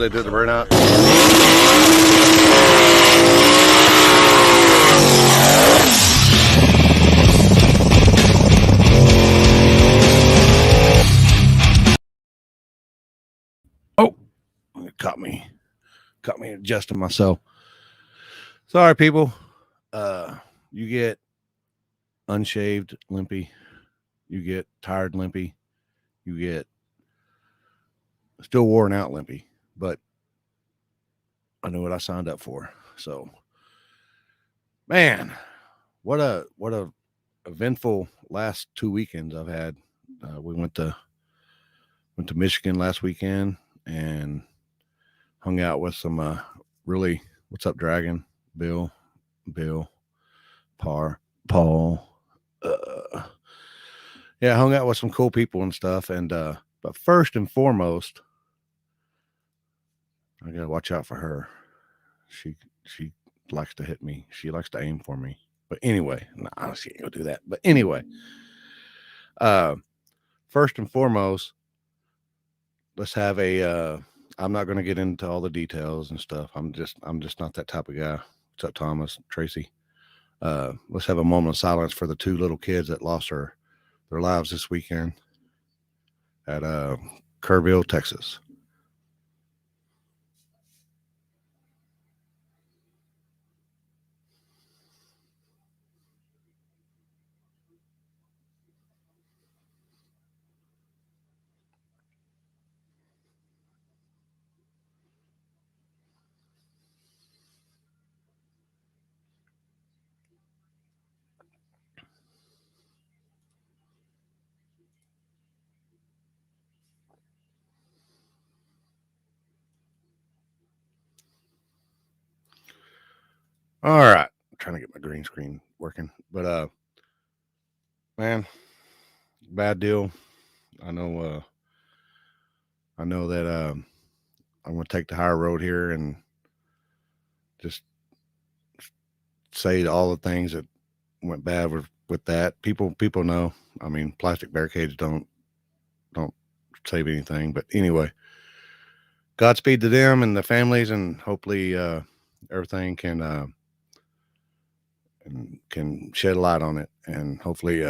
as they did the burnout. Oh, it caught me adjusting myself. Sorry, people. You get unshaved Limpy, you get tired Limpy, you get still worn out Limpy, but I knew what I signed up for. So, man, what a eventful last 2 weekends I've had. We went to Michigan last weekend and hung out with some really, what's up, Dragon, Bill, Paul. Yeah, hung out with some cool people and stuff. And but first and foremost, I gotta watch out for her. She likes to hit me. She likes to aim for me. But anyway, no, she ain't gonna do that. But anyway, first and foremost, let's have a. I'm not gonna get into all the details and stuff. I'm just not that type of guy. What's up, Thomas, Tracy? Let's have a moment of silence for the 2 little kids that lost their lives this weekend at Kerrville, Texas. All right, I'm trying to get my green screen working, but man, bad deal. I know that I'm going to take the higher road here and just say all the things that went bad with that. People know. I mean, plastic barricades don't save anything. But anyway, Godspeed to them and the families, and hopefully everything can shed a light on it, and hopefully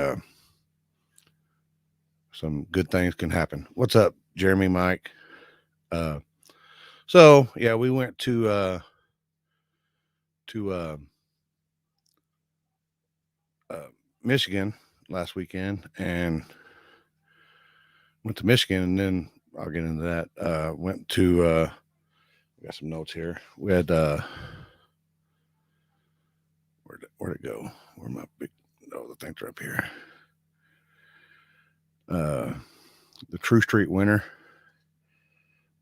some good things can happen. What's up, Jeremy, Mike? So yeah, we went to Michigan last weekend, and went to Michigan, and then I'll get into that. Went to I got some notes here. We had where'd it go? Where my big the things are up here. The True Street winner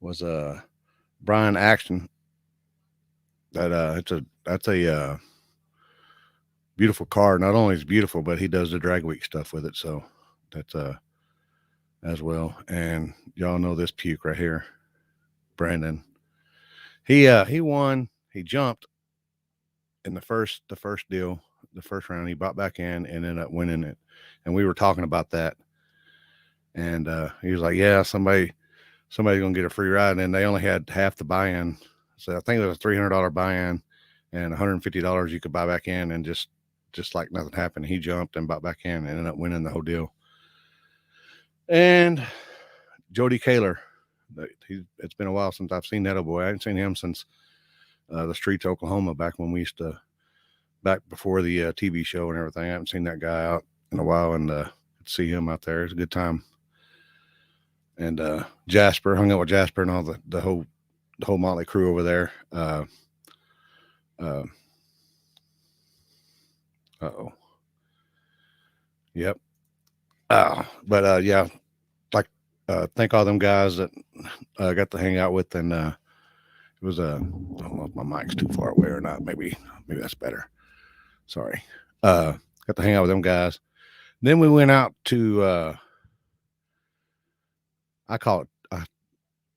was Brian Axton. That's a beautiful car. Not only is it beautiful, but he does the drag week stuff with it. So that's as well. And y'all know this puke right here, Brandon. He won. He jumped in the first deal, the first round. He bought back in and ended up winning it. And we were talking about that. And he was like, "Yeah, somebody's gonna get a free ride." And they only had half the buy-in, so I think it was a $300 buy-in and $150 you could buy back in, and just like nothing happened. He jumped and bought back in and ended up winning the whole deal. And Jody Kaler, it's been a while since I've seen that old boy. I haven't seen him since the streets of Oklahoma, back when we used to, back before the TV show and everything. I haven't seen that guy out in a while, and see him out there. It's a good time. And Jasper, hung out with Jasper and all the whole Motley crew over there. Yep. But yeah, like thank all them guys that got to hang out with, and it was I don't know if my mic's too far away or not. Maybe that's better. Sorry. Got to hang out with them guys. Then we went out to I call it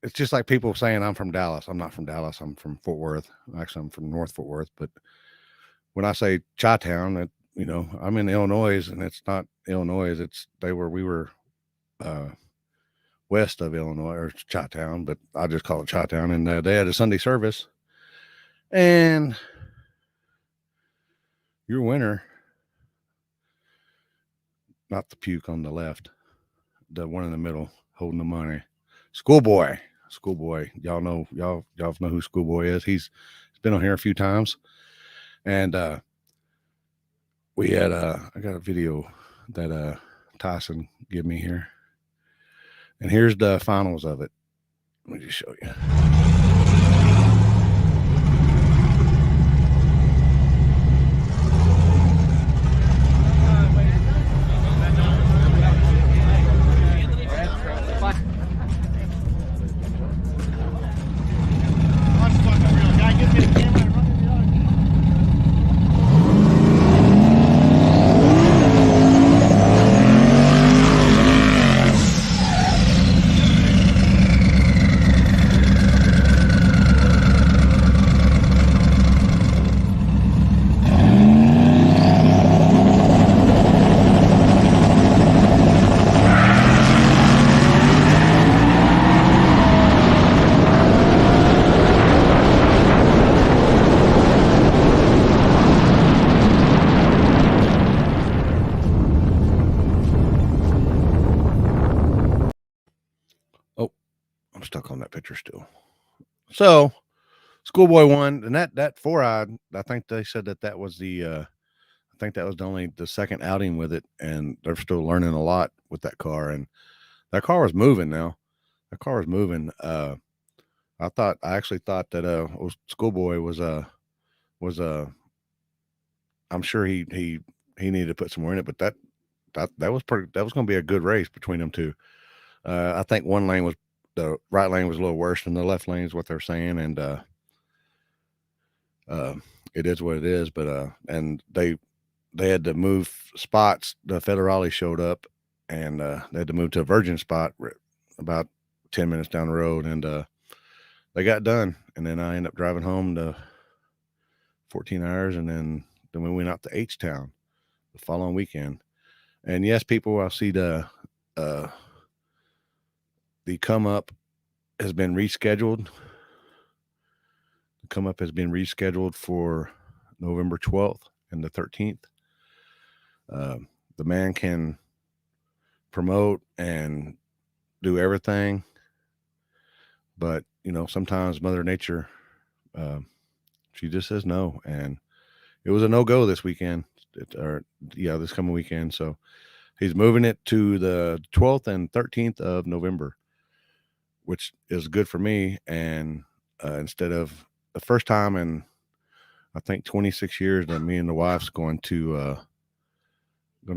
it's just like people saying I'm from Dallas. I'm not from Dallas. I'm from Fort Worth. Actually, I'm from North Fort Worth. But when I say Chi-Town, I'm in Illinois, and it's not Illinois. We were west of Illinois, or Chi-Town, but I just call it Chi-Town. And they had a Sunday service, and your winner, not the puke on the left, the one in the middle holding the money, Schoolboy. Y'all know who Schoolboy is. He's been on here a few times, and we had I got a video that Tyson gave me here, and here's the finals of it. Let me just show you. I'm stuck on that picture still. So, Schoolboy won, and that 4i, I think they said that was the I think that was the second outing with it, and they're still learning a lot with that car, and that car was moving now. That car was moving. I actually thought that Schoolboy was I'm sure he needed to put some more in it, but that was going to be a good race between them two. I think the right lane was a little worse than the left lane is what they're saying, and it is what it is. But and they had to move spots. The Federale showed up, and they had to move to a virgin spot about 10 minutes down the road, and they got done. And then I ended up driving home to 14 hours, and then we went out to H-Town the following weekend. And yes, people, I see the come up has been rescheduled. The come up has been rescheduled for November 12th and the 13th. The man can promote and do everything, but sometimes Mother Nature, she just says no, and it was a no-go this weekend, this coming weekend. So he's moving it to the 12th and 13th of November, which is good for me. And instead of the first time in, I think, 26 years that me and the wife's going to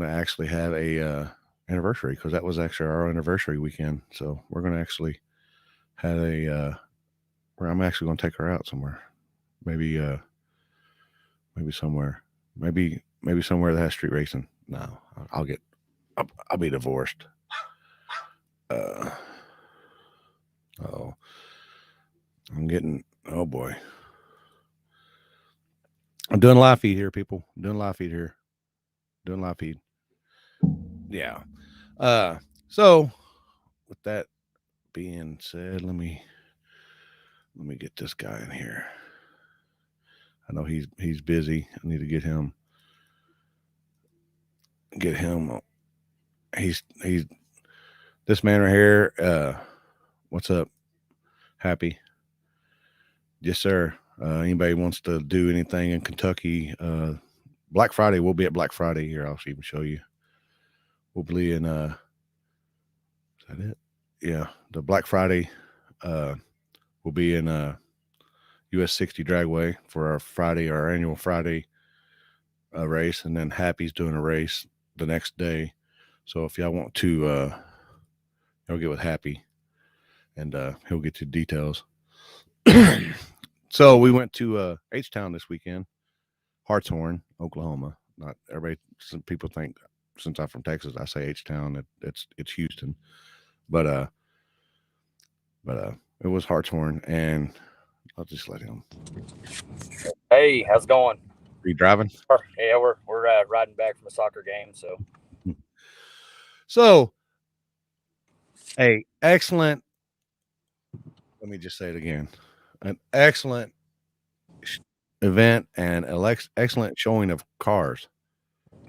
actually have a anniversary, because that was actually our anniversary weekend. So we're going to actually have where I'm actually going to take her out somewhere, maybe somewhere that has street racing. No, I'll be divorced. Oh boy. I'm doing live feed here, people. Doing live feed. Yeah. So with that being said, let me get this guy in here. I know he's busy. I need to get him. He's this man right here. What's up? Happy? Yes, sir. Anybody wants to do anything in Kentucky? Black Friday, we'll be at Black Friday here. I'll even show you. We'll be in is that it? Yeah, the Black Friday will be in US 60 Dragway for our annual Friday race, and then Happy's doing a race the next day. So if y'all want to y'all get with Happy, and he'll get you details. So we went to H-Town this weekend, Hartshorn, Oklahoma. Not everybody. Some people think, since I'm from Texas, I say H-Town. It's Houston, but it was Hartshorn, and I'll just let him. Hey, how's it going? Are you driving? Yeah, we're riding back from a soccer game. So a excellent. Let me just say it again. An excellent event and excellent showing of cars.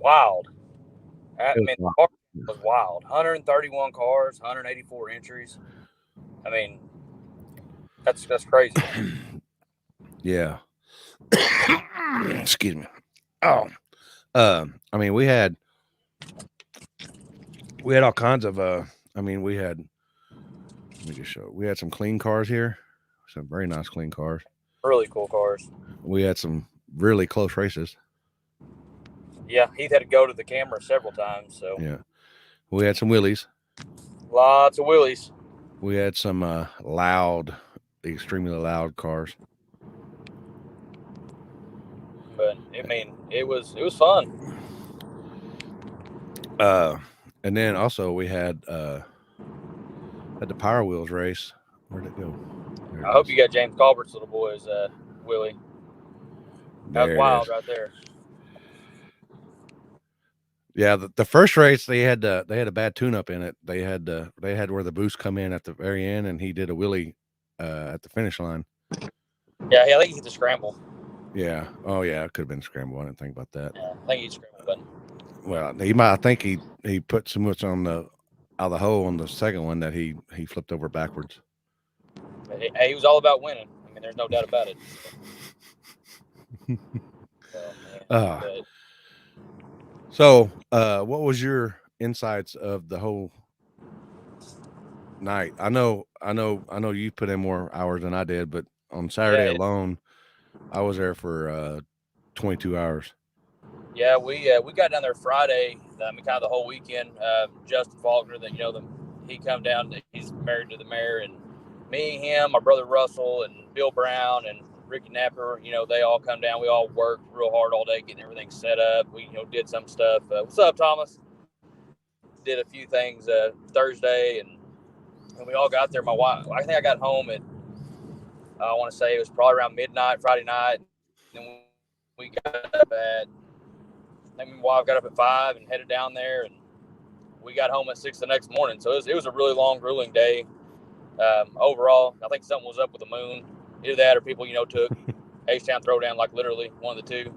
Wild. I It was mean, the wild. car was wild. 131 cars, 184 entries. I mean, that's crazy. Yeah. Excuse me. Oh, I mean, we had all kinds of. I mean, we had. Let me just show. We had some clean cars here, some very nice clean cars. Really cool cars. We had some really close races. Yeah, Heath had to go to the camera several times. So yeah, we had some wheelies. Lots of wheelies. We had some loud, extremely loud cars. But I mean, it was fun. And then also we had the Power Wheels race. Where'd it go? I hope you got James Culbert's little boy's wheelie. That's wild right there. Yeah, the first race they had a bad tune-up in it. They had where the boost come in at the very end, and he did a wheelie at the finish line. Yeah, I think he hit the scramble. Yeah. Oh yeah, it could have been scramble. I didn't think about that. Yeah, I think he scrambled, but well, he might. I think he put so much on the out of the hole on the second one that he flipped over backwards. Hey, he was all about winning. I mean, there's no doubt about it. So, what was your insights of the whole night? I know you put in more hours than I did, but on Saturday alone, I was there for 22 hours. Yeah, we got down there Friday. I mean, kind of the whole weekend. Justin Faulkner, that he come down. He's married to the mayor, and me, him, my brother Russell, and Bill Brown, and Ricky Napper. They all come down. We all worked real hard all day getting everything set up. We did some stuff. What's up, Thomas? Did a few things Thursday, and we all got there. My wife, I think I got home at I want to say it was probably around midnight Friday night. And then we got up at. I mean, my wife got up at 5 and headed down there, and we got home at 6 the next morning. So it was a really long, grueling day. Overall, I think something was up with the moon. Either that or people, took H-Town Throwdown, like literally one of the two.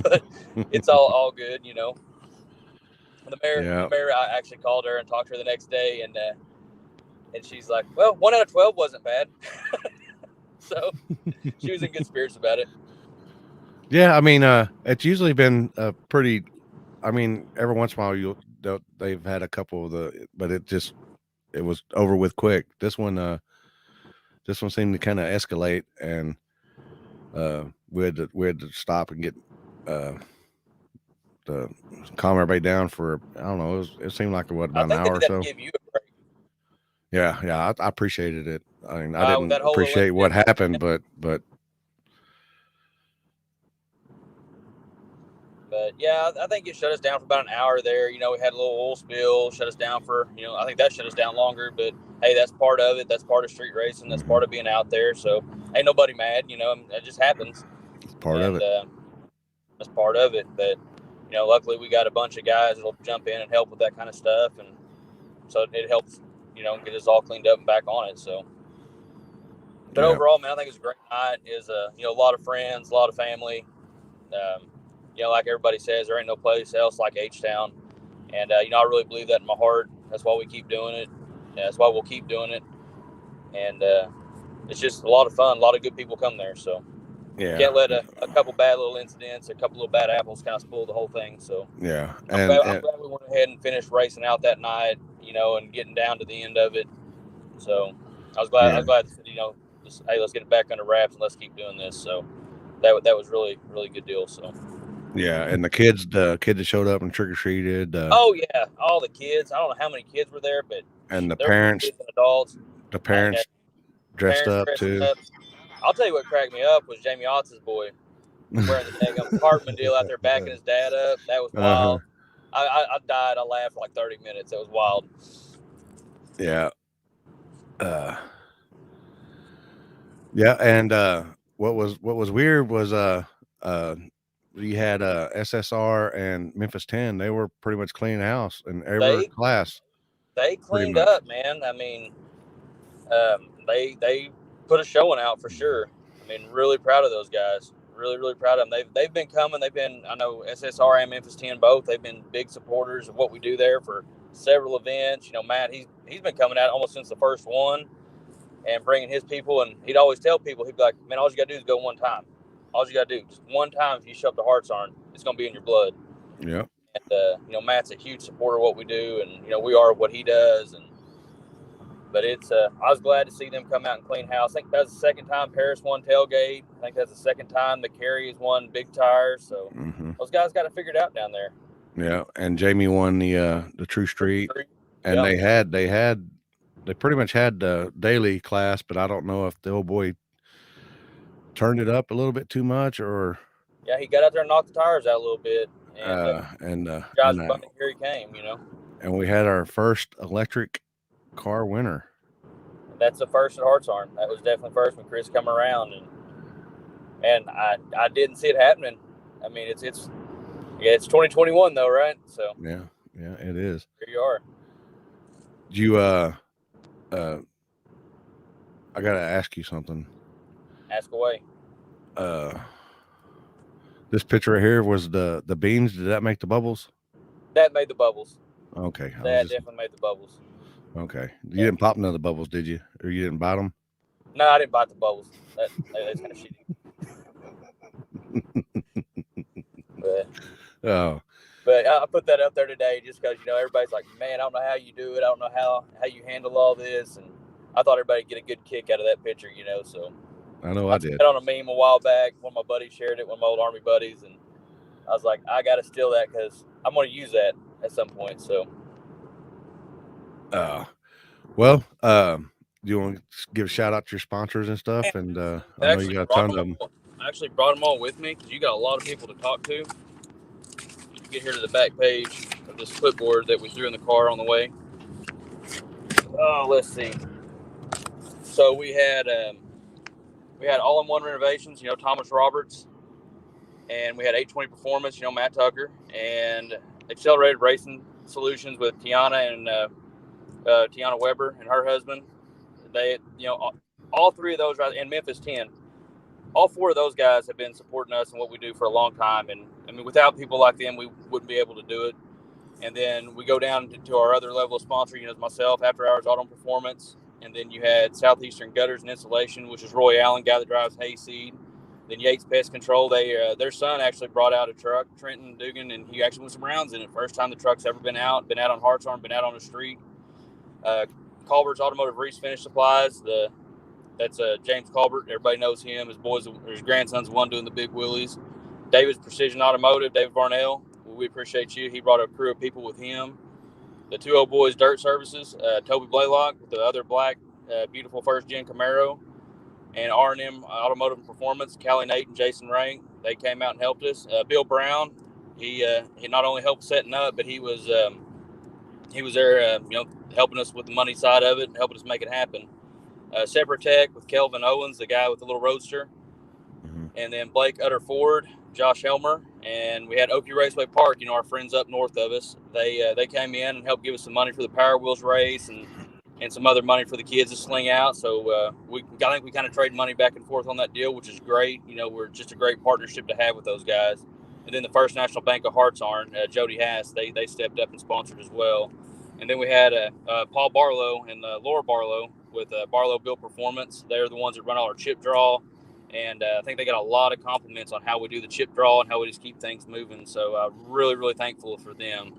But it's all good, The mayor, I actually called her and talked to her the next day, and she's like, well, 1 out of 12 wasn't bad. So she was in good spirits about it. Yeah, I mean, it's usually been a pretty. I mean, every once in a while they've had a couple of but it was over with quick. This one seemed to kind of escalate, and we had to stop and get to calm everybody down for I don't know. It seemed like about an hour or so. Give you a break. Yeah, I appreciated it. I mean, I didn't appreciate what happened, but. But yeah, I think it shut us down for about an hour there. We had a little oil spill, shut us down for, I think that shut us down longer. But hey, that's part of it. That's part of street racing. That's part of being out there. So ain't nobody mad. That just happens. It's part of it. That's part of it. But luckily we got a bunch of guys that'll jump in and help with that kind of stuff, and so it helps, get us all cleaned up and back on it. So, but overall, man, I think it was a great night. It was a lot of friends, a lot of family. Like everybody says, there ain't no place else like H-Town. And, I really believe that in my heart. That's why we keep doing it. That's why we'll keep doing it. And it's just a lot of fun. A lot of good people come there. So you can't let a couple bad little incidents, a couple little bad apples kind of spoil the whole thing. So yeah, I'm glad we went ahead and finished racing out that night, and getting down to the end of it. So I was glad, hey, let's get it back under wraps and let's keep doing this. So that was really, really good deal. So. Yeah, and the kids that showed up and trick-or-treated. Oh yeah, all the kids. I don't know how many kids were there, but and the parents, kids and adults. The parents dressed up too. I'll tell you what cracked me up was Jamie Otts's boy wearing the dang Hartman deal out there backing his dad up. That was wild. I died. I laughed for like 30 minutes. That was wild. Yeah. Yeah, and what was weird was you had SSR and Memphis 10. They were pretty much cleaning house in every class. They cleaned up, man. I mean, they put a showing out for sure. I mean, really proud of those guys. Really, really proud of them. They've been coming. I know SSR and Memphis 10 both. They've been big supporters of what we do there for several events. You know, Matt, he's been coming out almost since the first one and bringing his people. And he'd always tell people, he'd be like, man, all you got to do is go one time. All you got to do, just one time, if you show up to Hartshorn, it's going to be in your blood. Yeah. And, you know, Matt's a huge supporter of what we do. And, you know, we are what he does. But it's I was glad to see them come out and clean house. I think that's the second time Paris won tailgate. I think that's the second time the Carey has won big tires. So those guys got it figured out down there. Yeah, and Jamie won the True Street, and yep. they pretty much had the daily class, but I don't know if the old boy turned it up a little bit too much or. Yeah, he got out there and knocked the tires out a little bit, and guys, here he came, you know. And we had our first electric car winner. That's the first at Hartshorn. That was definitely first when Chris come around, and I didn't see it happening. I mean, it's 2021 though, right? So yeah, it is. Here you are. You I gotta ask you something. Ask away. This picture right here was the beans. Did that make the bubbles? That made the bubbles. Okay. That definitely made the bubbles. Okay. You didn't pop none of the bubbles, did you? Or you didn't bite them? No, I didn't bite the bubbles. That's kind of shitty. But I put that up there today just because, you know, everybody's like, man, I don't know how you do it. I don't know how you handle all this. And I thought everybody would get a good kick out of that picture, you know. So I know I did. I on a meme a while back. One of my buddies shared it, one of my old Army buddies. And I was like, I got to steal that because I'm going to use that at some point. So. Well, do you want to give a shout out to your sponsors and stuff? And I know you got a ton of them. I actually brought them all with me because you got a lot of people to talk to. Get here to the back page of this clipboard that we threw in the car on the way. Oh, let's see. So we had all-in-one renovations, you know, Thomas Roberts, and we had 820 Performance, you know, Matt Tucker, and Accelerated Racing Solutions with Tiana and Tiana Weber and her husband. They, you know, all three of those, and Memphis 10, all four of those guys have been supporting us and what we do for a long time. And I mean, without people like them, we wouldn't be able to do it. And then we go down to our other level of sponsor, you know, myself, After Hours Auto Performance. And then you had Southeastern Gutters and Insulation, which is Roy Allen, guy that drives Hayseed. Then Yates Pest Control. Their son actually brought out a truck, Trenton Dugan, and he actually went some rounds in it. First time the truck's ever been out on Hartshorn, been out on the street. Culbert's Automotive Reese Finish Supplies. That's James Culbert. Everybody knows him. His grandson's the one doing the big wheelies. David's Precision Automotive, David Varnell. We appreciate you. He brought a crew of people with him. The two old boys Dirt Services, Toby Blaylock with the other black, beautiful first-gen Camaro, and R&M Automotive Performance, Callie Nate and Jason Rank. They came out and helped us. Bill Brown, he not only helped setting up, but he was there, you know, helping us with the money side of it and helping us make it happen. Separate Tech with Kelvin Owens, the guy with the little roadster. Mm-hmm. And then Blake Utter Ford, Josh Helmer, and we had Oakview Raceway Park, you know, our friends up north of us. They came in and helped give us some money for the Power Wheels race and some other money for the kids to sling out. So I think we kind of trade money back and forth on that deal, which is great. You know, we're just a great partnership to have with those guys. And then the First National Bank of Hartshorn, Jody Haas, they stepped up and sponsored as well. And then we had Paul Barlow and Laura Barlow with Barlow Built Performance. They're the ones that run all our chip draw. And I think they got a lot of compliments on how we do the chip draw and how we just keep things moving. So I'm really, really thankful for them.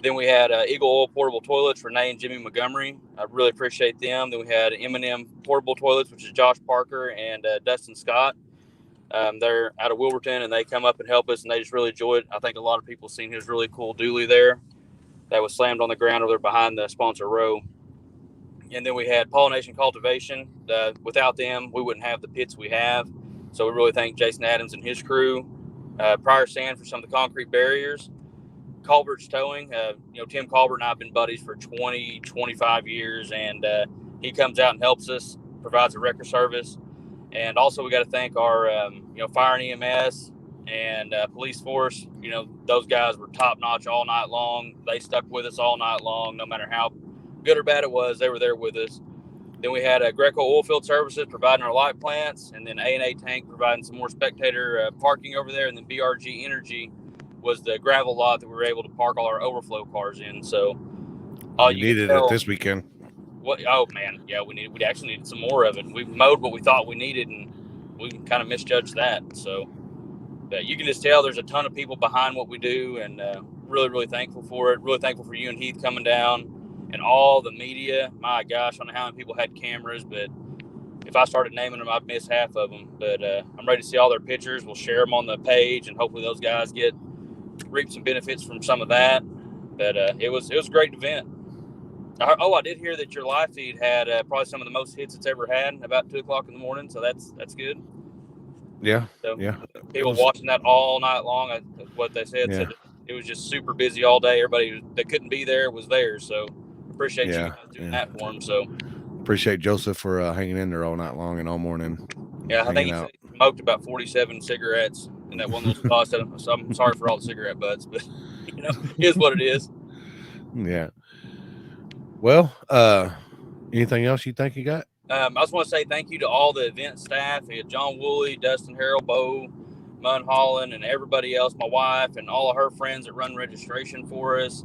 Then we had Eagle Oil Portable Toilets, Renee and Jimmy Montgomery. I really appreciate them. Then we had M&M Portable Toilets, which is Josh Parker and Dustin Scott. They're out of Wilburton, and they come up and help us, and they just really enjoy it. I think a lot of people seen his really cool dually there that was slammed on the ground over there behind the sponsor row. And then we had Pollination Cultivation. Without them, we wouldn't have the pits we have. So we really thank Jason Adams and his crew. Prior Sand for some of the concrete barriers. Culbert's Towing. You know, Tim Culbert and I have been buddies for 20, 25 years, and he comes out and helps us, provides a wrecker service. And also we got to thank our, you know, fire and EMS and police force. You know, those guys were top notch all night long. They stuck with us all night long, no matter how good or bad it was, they were there with us. Then we had Greco Oilfield Services providing our light plants, and then A&A Tank providing some more spectator parking over there, and then BRG Energy was the gravel lot that we were able to park all our overflow cars in. So you needed it this weekend. Oh man, yeah, we actually needed some more of it. We mowed what we thought we needed, and we kind of misjudged that. So you can just tell there's a ton of people behind what we do, and really, really thankful for it. Really thankful for you and Heath coming down, and all the media. My gosh, I don't know how many people had cameras, but if I started naming them, I'd miss half of them. But I'm ready to see all their pictures. We'll share them on the page, and hopefully those guys reap some benefits from some of that. But it was a great event. I did hear that your live feed had probably some of the most hits it's ever had about 2:00 in the morning. So that's good. Yeah. So yeah. People watching that all night long. What they said Yeah. said it was just super busy all day. Everybody that couldn't be there was there. So appreciate you guys doing that for them. So appreciate Joseph for hanging in there all night long and all morning. Yeah, I think he said he smoked about 47 cigarettes in that one little spot. So I'm sorry for all the cigarette butts, but it is what it is. Yeah. Well, anything else you think you got? I just want to say thank you to all the event staff. John Woolley, Dustin Harrell, Bo Munholland, and everybody else, my wife, and all of her friends that run registration for us.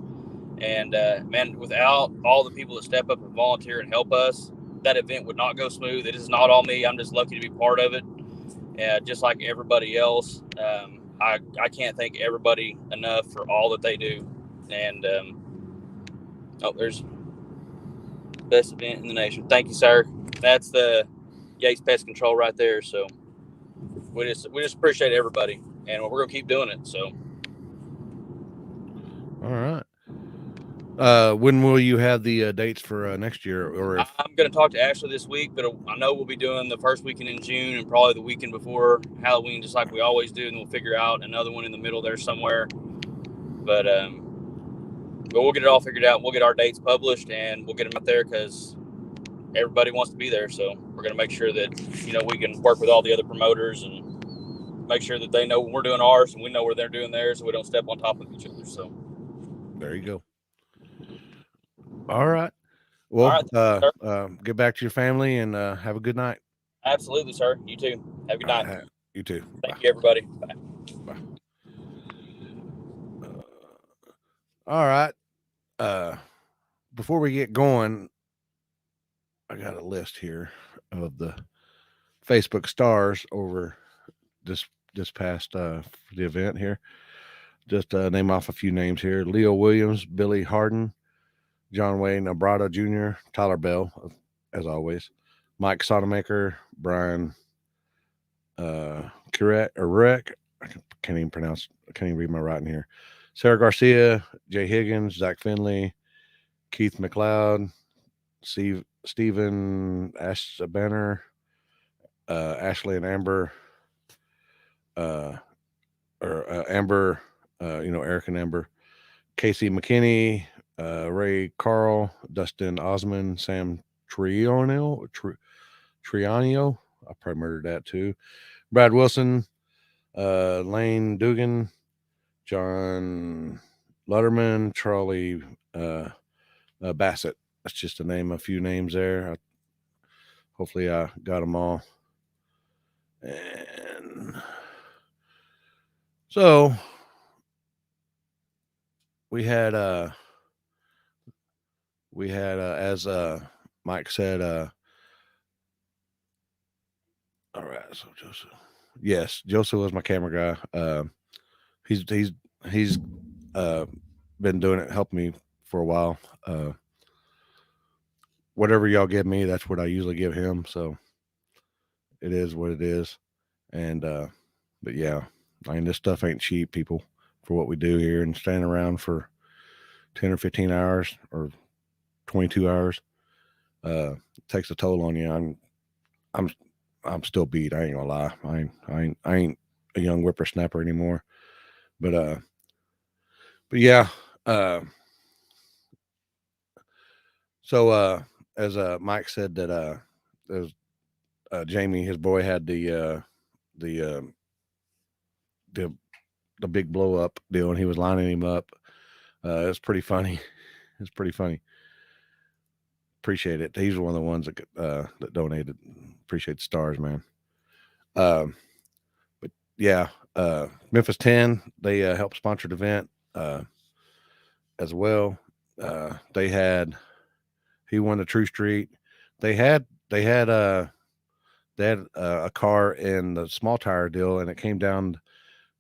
And, man, without all the people that step up and volunteer and help us, that event would not go smooth. It is not all me. I'm just lucky to be part of it. Just like everybody else. I can't thank everybody enough for all that they do. And, there's the best event in the nation. Thank you, sir. That's the Yates Pest Control right there. So we just appreciate everybody, and we're gonna keep doing it. So all right. When will you have the dates for next year? Or I'm gonna talk to Ashley this week, but I know we'll be doing the first weekend in June and probably the weekend before Halloween, just like we always do, and we'll figure out another one in the middle there somewhere. But we'll get it all figured out. We'll get our dates published, and we'll get them out there because everybody wants to be there. So we're going to make sure that, we can work with all the other promoters and make sure that they know when we're doing ours and we know where they're doing theirs, so we don't step on top of each other. So there you go. All right. Well, get back to your family and have a good night. Absolutely, sir. You too. Have a good night. You too. Thank you, everybody. Bye. Bye. All right. Before we get going, I got a list here of the Facebook stars over this past the event here. Just name off a few names here: Leo Williams, Billy Harden, John Wayne Abrada Jr., Tyler Bell, as always, Mike Sodemaker, Brian Rurek. I can't even read my writing here. Sarah Garcia, Jay Higgins, Zach Finley, Keith McLeod, Stephen Banner, Ashley and Amber, Amber, Eric and Amber, Casey McKinney, Ray Carl, Dustin Osman, Sam Triano. I probably murdered that too. Brad Wilson, Lane Dugan, John Lutterman, Charlie Bassett. That's just to name a few names there. Hopefully I got them all. And so we had as Mike said, all right, so Joseph was my camera guy. He's been doing it, helping me for a while. Whatever y'all give me, that's what I usually give him. So it is what it is. And but yeah, this stuff ain't cheap, people, for what we do here, and standing around for 10 or 15 hours or 22 hours takes a toll on you. I'm still beat. I ain't gonna lie. I ain't a young whippersnapper anymore. But yeah. So as Mike said that Jamie, his boy, had the big blow up deal, and he was lining him up. It's pretty funny. appreciate it. He's one of the ones that donated. Appreciate the stars, man. But yeah, Memphis 10, they helped sponsor the event as well. He won the True Street. They had a car in the small tire deal, and it came down,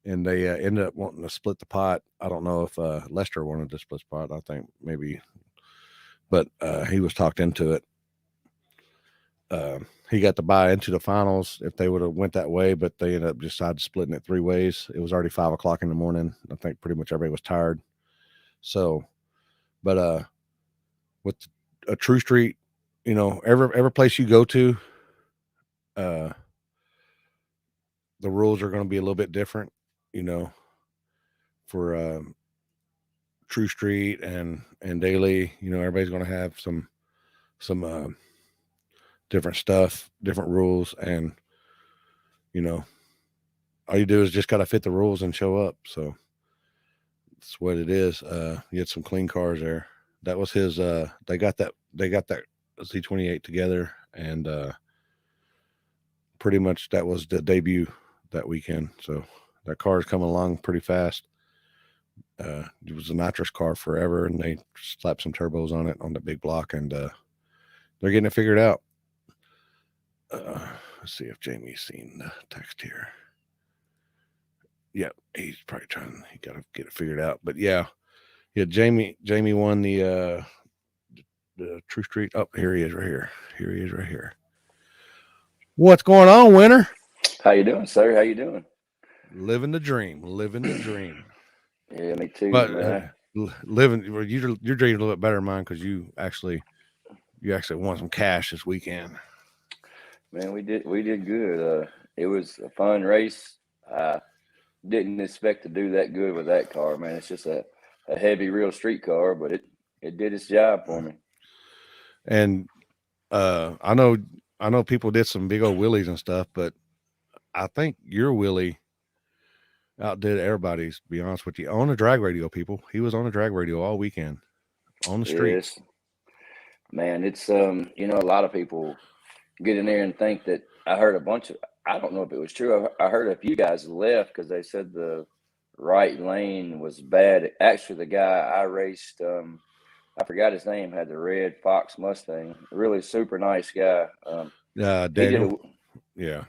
and they ended up wanting to split the pot. I don't know if Lester wanted to split the pot. I think maybe, but he was talked into it. He got to buy into the finals if they would have went that way, but they ended up decided splitting it 3 ways. It was already 5 o'clock in the morning. I think pretty much everybody was tired. So, but with a True Street, every place you go to, the rules are going to be a little bit different, for True Street and daily. Everybody's going to have some different stuff, different rules, and all you do is just got to fit the rules and show up. So that's what it is. You had some clean cars there. That was his. They got that Z28 together, and pretty much that was the debut that weekend. So that car is coming along pretty fast. It was a nitrous car forever, and they slapped some turbos on it on the big block, and they're getting it figured out. Let's see if Jamie's seen the text here. Yeah, he's probably he got to get it figured out. But yeah, Jamie won the True Street. Oh, here he is right here. What's going on, Winter? How you doing, sir? How you doing? Living the dream. Yeah, me too, But man. your dream's a little bit better than mine, because you actually won some cash this weekend. Man, we did good. It was a fun race. I didn't expect to do that good with that car, man. It's just a heavy, real street car, but it did its job for me. And I know people did some big old wheelies and stuff, but I think your wheelie outdid everybody's, to be honest with you. On the drag radio, people. He was on the drag radio all weekend on the streets. Yes. Man, it's a lot of people get in there and think that I heard a bunch of, I don't know if it was true. I heard a few guys left because they said the right lane was bad. Actually, the guy I raced, I forgot his name, had the red Fox Mustang. Really super nice guy. Daniel. He did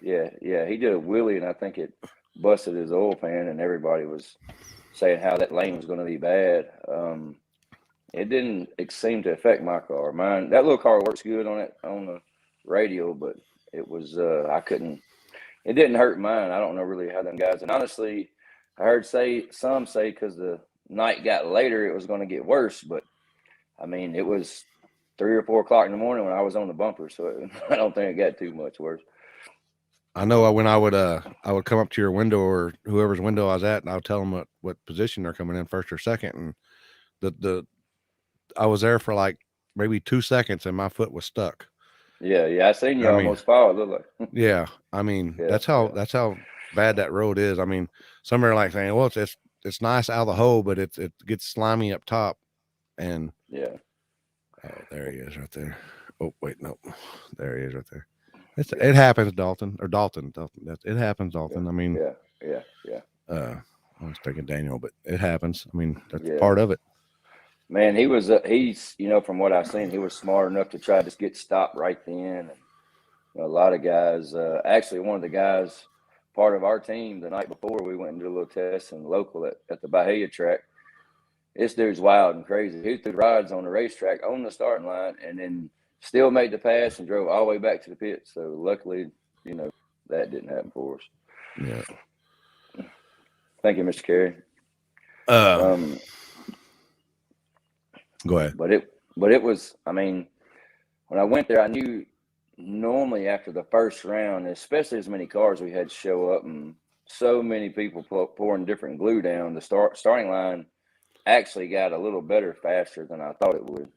a wheelie, and I think it busted his oil pan, and everybody was saying how that lane was going to be bad. It didn't seem to affect my car. Mine, that little car works good on the radio, but it was it didn't hurt mine. I don't know really how them guys, and honestly, I heard some say because the night got later, it was going to get worse, but I mean, it was 3 or 4 o'clock in the morning when I was on the bumper, so I don't think it got too much worse. I know when I would come up to your window or whoever's window I was at, and I would tell them what position they're coming in, first or second, and I was there for like maybe 2 seconds, and my foot was stuck. Yeah, I seen you almost fall. It looked like. Yeah, I mean, that's how bad that road is. I mean, some are like saying, well, it's nice out of the hole, but it gets slimy up top, and yeah. Oh, there he is right there. Oh, wait, no, there he is right there. It happens, Dalton. It happens, Dalton. I mean, yeah. I was thinking Daniel, but it happens. I mean, that's part of it. Man, he's from what I've seen, he was smart enough to try to just get stopped right then. And a lot of guys, actually, one of the guys, part of our team, the night before, we went and did a little test in local at the Bahia track. This dude's wild and crazy. He threw rides on the racetrack on the starting line, and then still made the pass and drove all the way back to the pit. So luckily, that didn't happen for us. Yeah. Thank you, Mr. Carey. Go ahead. But it was, I mean, when I went there, I knew normally after the first round, especially as many cars we had show up and so many people pouring different glue down, the starting line actually got a little better faster than I thought it would.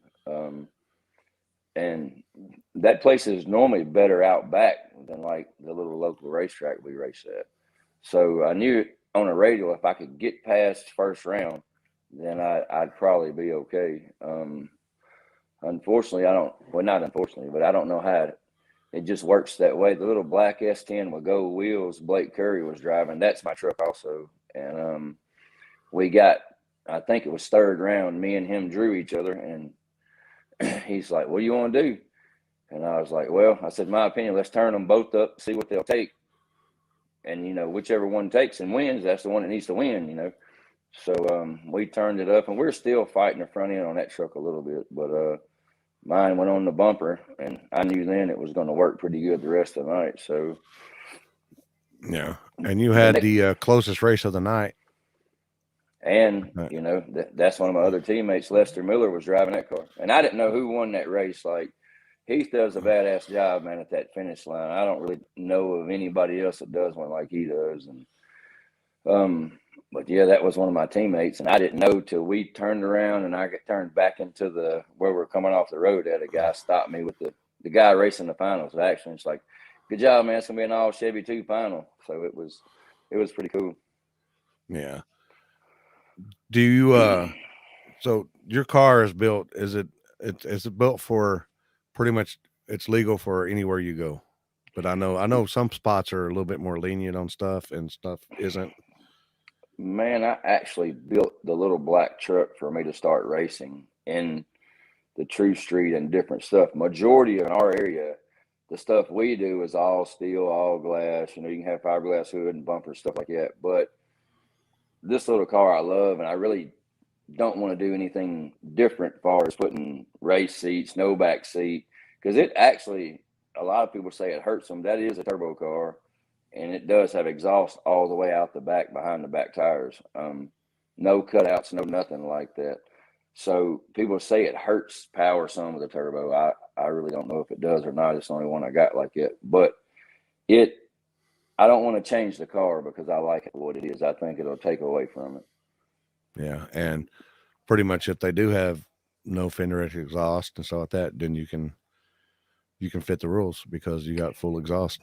And that place is normally better out back than like the little local racetrack we race at. So I knew on a radio, if I could get past first round, then I'd probably be okay. unfortunately, not unfortunately, but I don't know how it just works that way. The little black S10 with gold wheels Blake Curry was driving, that's my truck also. And we got, I think it was third round, me and him drew each other, and he's like, what do you want to do? And I was like, well, I said, my opinion, let's turn them both up, see what they'll take. And, whichever one takes and wins, that's the one that needs to win, So we turned it up, and we're still fighting the front end on that truck a little bit. But mine went on the bumper, and I knew then it was going to work pretty good the rest of the night. So, yeah. And you had the closest race of the night. And, that's one of my other teammates, Lester Miller, was driving that car. And I didn't know who won that race. Like, Heath does a badass job, man, at that finish line. I don't really know of anybody else that does one like he does. And, but yeah, that was one of my teammates. And I didn't know till we turned around and I got turned back into where we're coming off the road that a guy stopped me with the guy racing the finals. Actually, it's like, good job, man. It's going to be an all Chevy 2 final. So it was pretty cool. Yeah. Do you so your car is built, is it built for pretty much, it's legal for anywhere you go, but I know some spots are a little bit more lenient on stuff and stuff isn't. Man, I actually built the little black truck for me to start racing in the True Street and different stuff. Majority of our area, the stuff we do is all steel, all glass. You can have fiberglass hood and bumpers, stuff like that. But this little car I love, and I really don't want to do anything different as far as putting race seats, no back seat, because it actually, a lot of people say it hurts them. That is a turbo car, and it does have exhaust all the way out the back behind the back tires. No cutouts, no nothing like that. So people say it hurts power some of the turbo. I really don't know if it does or not. It's the only one I got like it, but I don't want to change the car because I like it what it is. I think it'll take away from it. Yeah, and pretty much if they do have no fender exhaust and stuff like that, then you can fit the rules because you got full exhaust.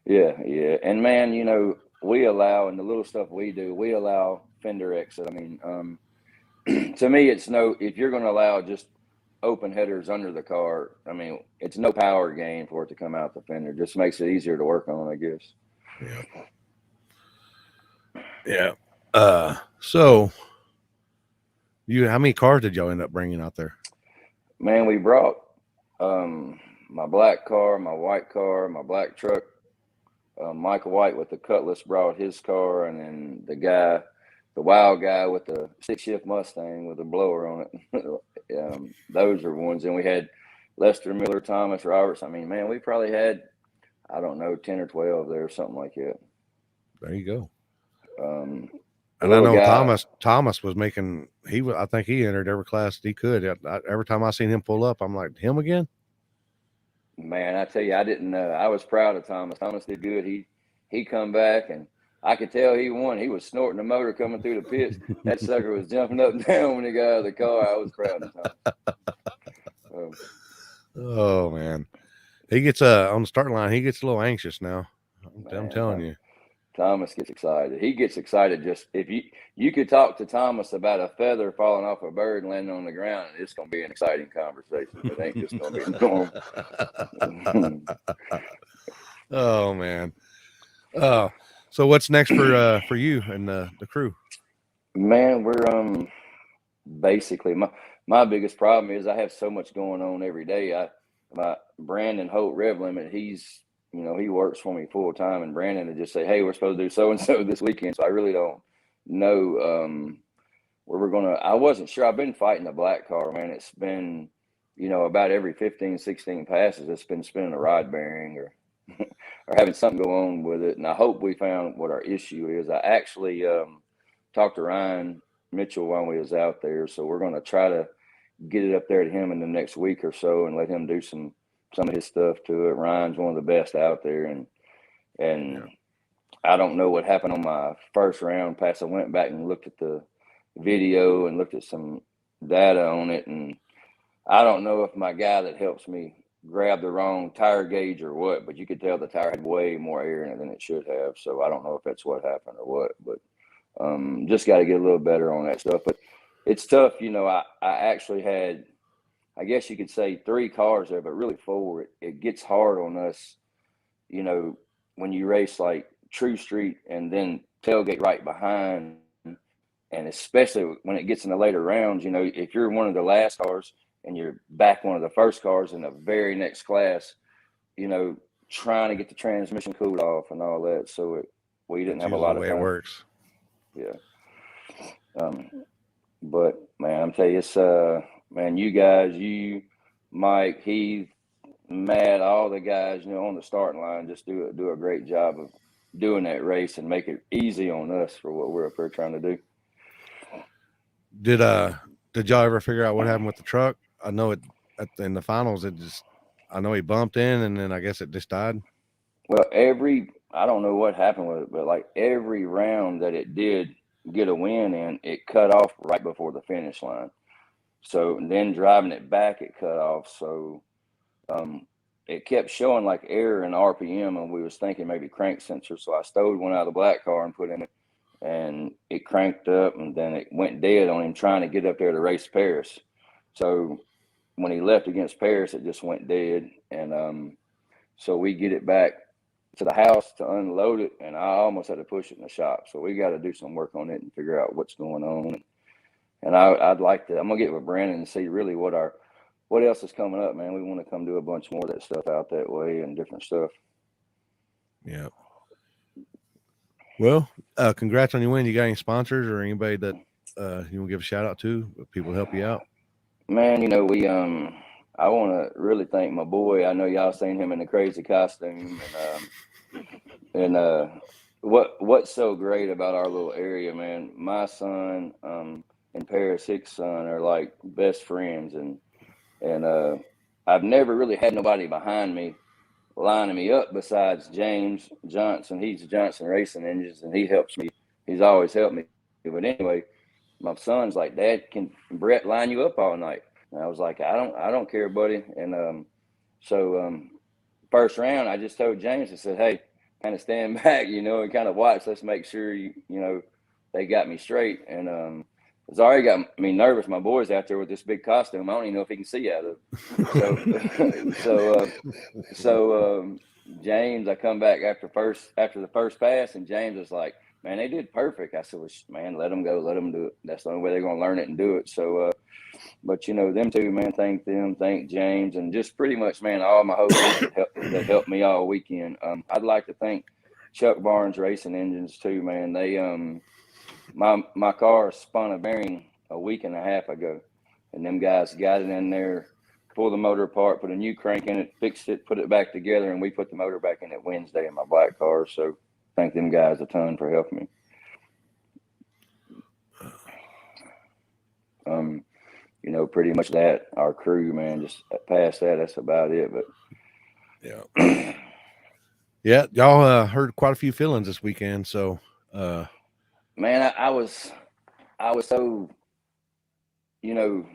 Yeah. And man, we allow, in the little stuff we do, we allow fender exit. I mean, to me, it's if you're going to allow just open headers under the car, I mean, it's no power gain for it to come out the fender. Just makes it easier to work on, I guess. Yeah. So how many cars did y'all end up bringing out there? Man, we brought my black car, my white car, my black truck. Michael White with the Cutlass brought his car, and then the wild guy with the 6-shift Mustang with a blower on it. Those are ones. And we had Lester Miller, Thomas Roberts. I mean, man, we probably had, I don't know, 10 or 12 there, something like that. There you go. And I know Thomas was making, I think he entered every class he could. Every time I seen him pull up, I'm like, him again? Man, I tell you, I didn't know. I was proud of Thomas. Thomas did good. He come back, and I could tell he won. He was snorting the motor coming through the pits. That sucker was jumping up and down when he got out of the car. I was proud of Thomas. Oh man, he gets on the starting line. He gets a little anxious now. I'm telling you. Thomas gets excited. He gets excited just if you could talk to Thomas about a feather falling off a bird and landing on the ground, and it's going to be an exciting conversation. It ain't just going to be normal. Oh man. So what's next for you and the crew? Man, we're basically my biggest problem is I have so much going on every day. My Brandon Holt Rev Limit, he's he works for me full time, and Brandon would just say, hey, we're supposed to do so-and-so this weekend. So I really don't know where we're going to. I wasn't sure. I've been fighting the black car, man. It's been, about every 15, 16 passes, it's been spinning a rod bearing or having something go on with it. And I hope we found what our issue is. I actually talked to Ryan Mitchell while we was out there. So we're going to try to get it up there to him in the next week or so and let him do some of his stuff to it. Ryan's one of the best out there, and yeah. I don't know what happened on my first round pass. I went back and looked at the video and looked at some data on it, and I don't know if my guy that helps me grabbed the wrong tire gauge or what, but you could tell the tire had way more air in it than it should have. So I don't know if that's what happened or what, but just got to get a little better on that stuff. But it's tough. I actually had I guess you could say 3 cars there, but really 4. It gets hard on us, you know, when you race like True Street and then tailgate right behind. And especially when it gets in the later rounds, you know, if you're one of the last cars and you're back one of the first cars in the very next class, you know, trying to get the transmission cooled off and all that. So we didn't That's have a usually lot the of way time. it works. Yeah. But man, I'm telling you, it's man, you guys, you, Mike, Heath, Matt, all the guys, you know, on the starting line, just do a great job of doing that race and make it easy on us for what we're up here trying to do. Did y'all ever figure out what happened with the truck? I know in the finals I know he bumped in and then I guess it just died. Well, I don't know what happened with it, but like every round that it did get a win in, it cut off right before the finish line. So then driving it back, it cut off. So it kept showing like error in RPM, and we was thinking maybe crank sensor. So I stowed one out of the black car and put in it, and it cranked up, and then it went dead on him trying to get up there to race Paris. So when he left against Paris, it just went dead, and so we get it back to the house to unload it, and I almost had to push it in the shop. So we got to do some work on it and figure out what's going on. And I'd like to. I'm gonna get with Brandon and see really what else is coming up, man. We want to come do a bunch more of that stuff out that way and different stuff. Yeah. Well, congrats on your win. You got any sponsors or anybody that you want to give a shout out to? People help you out? Man, you know, I want to really thank my boy. I know y'all seen him in the crazy costume, and what's so great about our little area, man. My son and Paris Hick's son are like best friends, and I've never really had nobody behind me lining me up besides James Johnson. He's Johnson Racing Engines, and he helps me. He's always helped me. But anyway, my son's like, Dad, can Brett line you up all night? And I was like, I don't care, buddy. And so first round, I just told James, I said, hey, kind of stand back, you know, and kind of watch. Let's make sure you know they got me straight. And it's already got me nervous. My boy's out there with this big costume. I don't even know if he can see out of it. So James, I come back after the first pass, and James was like, man, they did perfect. I said, well, man, let them go. Let them do it. That's the only way they're going to learn it and do it. So, but, you know, them two, man, thank them, thank James, and just pretty much, man, all my whole group that helped me all weekend. I'd like to thank Chuck Barnes Racing Engines too, man. They my car spun a bearing a week and a half ago, and them guys got it in there, pulled the motor apart, put a new crank in it, fixed it, put it back together, and we put the motor back in it Wednesday in my black car. So thank them guys a ton for helping me. You know, pretty much that, our crew, man, just past that, that's about it. But yeah. Yeah, y'all heard quite a few feelings this weekend. So man, I was so, you know,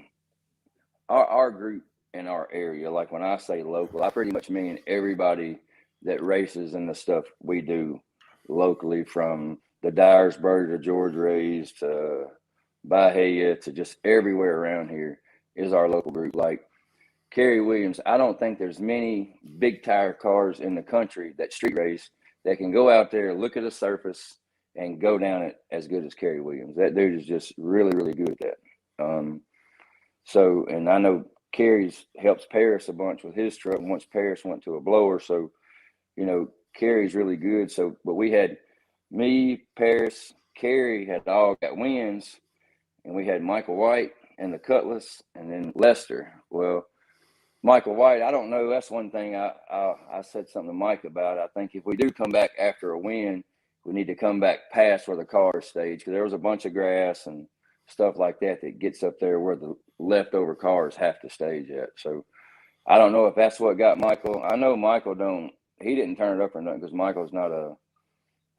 our group in our area, like when I say local, I pretty much mean everybody that races and the stuff we do locally, from the Dyersburg to George Ray's to Bahia to just everywhere around here is our local group. Like Kerry Williams, I don't think there's many big tire cars in the country that street race that can go out there, look at a surface, and go down it as good as Kerry Williams. That dude is just really, really good at that. So, and I know Kerry's helps Paris a bunch with his truck once Paris went to a blower. So, you know, Kerry's really good. So, but we had me, Paris, Kerry had all got wins, and we had Michael White and the Cutlass, and then Lester. Well, Michael White, I don't know. That's one thing I said something to Mike about. I think if we do come back after a win, we need to come back past where the car staged, because there was a bunch of grass and stuff like that that gets up there where the leftover cars have to stage at. So I don't know if that's what got Michael. I know Michael he didn't turn it up or nothing, because Michael's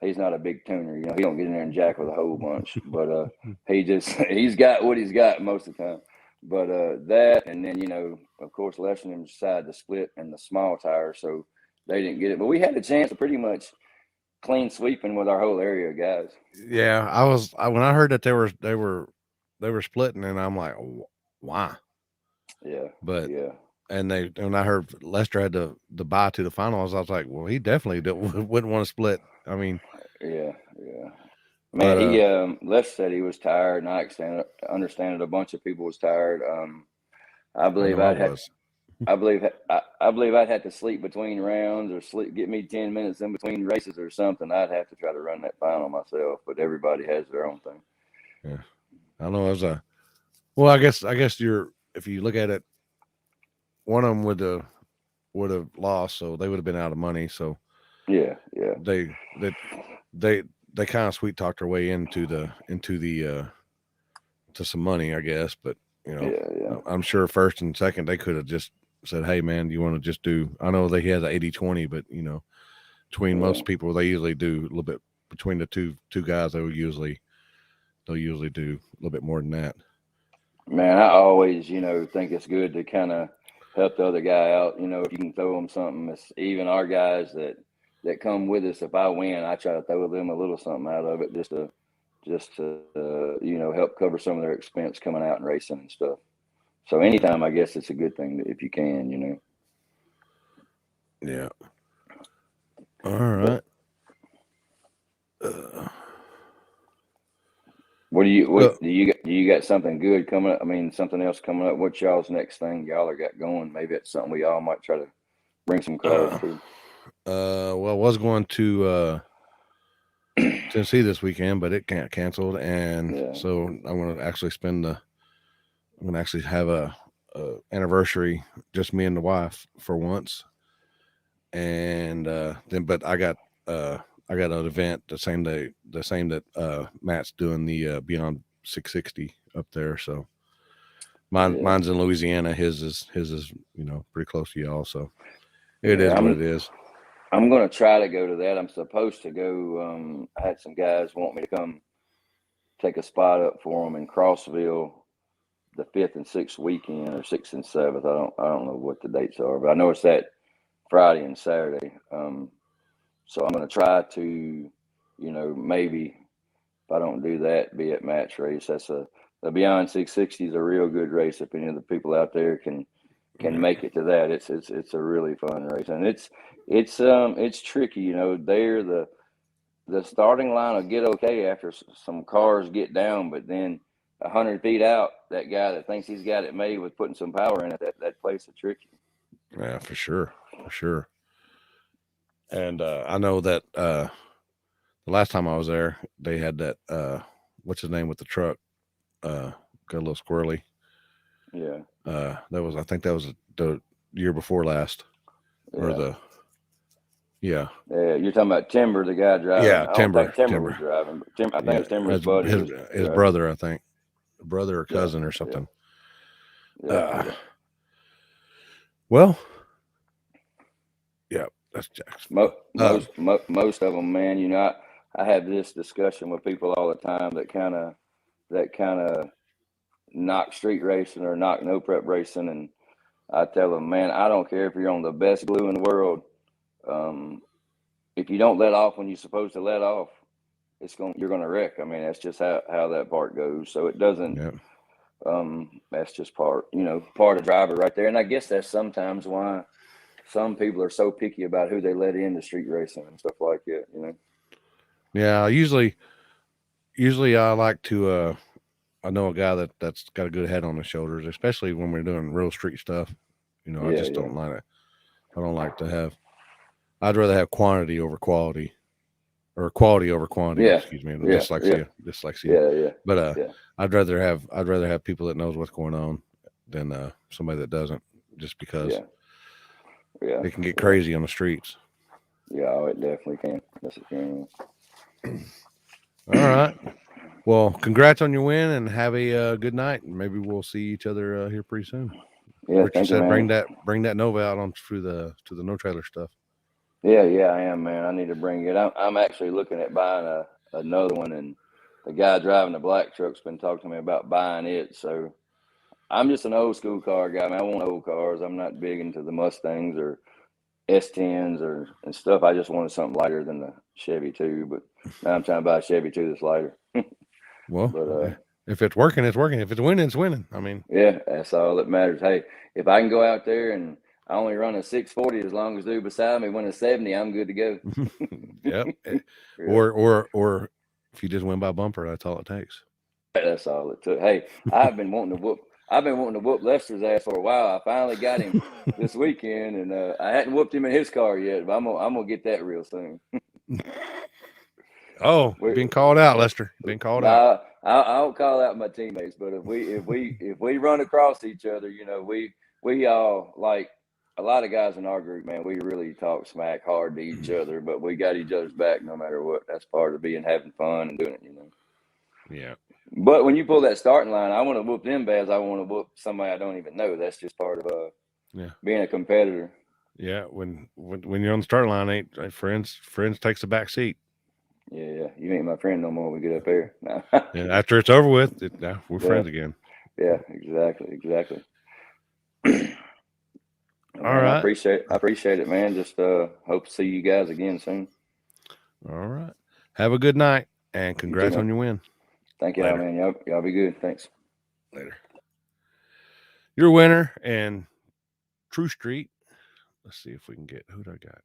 he's not a big tuner. You know, he don't get in there and jack with a whole bunch, but he's got what he's got most of the time. But that, and then, you know, of course, Lester decided to split in the small tire, so they didn't get it. But we had a chance to pretty much clean sweeping with our whole area, guys. Yeah, when I heard that they were splitting, and I'm like, why? Yeah. But Yeah. and I heard Lester had the bye to the finals, I was like, well, he definitely wouldn't want to split. I mean, Yeah. Yeah. Man, but he Les said he was tired, and I understand it. A bunch of people was tired. I I believe know I was. I believe I'd have to sleep between rounds or get me 10 minutes in between races or something. I'd have to try to run that final myself, but everybody has their own thing. Yeah, I know it was a. Well, I guess if you look at it, one of them would have lost, so they would have been out of money. So Yeah. Yeah. they they they kind of sweet talked their way into the to some money, I guess. But Yeah. I'm sure first and second they could have just said, "Hey, man, do you want to just do?" I know they had the 80-20, but between most people, they usually do a little bit between the two guys. They'll usually do a little bit more than that. Man, I always, think it's good to kind of help the other guy out. If you can throw them something, it's even our guys that come with us. If I win, I try to throw them a little something out of it just to help cover some of their expense coming out and racing and stuff. So anytime, I guess it's a good thing if you can. Yeah. All right. What do you got something good coming up? I mean, something else coming up. What's y'all's next thing y'all are got going? Maybe it's something we all might try to bring some cars to. Well, I was going to Tennessee this weekend, but it can't canceled, and so I'm going to actually have a anniversary, just me and the wife for once, and but I got an event the same that Matt's doing the Beyond 660 up there. So mine's in Louisiana. His is pretty close to y'all. So it is what it is. I'm going to try to go to that. I'm supposed to go. I had some guys want me to come take a spot up for them in Crossville the 5th and 6th weekend, or 6th and 7th. I don't know what the dates are, but I know it's that Friday and Saturday. So I'm going to try to, maybe if I don't do that, be at match race. The Beyond 660 is a real good race. If any of the people out there can make it to that, it's a really fun race, and it's tricky. There the starting line will get okay after some cars get down, but then 100 feet out, that guy that thinks he's got it made with putting some power in it, that place is tricky. Yeah, for sure. And I know that the last time I was there, they had that what's his name with the truck, got a little squirrely. Yeah. I think that was the year before last, or the. Yeah. Yeah, you're talking about Timber, the guy driving. Yeah, Timber was driving. But I think it was Timber's buddy. His brother, I think, brother or cousin or something. Well, yeah, that's Jackson. Most of them, man. I have this discussion with people all the time that kind of knock street racing or knock no prep racing, and I tell them, man, I don't care if you're on the best glue in the world. If you don't let off when you're supposed to let off, you're gonna wreck. I mean, that's just how that part goes. So it doesn't. Yeah. That's just part of driver right there. And I guess that's sometimes why some people are so picky about who they let into street racing and stuff like that. Yeah. Usually I like to. I know a guy that's got a good head on his shoulders, especially when we're doing real street stuff. I just don't like it. I don't like to have. I'd rather have quantity over quality, or quality over quantity. Yeah. Excuse me, dyslexia. Yeah. But I'd rather have people that knows what's going on than somebody that doesn't, just because. Yeah. It can get crazy on the streets. Yeah, it definitely can. Yes, it can. All right. Well, congrats on your win, and have a good night. Maybe we'll see each other here pretty soon. Yeah, Richard said, bring that Nova out on to the no trailer stuff. Yeah, I am, man. I need to bring it. I'm actually looking at buying another one, and the guy driving the black truck's been talking to me about buying it. So I'm just an old school car guy. Man, I want old cars. I'm not big into the Mustangs or S10s and stuff. I just wanted something lighter than the Chevy 2, but now I'm trying to buy a Chevy 2 that's lighter. Well, If it's working, it's working. If it's winning, it's winning. I mean, Yeah, that's all that matters. Hey, if I can go out there and I only run a 640 as long as dude beside me win a 70, I'm good to go. yep. Yeah. Or if you just win by bumper, that's all it takes. That's all it took. Hey, I've been wanting to whoop Lester's ass for a while. I finally got him this weekend, and I hadn't whooped him in his car yet, but I'm gonna get that real soon. Oh, being called out, Lester. Being called out. I don't call out my teammates, but if we run across each other, you know, we all, like a lot of guys in our group, man, we really talk smack hard to each other, but we got each other's back no matter what. That's part of having fun and doing it, you know. Yeah. But when you pull that starting line, I want to whoop them bad as I want to whoop somebody I don't even know. That's just part of being a competitor. Yeah, when you're on the starting line, ain't friends takes the back seat. Yeah, you ain't my friend no more when we get up here. No. And after it's over with, we're friends again. Yeah, exactly. All right. I appreciate it, man. Just hope to see you guys again soon. All right. Have a good night, and congrats on your win. Thank you, man. Y'all be good. Thanks. Later. Your winner and True Street. Let's see if we can get who'd I got.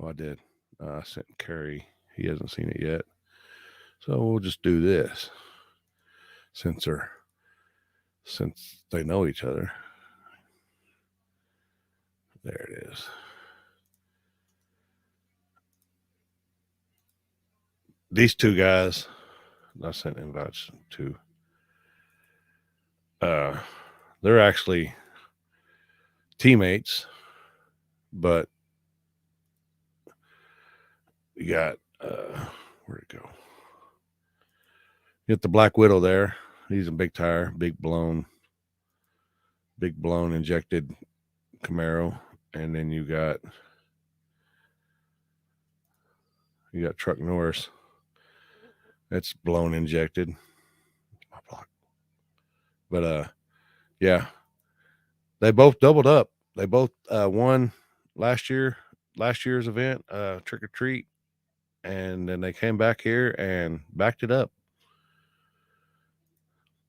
I did. I sent Kerry. He hasn't seen it yet. So we'll just do this. Since they know each other. There it is. These two guys, I sent invites to. They're actually teammates, but you got where'd it go? You got the Black Widow there. He's a big tire, big blown injected Camaro, and then you got Truck Norris. That's blown injected. But yeah, they both doubled up. They both won last year's event, Trick or Treat, and then they came back here and backed it up.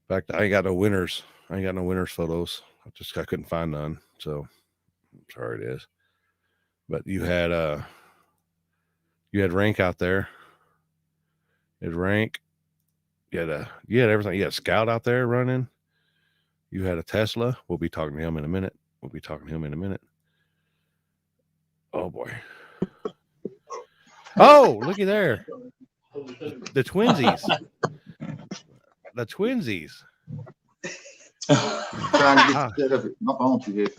In fact, I ain't got no winners photos. I couldn't find none, so I'm sorry it is. But you had Rank out there. You had Rank. You had everything. You had Scout out there running. You had a Tesla. We'll be talking to him in a minute. Oh boy. Oh, looky there. The twinsies. Trying to get set up my phone too good.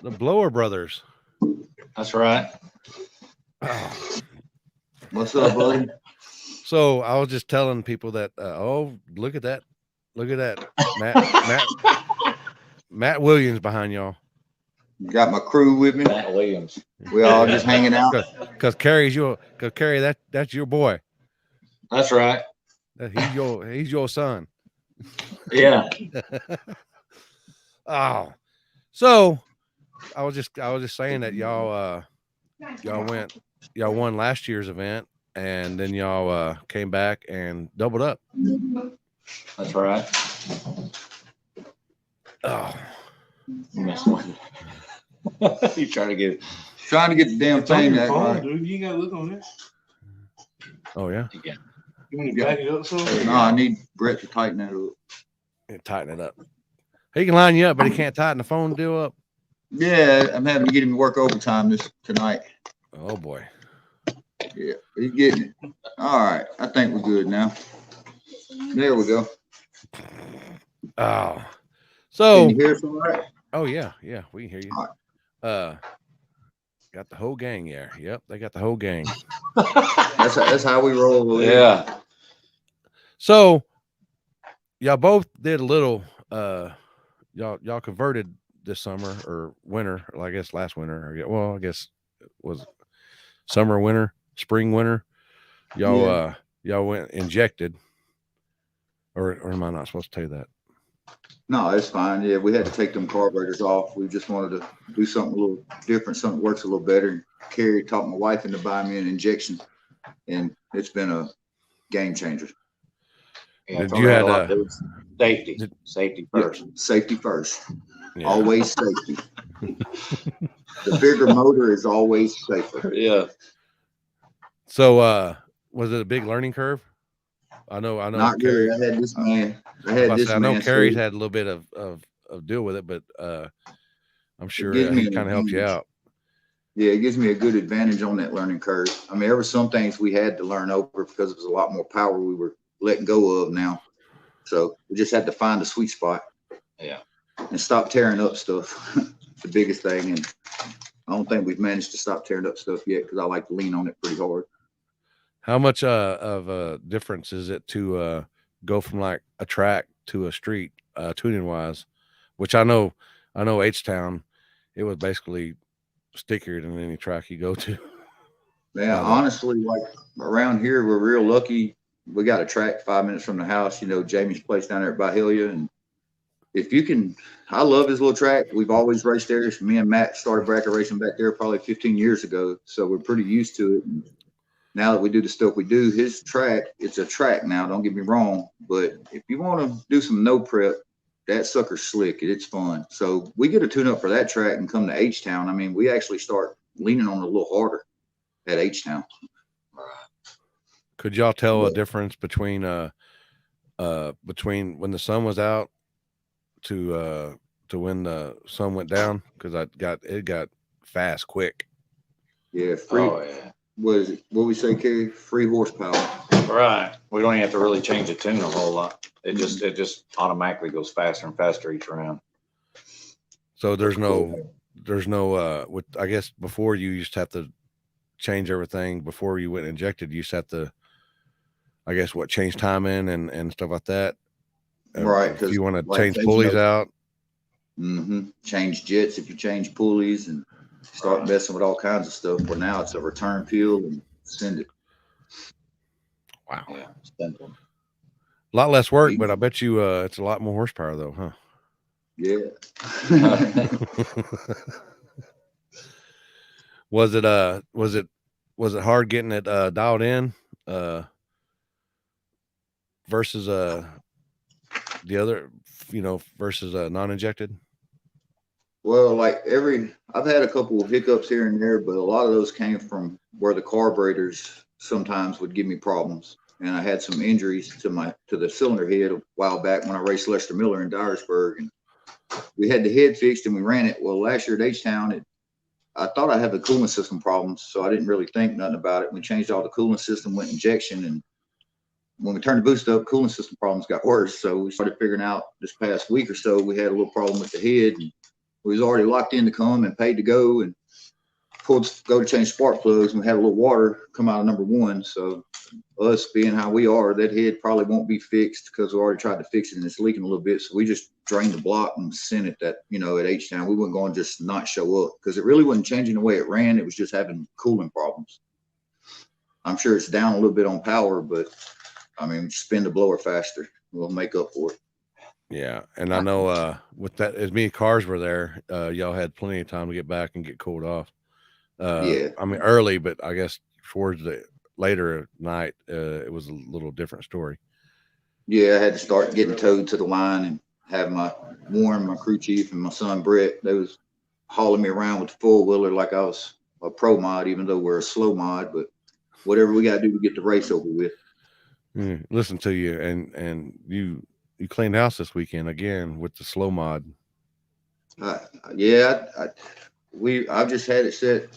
The Blower Brothers. That's right. Oh. What's up, buddy? So I was just telling people that. Look at that. Matt Williams behind y'all. Got my crew with me. Matt Williams. We all just hanging out. Because Kerry, that's your boy. That's right. He's your son. Yeah. Oh, so I was just saying that y'all won last year's event, and then y'all came back and doubled up. That's right. Oh, You trying to get the damn thing that right. Dude, you gotta look on it. Oh yeah. You want to back it up, so? No, I need Brett to tighten that up. Tighten it up. He can line you up, but he can't tighten the phone deal up. Yeah, I'm having to get him to work overtime tonight. Oh boy. Yeah, he's getting it. All right, I think we're good now. There we go. Oh, so. Can you hear us all right? Oh yeah, we can hear you. Right. Got the whole gang here. Yep, they got the whole gang. That's how we roll. Yeah. So y'all both did a little. Y'all converted this summer or winter, or I guess last winter. I guess it was summer, winter, spring, winter. Y'all went injected, or am I not supposed to tell you that? No, it's fine. Yeah, we had to take them carburetors off. We just wanted to do something a little different, something that works a little better. Carrie talked my wife into buying me an injection, and it's been a game changer. Yeah, Did for you me, had a lot of it was safety, did- safety Yeah, first. safety first. yeah. Always safety. The bigger motor is always safer. Yeah. So was it a big learning curve? I know Not Carrie, really. I had this man. I know Carrie's so had a little bit of deal with it, but I'm sure gives me he an kind of helps you advantage. out. Yeah, it gives me a good advantage on that learning curve. I mean, there were some things we had to learn over because it was a lot more power we were letting go of now. So we just had to find a sweet spot. Yeah. And stop tearing up stuff. The biggest thing. And I don't think we've managed to stop tearing up stuff yet because I like to lean on it pretty hard. How much of a difference is it to go from like a track to a street tuning wise? Which I know H-Town, it was basically stickier than any track you go to. Yeah, honestly, like around here, we're real lucky. We got a track 5 minutes from the house, Jamie's place down there at Byhalia. And if you can, I love his little track. We've always raced there. Me and Matt started bracket racing back there probably 15 years ago. So we're pretty used to it. And now that we do the stuff we do, his track, it's a track now, don't get me wrong. But if you want to do some no prep, that sucker's slick. It's fun. So we get a tune up for that track and come to H-Town. I mean, we actually start leaning on it a little harder at H-Town. Could y'all tell a difference between when the sun was out to when the sun went down? Because it got fast quick. Yeah, Yeah. What is it? What we say, Kerry? Free horsepower. Right. We don't even have to really change the tune a whole lot. It just automatically goes faster and faster each round. So there's no with, I guess before you used to have to change everything before you went injected. You used to have to, I guess, change timing and stuff like that. Right. If you want to like change pulleys out. Change jets if you change pulleys and start messing with all kinds of stuff. But now it's a return peel and send it. Wow. Yeah. Simple. A lot less work, but I bet you it's a lot more horsepower though, huh? Yeah. Was it hard getting it dialed in versus the other, versus non-injected? Well, I've had a couple of hiccups here and there, but a lot of those came from where the carburetors sometimes would give me problems. And I had some injuries to the cylinder head a while back when I raced Lester Miller in Dyersburg, and we had the head fixed and we ran it. Well, last year at H-Town, I thought I had the cooling system problems, so I didn't really think nothing about it. We changed all the cooling system, went injection, and when we turned the boost up, cooling system problems got worse. So we started figuring out this past week or so, we had a little problem with the head, and we was already locked in to come and paid to go, and go to change spark plugs, and we had a little water come out of number one. So us being how we are, that head probably won't be fixed because we already tried to fix it and it's leaking a little bit. So we just drained the block and sent it at H-Town. We weren't going to just not show up because it really wasn't changing the way it ran. It was just having cooling problems. I'm sure it's down a little bit on power, but I mean, spin the blower faster. We'll make up for it. Yeah. And I know with that, as many cars were there, y'all had plenty of time to get back and get cooled off. Yeah. I mean, early, but I guess towards the later night, it was a little different story. Yeah, I had to start getting towed to the line and have my crew chief, and my son Brett. They was hauling me around with the four wheeler like I was a pro mod, even though we're a slow mod. But whatever we got to do to get the race over with. Listen to you, and you cleaned house this weekend again with the slow mod. Yeah, I've just had it set,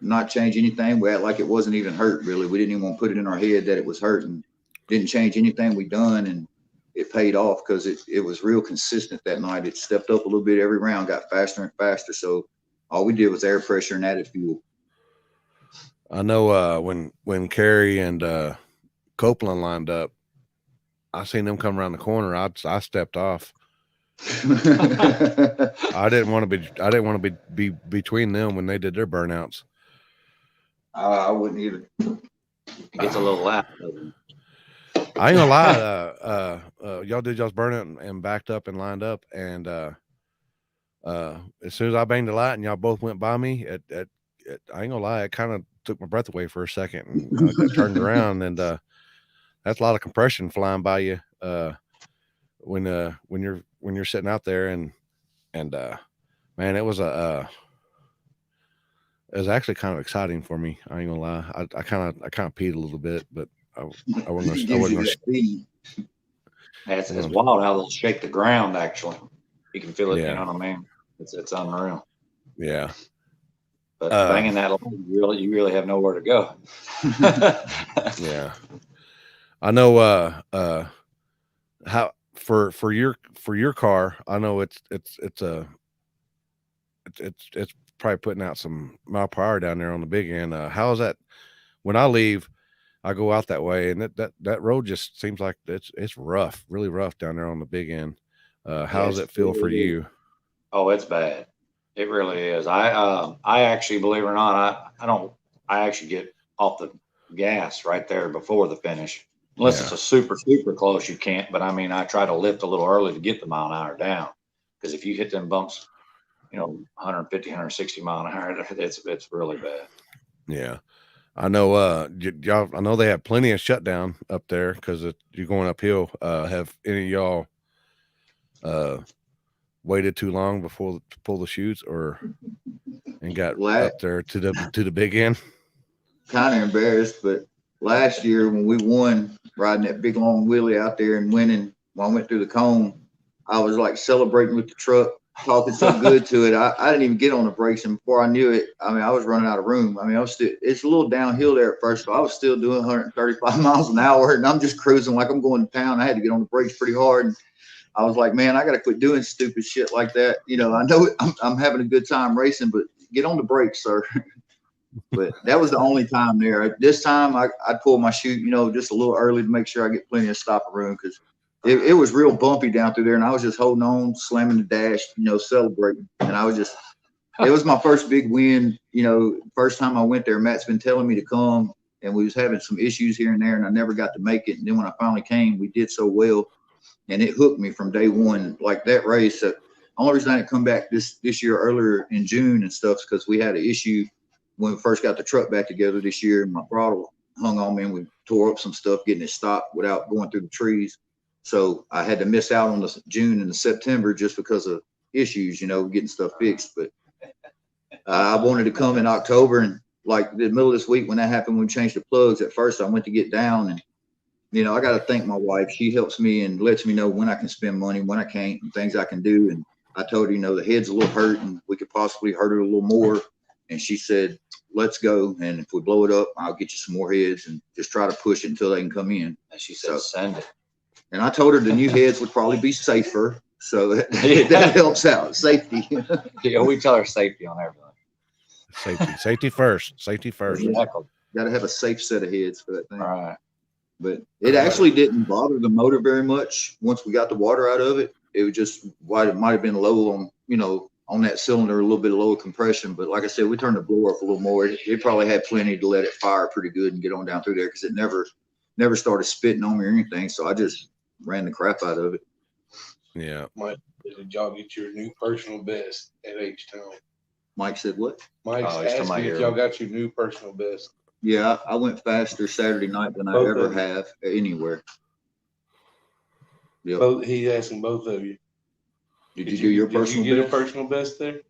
not change anything. We act like it wasn't even hurt, really. We didn't even want to put it in our head that it was hurting. Didn't change anything we done, and it paid off because it was real consistent that night. It stepped up a little bit every round, got faster and faster. So all we did was air pressure and added fuel. I know when Carrie and Copeland lined up, I seen them come around the corner. I stepped off. I didn't want to be between them when they did their burnouts. I wouldn't either. It gets a little loud. I ain't gonna lie. Y'all did y'all's burnout and backed up and lined up, and as soon as I banged the light and y'all both went by me, I ain't gonna lie, it kind of took my breath away for a second, and I got turned around, and that's a lot of compression flying by you when you're sitting out there, and man, it was it was actually kind of exciting for me. I ain't gonna lie. I kind of peed a little bit, but I wasn't It gonna, I gives wasn't you gonna that speed. It's wild how they'll shake the ground. Actually, you can feel it. Yeah. You know what I mean? It's unreal. yeah. But banging that line, you really have nowhere to go. Yeah. I know how for your car, I know it's probably putting out some mile per hour down there on the big end. How is that when I leave? I go out that way, and that road just seems like it's rough, really rough down there on the big end. How does it feel for you? Oh, it's bad. It really is. I actually, believe it or not, I actually get off the gas right there before the finish. Unless it's a super close, you can't. But I mean, I try to lift a little early to get the mile an hour down. Because if you hit them bumps, 150, 160 mile an hour, it's really bad. Yeah. I know, y'all, I know they have plenty of shutdown up there because you're going uphill. Have any of y'all waited too long before to pull the chutes and got up there to the big end? Kind of embarrassed, but last year when we won riding that big long wheelie out there and winning, when I went through the cone, I was like celebrating with the truck, talking so good to it. I didn't even get on the brakes, and before I knew it, I mean, I was running out of room. I mean, it's a little downhill there at first, so I was still doing 135 miles an hour, and I'm just cruising like I'm going to town. I had to get on the brakes pretty hard. And I was like, man, I got to quit doing stupid shit like that. I know I'm having a good time racing, but get on the brakes, sir. But that was the only time there. This time I'd pull my chute, just a little early to make sure I get plenty of stopping room, because it was real bumpy down through there, and I was just holding on, slamming the dash, celebrating. And it was my first big win. First time I went there, Matt's been telling me to come, and we was having some issues here and there, and I never got to make it. And then when I finally came, we did so well, and it hooked me from day one. Like that race, the only reason I didn't come back this year earlier in June and stuff is because we had an issue when we first got the truck back together this year, and my throttle hung on me, and we tore up some stuff getting it stopped without going through the trees. So I had to miss out on the June and the September just because of issues, getting stuff fixed. But I wanted to come in October, and like the middle of this week when that happened, when we changed the plugs, at first I went to get down, and I got to thank my wife. She helps me and lets me know when I can spend money, when I can't, and things I can do. And I told her, the head's a little hurt, and we could possibly hurt it a little more. And she said, let's go. And if we blow it up, I'll get you some more heads, and just try to push it until they can come in. And she said, send it. And I told her the new heads would probably be safer. So that helps out. Safety. Yeah, we tell her safety on everything. Safety first. Safety first. Exactly. Got to have a safe set of heads for that thing. All right. But it actually didn't bother the motor very much once we got the water out of it. It was just why it might have been low on, on that cylinder, a little bit of lower compression. But like I said, we turned the blower up a little more. It probably had plenty to let it fire pretty good and get on down through there, because it never started spitting on me or anything. So I just ran the crap out of it. Yeah. Mike, did y'all get your new personal best at H-Town? Mike said what? Mike's asking if y'all got your new personal best. Yeah, I went faster Saturday night than I ever have anywhere. Yep. He's asking both of you. Did you do your personal Did you get best a personal best there?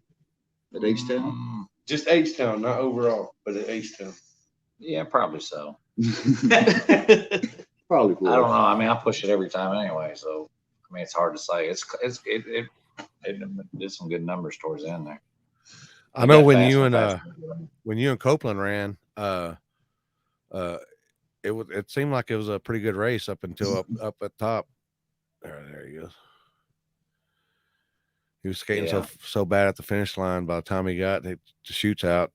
at H-Town? Just H-Town, not overall, but at H-Town. Yeah, probably so. Probably. I don't know. I mean, I push it every time anyway, so I mean, it's hard to say. It did some good numbers towards the end there. I know when you and Copeland ran, it seemed like it was a pretty good race up until up at top. There he goes. He was skating so bad at the finish line. By the time he got the chutes out,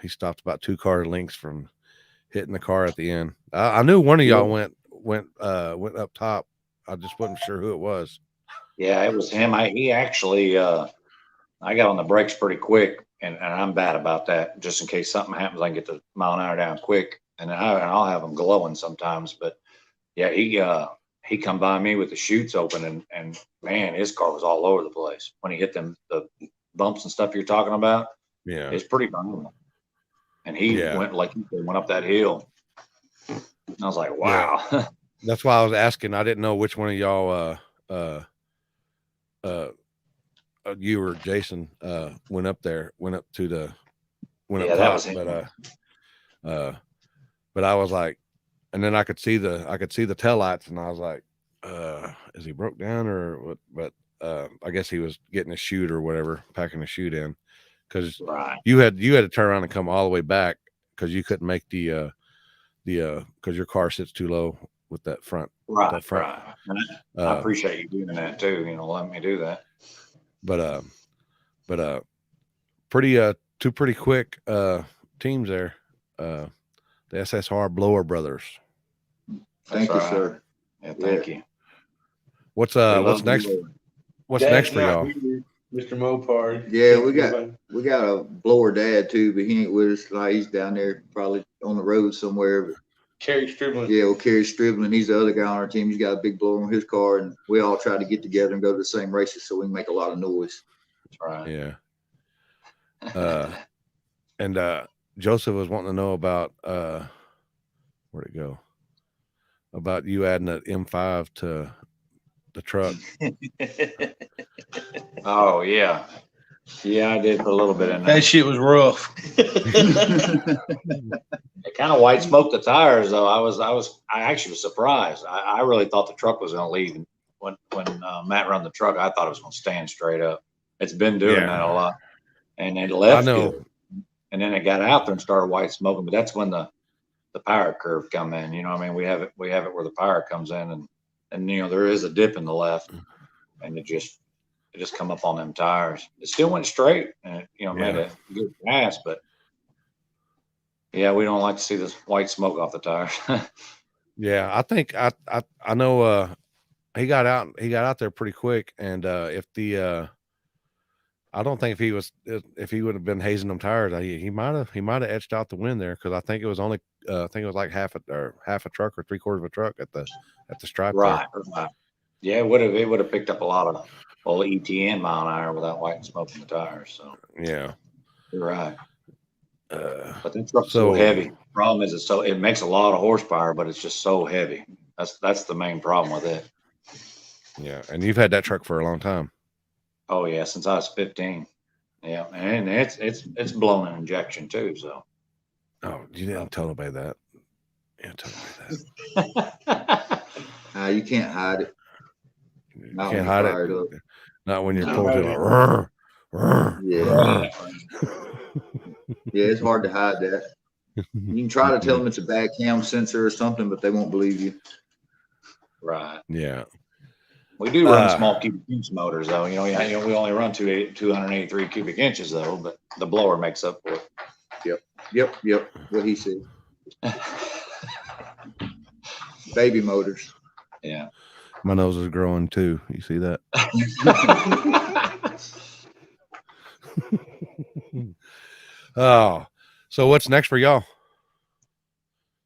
he stopped about 2 car lengths from hitting the car at the end. I knew one of y'all went up top. I just wasn't sure who it was. Yeah, it was him. He actually I got on the brakes pretty quick, and I'm bad about that. Just in case something happens, I can get the mile an hour down quick, and I'll have them glowing sometimes. But yeah, he come by me with the chutes open, and man, his car was all over the place when he hit the bumps and stuff you're talking about. Yeah, it's pretty violent. And he went up that hill. I was like, wow. That's why I was asking. I didn't know which one of y'all, you or Jason, went up to the, went Yeah, up that top, was him. but I was like, and then I could see the tail lights, and I was like, is he broke down or what? But I guess he was getting a chute or whatever, packing a chute in, because Right. you had to turn around and come all the way back because you couldn't make the because your car sits too low with that front. Right. That front. Right. And I appreciate you doing that too. Letting me do that. But pretty two pretty quick teams there. The SSR Blower Brothers. Thank you, sir. Yeah, thank you. What's We love next? you. What's Dad's next for not y'all? here, Mr. Mopar. Yeah, we got a blower dad too, but he ain't with us. Like, he's down there probably on the road somewhere. But Kerry Stribling. yeah, well, Kerry Stribling, he's the other guy on our team. He's got a big blower on his car, and we all try to get together and go to the same races so we can make a lot of noise. That's right. Yeah. And Joseph was wanting to know about where'd it go? About you adding that M5 to the truck. Oh yeah. Yeah, I did put a little bit in there. That shit was rough. It kind of white smoked the tires though. I actually was surprised. I really thought the truck was going to leave. When Matt run the truck, I thought it was going to stand straight up. It's been doing that a lot. And it left good. And then it got out there and started white smoking, but that's when the power curve come in. You know what I mean? We have it where the power comes in, and there is a dip in the left, and it just come up on them tires. It still went straight, and it made a good pass, but yeah, we don't like to see this white smoke off the tires. Yeah, I think I know he got out there pretty quick, and I don't think if he would have been hazing them tires, he might have edged out the win there, because I think it was only like half a truck or 3/4 of a truck at the stripe. Right. Yeah, it would have picked up a lot of ETN mile an hour without white smoking the tires. So yeah, you're right. But that truck's so heavy. Problem is it makes a lot of horsepower, but it's just so heavy. That's the main problem with it. Yeah, and you've had that truck for a long time. Oh yeah, since I was 15. Yeah, and it's blown an injection too. So. Oh, you didn't tell nobody that. Yeah, tell nobody that. You can't hide it. You can't hide it. Not when you're pulling like, yeah. Yeah, it's hard to hide that. You can try to tell them it's a bad cam sensor or something, but they won't believe you. Right. Yeah. We do run small cubic inch motors, though. We only run 283 cubic inches, though, but the blower makes up for it. Yep. What he said. Baby motors. Yeah. My nose is growing too. You see that? Oh, so what's next for y'all?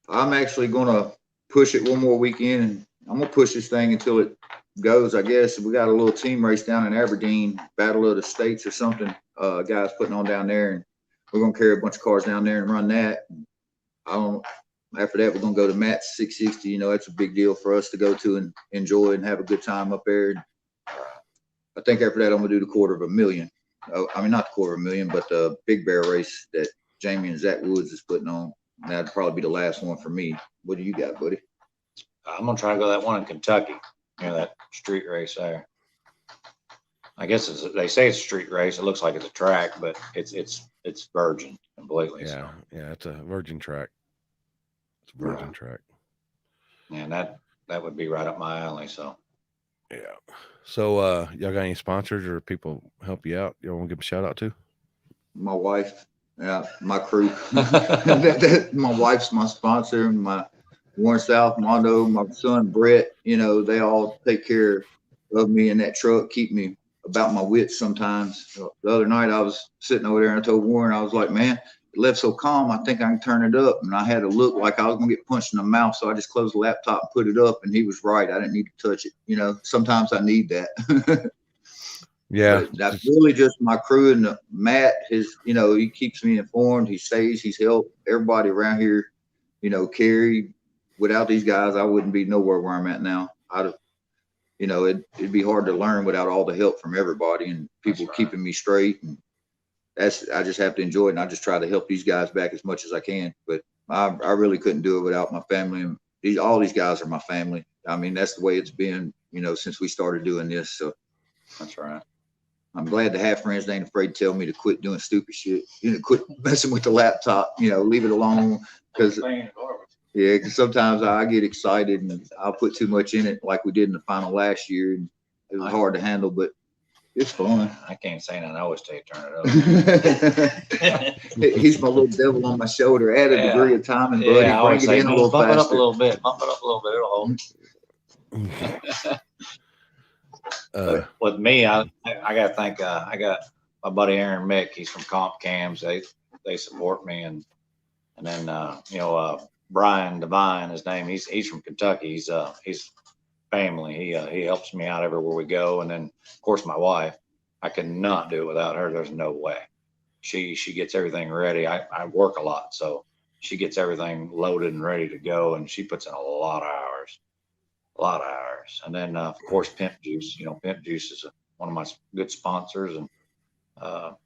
I'm actually gonna push it one more weekend, and I'm gonna push this thing until it goes. I guess we got a little team race down in Aberdeen, Battle of the States or something. Guys putting on down there, and we're gonna carry a bunch of cars down there and run that. After that, we're gonna go to Matt's 660. That's a big deal for us to go to and enjoy and have a good time up there. I think after that, I'm gonna do the $250,000. I mean, not the $250,000, but the big bear race that Jamie and Zach Woods is putting on. And that'd probably be the last one for me. What do you got, buddy? I'm gonna try to go that one in Kentucky. That street race there. I guess they say it's a street race. It looks like it's a track, but it's virgin completely. Yeah, yeah, it's a virgin track. It's a virgin track. And that would be right up my alley. So yeah. So y'all got any sponsors or people help you out? You want to give a shout out to? My wife, my crew. My wife's my sponsor. My Warren South, Mondo, my son Brett. They all take care of me in that truck, keep me about my wits sometimes. The other night I was sitting over there and I told Warren, I was like, man, it left so calm, I think I can turn it up. And I had to look like I was gonna get punched in the mouth, so I just closed the laptop and put it up, and he was right. I didn't need to touch it. Sometimes I need that. Yeah, but that's really just my crew and Matt. He keeps me informed. He stays. He's helped everybody around here. Kerry, without these guys, I wouldn't be nowhere where I'm at now. It'd be hard to learn without all the help from everybody and people keeping me straight. And I just have to enjoy it. And I just try to help these guys back as much as I can. But I really couldn't do it without my family. And all these guys are my family. I mean, that's the way it's been, since we started doing this. So That's right. I'm glad to have friends that ain't afraid to tell me to quit doing stupid shit. Quit messing with the laptop, leave it alone. Because sometimes I get excited and I'll put too much in it like we did in the final last year. And it was hard to handle, but it's fun. I can't say nothing. I always tell you turn it up. He's my little devil on my shoulder. Add a degree of timing, buddy. Yeah, I always Bring it say, in a little bump it up a faster. little bit. Bump it up a little bit. It'll hold. With me, I got to thank, I got my buddy Aaron Mick. He's from Comp Cams. They support me. And then, Brian Devine, his name, he's from Kentucky. He's family. He helps me out everywhere we go. And then of course my wife, I could not do it without her. There's no way. She gets everything ready. I work a lot, so she gets everything loaded and ready to go. And she puts in a lot of hours. And then, of course, Pimp Juice. Pimp Juice is one of my good sponsors, and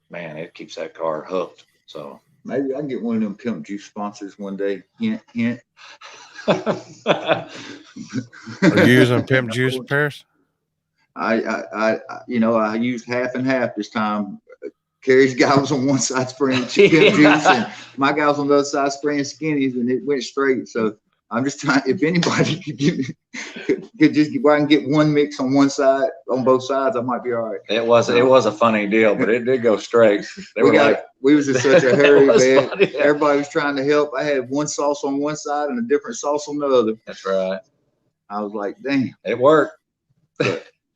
man, it keeps that car hooked. So Maybe I can get one of them Pimp Juice sponsors one day. Hint, hint. Are you using Pimp Juice, Paris? I used half and half this time. Carrie's guy was on one side spraying Pimp Juice, and my guy was on the other side spraying Skinnies, and it went straight. So I'm just trying. If anybody could give me, could just where I can get one mix on one side, on both sides, I might be all right. it was a funny deal, but it did go straight. We was in such a hurry, man. Funny. Everybody was trying to help. I had one sauce on one side and a different sauce on the other. That's right. I was like, damn. It worked.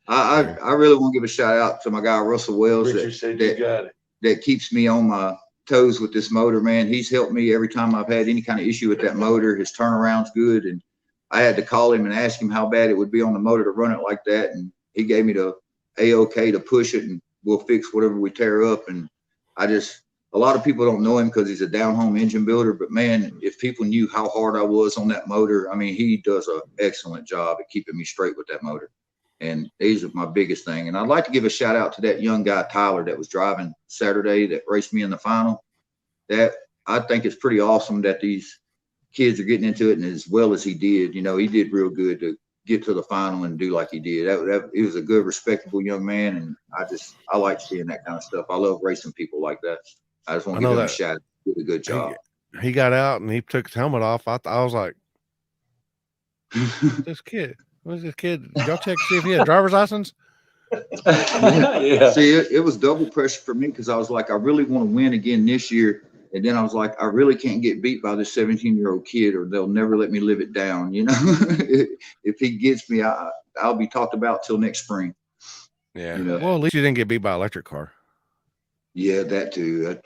I really want to give a shout out to my guy Russell Wells Richard said you got it. that keeps me on my toes with this motor, man. He's helped me every time I've had any kind of issue with that motor. His turnaround's good, and I had to call him and ask him how bad it would be on the motor to run it like that, and he gave me the A-OK to push it, and we'll fix whatever we tear up. And a lot of people don't know him because he's a down-home engine builder, but man, if people knew how hard I was on that motor, I mean, he does an excellent job at keeping me straight with that motor. And these are my biggest thing. And I'd like to give a shout out to that young guy, Tyler, that was driving Saturday that raced me in the final. That I think it's pretty awesome that these kids are getting into it, and as well as he did, he did real good to get to the final and do like he did. He was a good, respectable young man. And I like seeing that kind of stuff. I love racing people like that. I just want to give him a shout out. He did a good job. He got out and he took his helmet off. I was like, this kid. What's this kid? Y'all check to see if he had a driver's license? Yeah. See, it was double pressure for me because I was like, I really want to win again this year. And then I was like, I really can't get beat by this 17-year-old kid, or they'll never let me live it down. If he gets me, I'll be talked about till next spring. Yeah. Well, at least you didn't get beat by an electric car. Yeah, that too.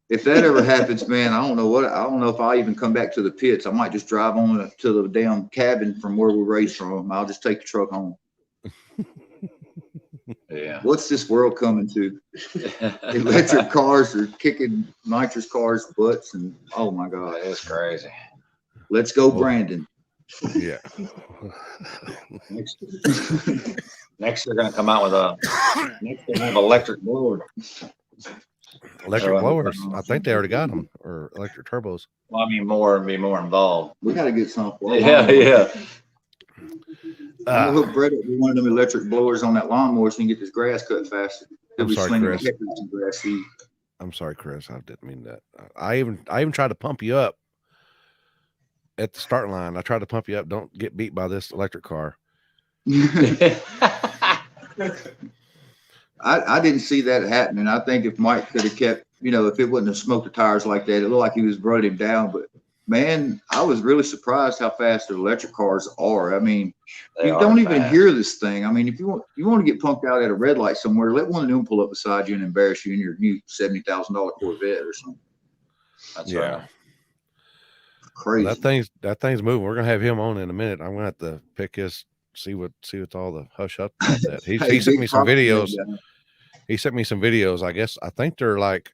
If that ever happens, man, I don't know if I even come back to the pits. I might just drive on to the damn cabin from where we raced from. I'll just take the truck home. Yeah. What's this world coming to? Electric cars are kicking nitrous cars' butts, and oh my God, It's crazy. let's go, Brandon. Yeah. Next, they're going to come out with next they have electric blower. Electric blowers. I think they already got them, or electric turbos. Well, be more involved. We got to get some. Yeah. I'm gonna hook Brett up with one of them electric blowers on that lawnmower so he can get this grass cut faster. He'll I'm be sorry, slinging Chris. the heck out of some grass seed. I'm sorry, Chris. I didn't mean that. I even tried to pump you up at the start line. I tried to pump you up. Don't get beat by this electric car. I didn't see that happening. I think if Mike could have kept, if it wouldn't have smoked the tires like that, it looked like he was running him down. But man, I was really surprised how fast the electric cars are. I mean, you don't even hear this thing. I mean, if you want to get punked out at a red light somewhere, let one of them pull up beside you and embarrass you in your new $70,000 Corvette or something. That's Yeah. right. Crazy. That thing's moving. We're gonna have him on in a minute. I'm gonna have to pick his see what's all the hush up about that. He Hey, sent big me some props to videos. that guy. He sent me some videos. I think they're like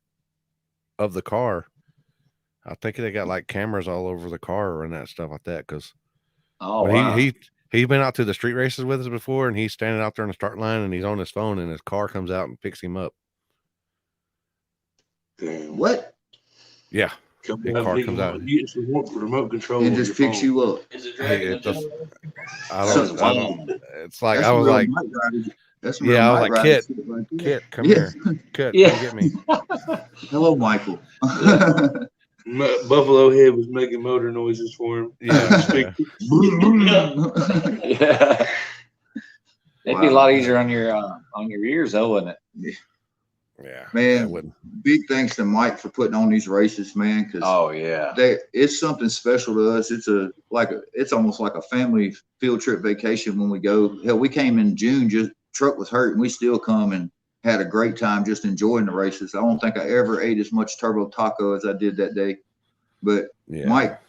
of the car. I think they got like cameras all over the car and that stuff like that. Because Oh, But wow. he's been out to the street races with us before, and he's standing out there on the start line, and he's on his phone, and his car comes out and picks him up. Damn. What? Yeah, Come His out, car pick comes him out. up, you get some remote control. It on just your picks phone. you up. Is it Hey, dragging it the does- just? I That's don't. wild. It's like That's I was real like, night rider. That's some yeah, real I was night like, rider Kit, shit right there. Kit, come Yeah. here, Kit, Yeah. come get me. Hello, Michael. Buffalo Head was making motor noises for him. Yeah, Speak- Yeah. It'd be a Wow. lot easier on your ears, though, wouldn't it? yeah, Man. that wouldn't. Big thanks to Mike for putting on these races, man, because Oh, yeah. it's something special to us. It's almost like a family field trip vacation when we go. Hell, we came in June, just truck was hurt, and we still come and had a great time just enjoying the races. I don't think I ever ate as much turbo taco as I did that day. But Yeah, Mike,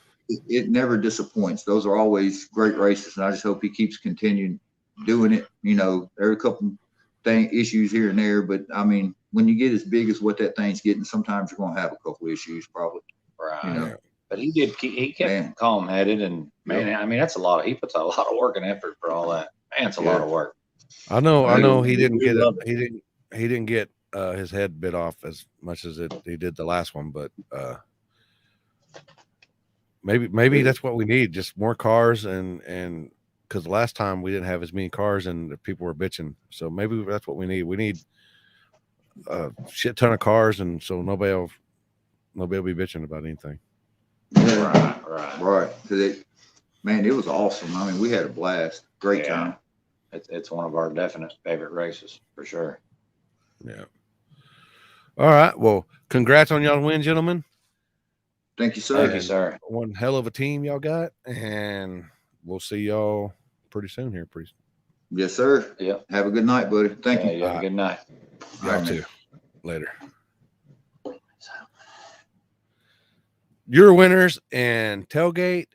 it never disappoints. Those are always great races, and I just hope he keeps continuing doing it. You know, there are a couple issues here and there, but I mean, when you get as big as what that thing's getting, sometimes you're gonna have a couple issues, probably. Right. You know, But he kept Man. calm headed, and man, I mean, he puts a lot of work and effort for all that. Man, it's a lot of work. I know. I He didn't we get it. love He didn't get his head bit off as much as he did the last one, but maybe that's what we need. Just more cars and. Because the last time we didn't have as many cars and the people were bitching, so maybe that's what we need. We need a shit ton of cars, and so nobody will be bitching about anything. yeah, Right. right. Because it was awesome. I mean, we had a blast. Great Yeah. time. It's one of our definite favorite races for sure. Yeah. All right. Well, congrats on y'all win, gentlemen. Thank you, sir. Thank you, sir. One hell of a team y'all got, and we'll see y'all pretty soon here. Yes, sir. Yep. Have a good night, buddy. Thank Yeah, you. you have a good night. Y'all All right, too. Later. Your winners and Tailgate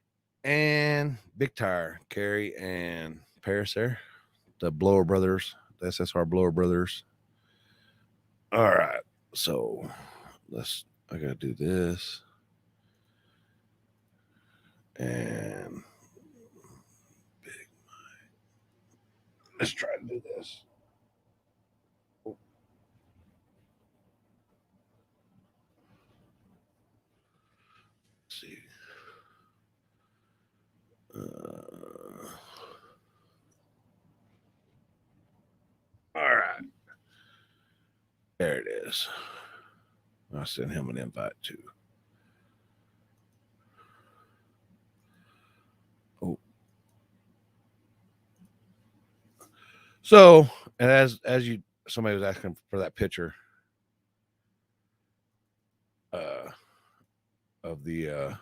and Big Tire, Carrie and Paris there, the Blower Brothers, the SSR Blower Brothers. All right. So I got to do this. And let's try to do this. Let's see. All right. There it is. I'll send him an invite too. Oh. So, and as somebody was asking for that picture of the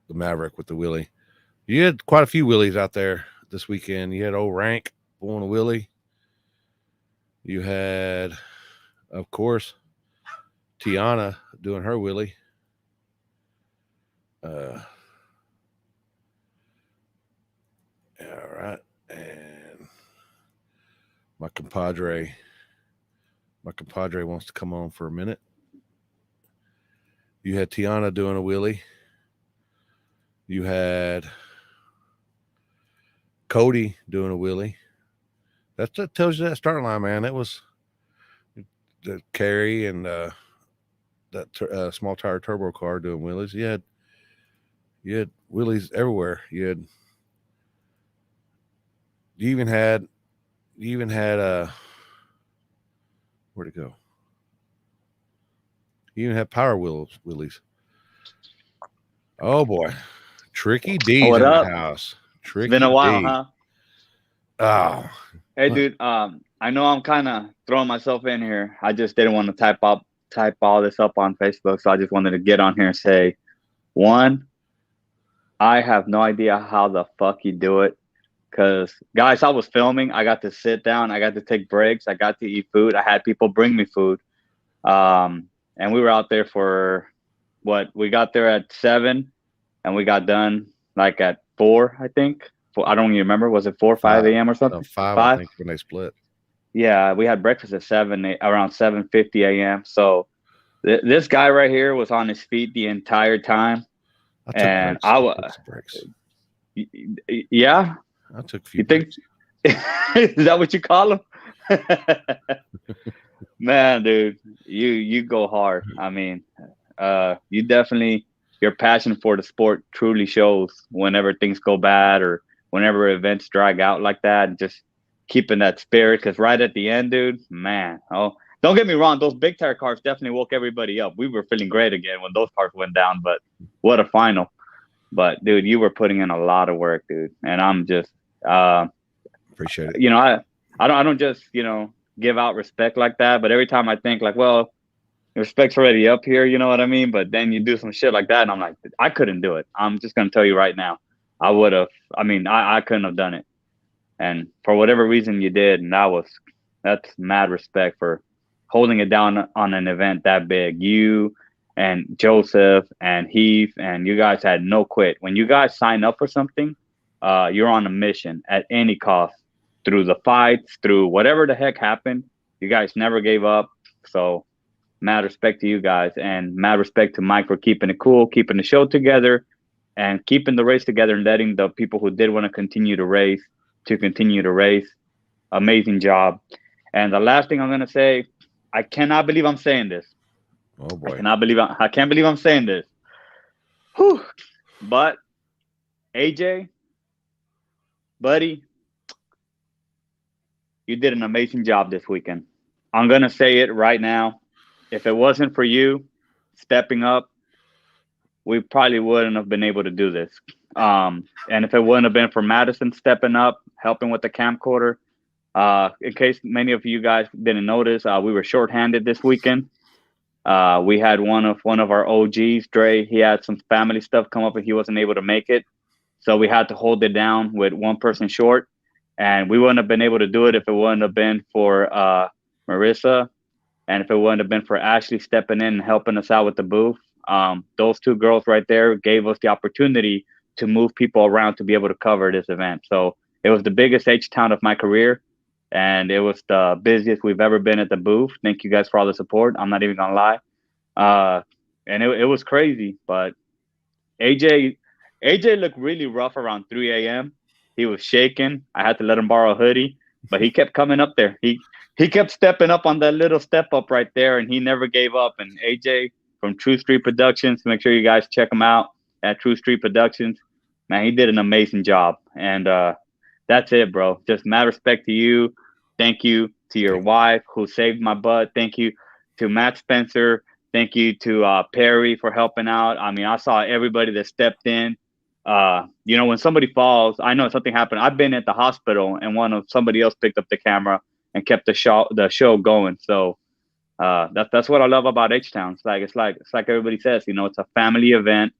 Maverick with the wheelie. You had quite a few wheelies out there this weekend. You had old Rank pulling a wheelie. You had, of course, Tiana doing her wheelie. All right. And my compadre wants to come on for a minute. You had Tiana doing a wheelie. You had Cody doing a wheelie. That tells you that starting line, man. That was the Carrie and that small tire turbo car doing wheelies. You had wheelies everywhere. You even had where'd it go? You even had power wheelies. Oh boy. Tricky D's What in up? the house. It's Tricky been a while, D. huh? Oh, Hey, What? dude. I know I'm kind of throwing myself in here. I just didn't want to type all this up on Facebook, so I just wanted to get on here and say, one, I have no idea how the fuck you do it. Cause guys, I was filming. I got to sit down. I got to take breaks. I got to eat food. I had people bring me food. And we were out there for we got there at 7 and we got done like at 4, I think. I don't even remember. Was it 4 or 5 a.m. or something? 5, I think, when they split. Yeah, we had breakfast at 7, around 7:50 a.m. So This guy right here was on his feet the entire time. I took And breaks. I I wa- took some breaks. Yeah, I took a few you think? breaks. Is that what you call him? Man, dude, you go hard. I mean, you definitely, your passion for the sport truly shows whenever things go bad or whenever events drag out like that. Just keeping that spirit, because right at the end, dude, man, oh, don't get me wrong, those big tire cars definitely woke everybody up. We were feeling great again when those cars went down, but what a final. But dude, you were putting in a lot of work, dude, and I'm just, Appreciate it. you know, I don't just, give out respect like that. But every time I think like, well, respect's already up here, you know what I mean? But then you do some shit like that, and I'm like, I couldn't do it. I'm just gonna tell you right now, I would have. I mean, I couldn't have done it. And for whatever reason you did, and that's mad respect for holding it down on an event that big. You and Joseph and Heath and you guys had no quit. When you guys sign up for something, you're on a mission at any cost. Through the fights, through whatever the heck happened, you guys never gave up. So mad respect to you guys, and mad respect to Mike for keeping it cool, keeping the show together, and keeping the race together, and letting the people who did want to continue to race. Amazing job. And the last thing I'm gonna say, I cannot believe I'm saying this. Oh boy. I can't believe I'm saying this. Whew. But AJ, buddy, you did an amazing job this weekend. I'm gonna say it right now. If it wasn't for you stepping up, we probably wouldn't have been able to do this. And if it wouldn't have been for Madison stepping up, helping with the camcorder, in case many of you guys didn't notice, we were shorthanded this weekend. We had one of our OGs, Dre. He had some family stuff come up and he wasn't able to make it, so we had to hold it down with one person short. And we wouldn't have been able to do it if it wouldn't have been for Marissa, and if it wouldn't have been for Ashley stepping in and helping us out with the booth. Those two girls right there gave us the opportunity to move people around to be able to cover this event. So it was the biggest H-Town of my career, and it was the busiest we've ever been at the booth. Thank you guys for all the support. I'm not even gonna lie. And it was crazy, but AJ looked really rough around 3 a.m. He was shaking. I had to let him borrow a hoodie, but he kept coming up there. He kept stepping up on that little step up right there, and he never gave up. And AJ from True Street Productions, make sure you guys check him out at True Street Productions. Man, he did an amazing job. And that's it, bro. Just mad respect to you. Thank you to your wife who saved my butt. Thank you to Matt Spencer. Thank you to Perry for helping out. I mean, I saw everybody that stepped in. When somebody falls, I know something happened. I've been at the hospital and somebody else picked up the camera and kept the show going. So that's what I love about H-Town. It's like everybody says, it's a family event.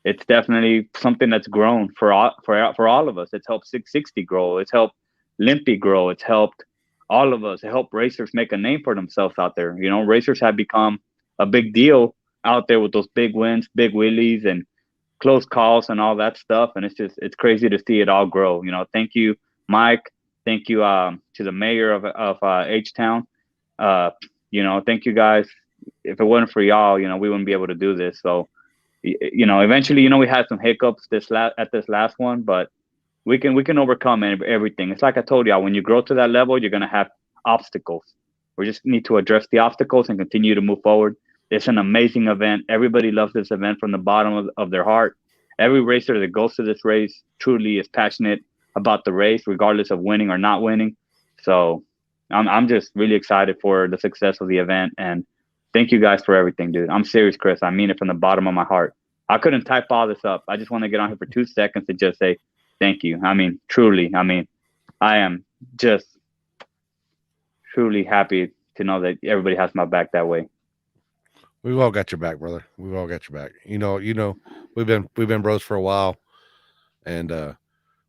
It's definitely something that's grown for all of us. It's helped 660 grow. It's helped Limpy grow. It's helped all of us. It helped racers make a name for themselves out there. Racers have become a big deal out there with those big wins, big wheelies, and close calls and all that stuff. And it's crazy to see it all grow. Thank you, Mike. Thank you to the mayor of H-Town. Thank you guys. If it wasn't for y'all, we wouldn't be able to do this. So, eventually, we had some hiccups at this last one, but we can overcome everything. It's like I told y'all, when you grow to that level, you're gonna have obstacles. We just need to address the obstacles and continue to move forward. It's an amazing event. Everybody loves this event from the bottom of their heart. Every racer that goes to this race truly is passionate about the race, regardless of winning or not winning. So I'm just really excited for the success of the event. And thank you guys for everything, dude. I'm serious, Chris. I mean it from the bottom of my heart. I couldn't type all this up. I just want to get on here for 2 seconds and just say thank you. I mean, truly. I am just truly happy to know that everybody has my back that way. We've all got your back, brother. We've all got your back. We've been bros for a while, and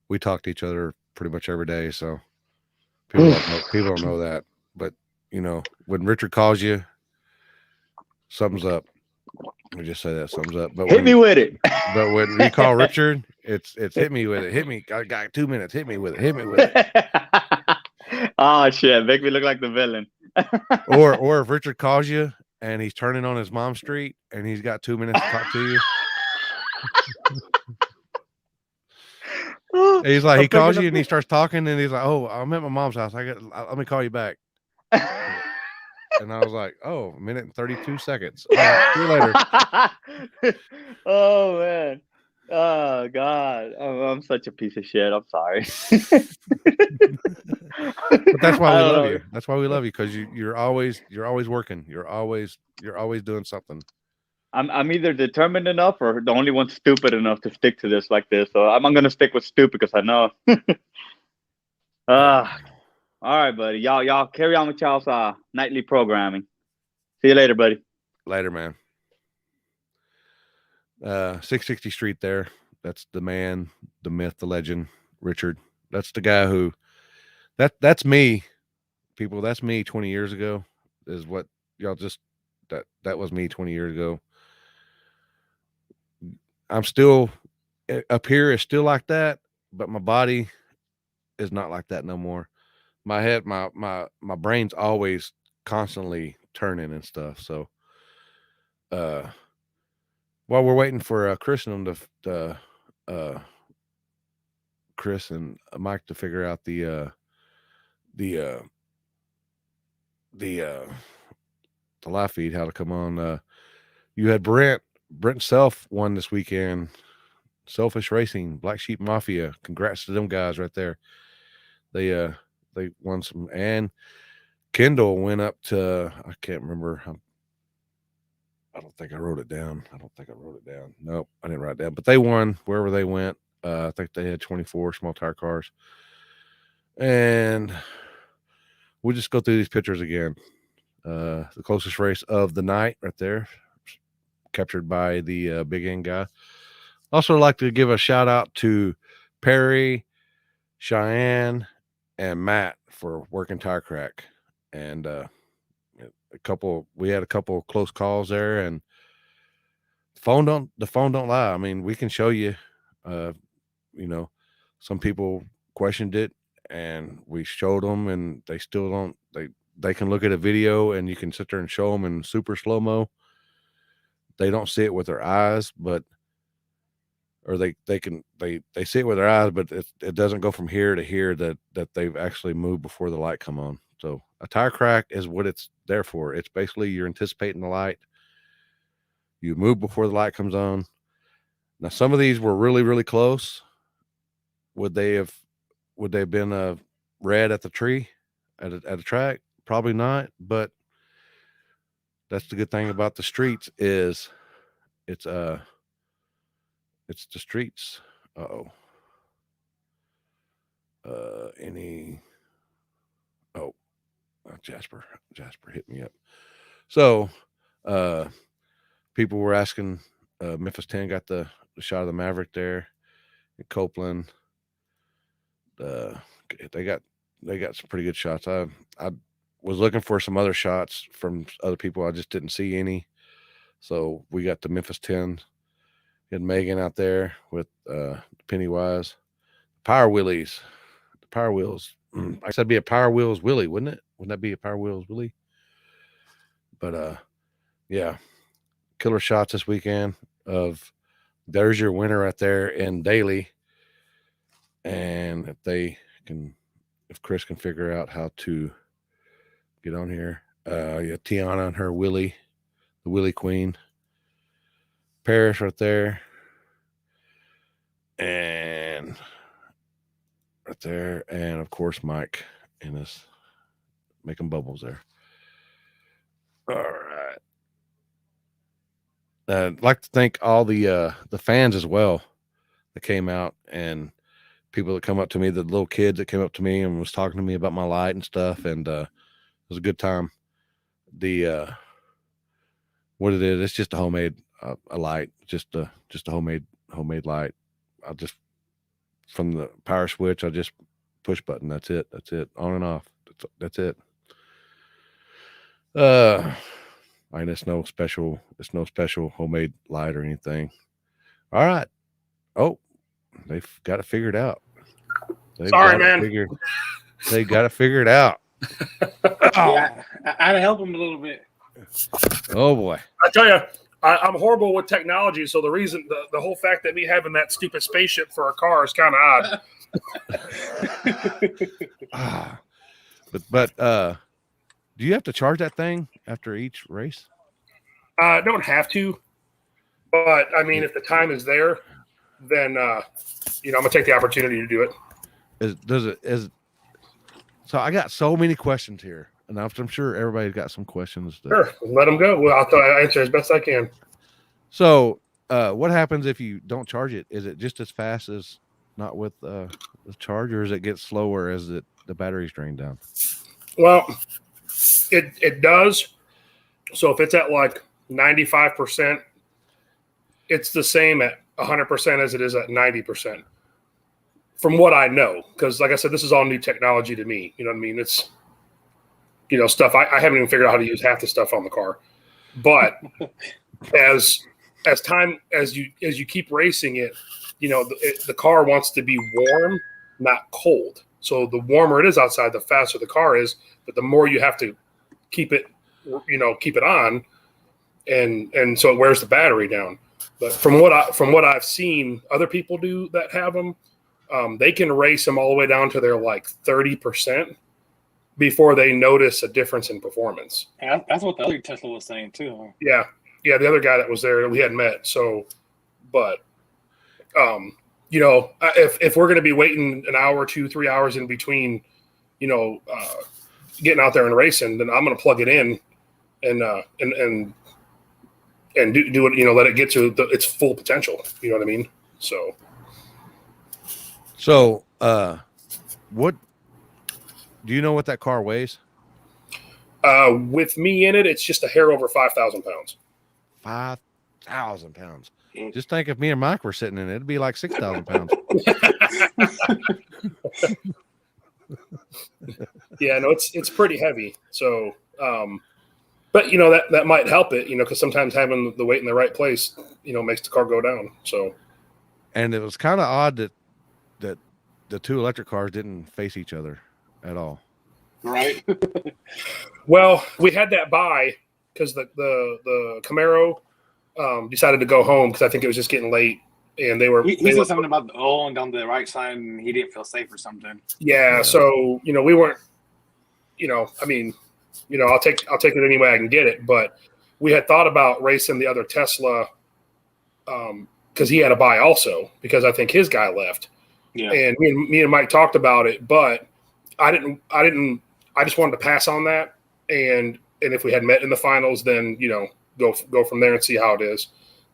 we talk to each other pretty much every day. So people don't know that. But when Richard calls you, something's up. We just say that something's up. But Hit me with it. But when you call Richard, it's hit me with it. Hit me. I got 2 minutes. Hit me with it. Hit me with it. Oh shit! Make me look like the villain. or if Richard calls you and he's turning on his mom's street, and he's got 2 minutes to talk to you. And he's like, he calls you and he starts talking, and he's like, "Oh, I'm at my mom's house. Let me call you back." And I was like, "Oh, a minute and 32 seconds. All right, see you later." Oh man. Oh God. I'm such a piece of shit. I'm sorry. But that's why I we don't love know. you. That's why we love you, because you're always working. You're always doing something. I'm either determined enough or the only one stupid enough to stick to this like this. So I'm gonna stick with stupid because I know. All right, buddy. Y'all carry on with y'all's nightly programming. See you later, buddy. Later, man. 660 Street there. That's the man, the myth, the legend, Richard. That's the guy who that's me, people. That's me 20 years ago. Is what y'all just that was me 20 years ago. I'm still up here is still like that, but my body is not like that no more. My head, my brain's always constantly turning and stuff. So while we're waiting for Chris and Chris and Mike to figure out the live feed, how to come on, you had Brent Self won this weekend. Selfish Racing, Black Sheep Mafia. Congrats to them guys right there. They won some, and Kendall went up to, I can't remember. I don't think I wrote it down. Nope, I didn't write it down. But they won wherever they went. I think they had 24 small tire cars. And we'll just go through these pictures again. The closest race of the night right there, captured by the Big End guy. Also like to give a shout out to Perry, Cheyenne, and Matt for working Tire Crack. And we had a couple close calls there, and the phone don't lie. I mean, we can show you, some people questioned it, and we showed them, and they still don't, they can look at a video and you can sit there and show them in super slow-mo. They don't see it with their eyes, but or they see it with their eyes, but it doesn't go from here to here that they've actually moved before the light come on. So a tire crack is what it's there for. It's basically you're anticipating the light. You move before the light comes on. Now some of these were really, really close. Would they have been red at the tree at a track? Probably not, but that's the good thing about the streets is it's the streets. Jasper hit me up. So people were asking, Memphis 10 got the shot of the Maverick there in Copeland. They got some pretty good shots. I was looking for some other shots from other people. I just didn't see any. So we got the Memphis 10. Had Megan out there with Pennywise. Power Wheelies. The Power Wheels. I said be a Power Wheels Willie, wouldn't it? Wouldn't that be a Power Wheels Willie? But yeah. Killer shots this weekend of there's your winner right there in Daly. And if Chris can figure out how to get on here. Tiana and her Willie, the Willie Queen. Paris right there. And right there. And of course, Mike and us making bubbles there. All right. I'd like to thank all the fans as well that came out, and people that come up to me, the little kids that came up to me and was talking to me about my light and stuff. And it was a good time. What it is, it's just a homemade a light, just a homemade light. I just, from the power switch, I just push button. That's it. On and off. That's it. And it's no special homemade light or anything. All right. Oh, they've got it figured out. Sorry, man. They got it figured out. Yeah, I had to help him a little bit. Oh boy. I tell you, I'm horrible with technology. So the reason, the whole fact that me having that stupid spaceship for a car is kind of odd. But do you have to charge that thing after each race? I don't have to, but I mean, if the time is there, then I'm gonna take the opportunity to do it. So I got so many questions here, and I'm sure everybody's got some questions. Sure, let them go. Well, I'll answer as best I can. So, what happens if you don't charge it? Is it just as fast as not with the charge, or does it get slower as the battery's drained down? Well, it does. So if it's at like 95%, it's the same at 100% as it is at 90%. From what I know, because like I said, this is all new technology to me. You know what I mean? It's stuff I haven't even figured out how to use half the stuff on the car. But as you keep racing it, the car wants to be warm, not cold. So the warmer it is outside, the faster the car is. But the more you have to keep it on, and so it wears the battery down. But from what I've seen other people do that have them, they can race them all the way down to their like 30% before they notice a difference in performance. And that's what the other Tesla was saying too. Yeah, the other guy that was there we hadn't met. So, but if we're going to be waiting an hour, 2-3 hours in between, getting out there and racing, then I'm going to plug it in and do it. Let it get to its full potential. You know what I mean? So, what do you know what that car weighs? With me in it, it's just a hair over 5,000 pounds. 5,000 pounds. Just think if me and Mike were sitting in it, it'd be like 6,000 pounds. Yeah, no, it's pretty heavy. So, but that might help it, because sometimes having the weight in the right place, makes the car go down. So, and it was kind of odd that the two electric cars didn't face each other at all. Right. Well, we had that buy because the Camaro decided to go home because I think it was just getting late, and He said something about the oil and down the right side, and he didn't feel safe or something. Yeah. So we weren't. I'll take it any way I can get it, but we had thought about racing the other Tesla because he had a buy also because I think his guy left. Yeah. And me and Mike talked about it, but I just wanted to pass on that. And if we had met in the finals, then, go from there and see how it is.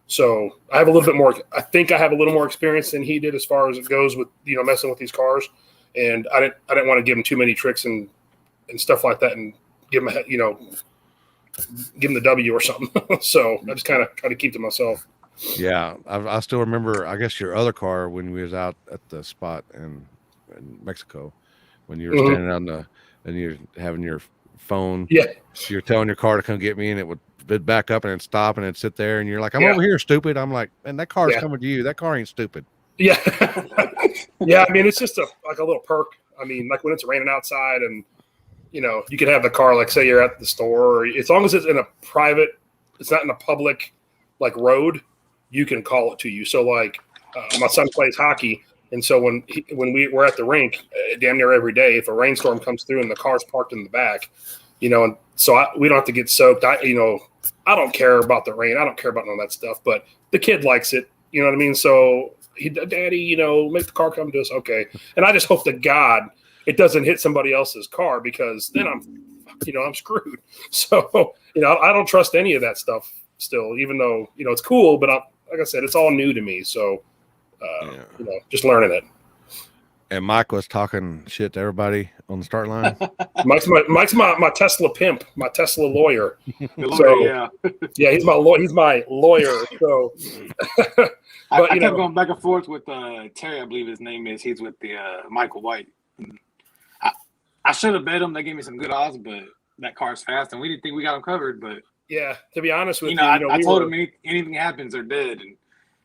So I have a little bit more, I think I have a little more experience than he did as far as it goes with, messing with these cars. And I didn't want to give him too many tricks and stuff like that and give him give him the W or something. So I just kind of try to keep to myself. Yeah, I still remember, I guess, your other car when we was out at the spot in Mexico when you were standing on and you're having your phone. Yeah. You're telling your car to come get me, and it would back up and it'd stop and it'd sit there, and you're like, I'm over here, stupid. I'm like, man, that car's coming to you. That car ain't stupid. Yeah. Yeah, I mean, it's just like a little perk. I mean, like when it's raining outside and, you could have the car, like say you're at the store, or as long as it's in a private, it's not in a public, like road, you can call it to you. So like my son plays hockey. And so when we're at the rink damn near every day, if a rainstorm comes through and the car's parked in the back, and so we don't have to get soaked. I don't care about the rain. I don't care about none of that stuff, but the kid likes it. You know what I mean? So Daddy, make the car come to us. Okay. And I just hope to God it doesn't hit somebody else's car because then I'm screwed. So, I don't trust any of that stuff still, even though, it's cool, but like I said, it's all new to me. So, just learning it. And Mike was talking shit to everybody on the start line. Mike's my Tesla pimp, my Tesla lawyer. Yeah, he's my lawyer. So, but I kept going back and forth with Terry, I believe his name is. He's with the Michael White. I should have bet him. They gave me some good odds, but that car's fast, and we didn't think we got him covered. But yeah, to be honest with you, I told him anything happens, they're dead.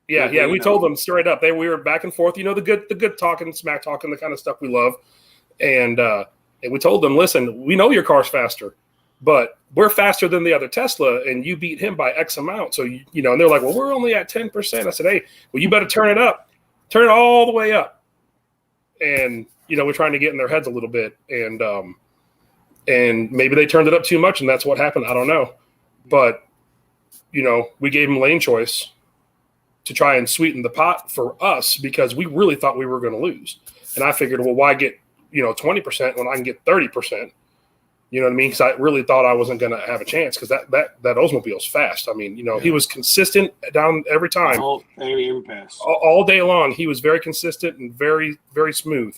And we told them straight up. We were back and forth. The good talking, smack talking, the kind of stuff we love. And we told them, listen, we know your car's faster. but we're faster than the other Tesla, and you beat him by X amount. So, and they're like, well, we're only at 10%. I said, hey, well, you better turn it up. Turn it all the way up. And, we're trying to get in their heads a little bit. And maybe they turned it up too much, and that's what happened. I don't know. But, we gave them lane choice to try and sweeten the pot for us because we really thought we were going to lose. And I figured, well, why get, 20% when I can get 30%? You know what I mean? Because I really thought I wasn't going to have a chance because that Oldsmobile's fast. I mean, he was consistent down every time. Every pass. All day long, he was very consistent and very, very smooth.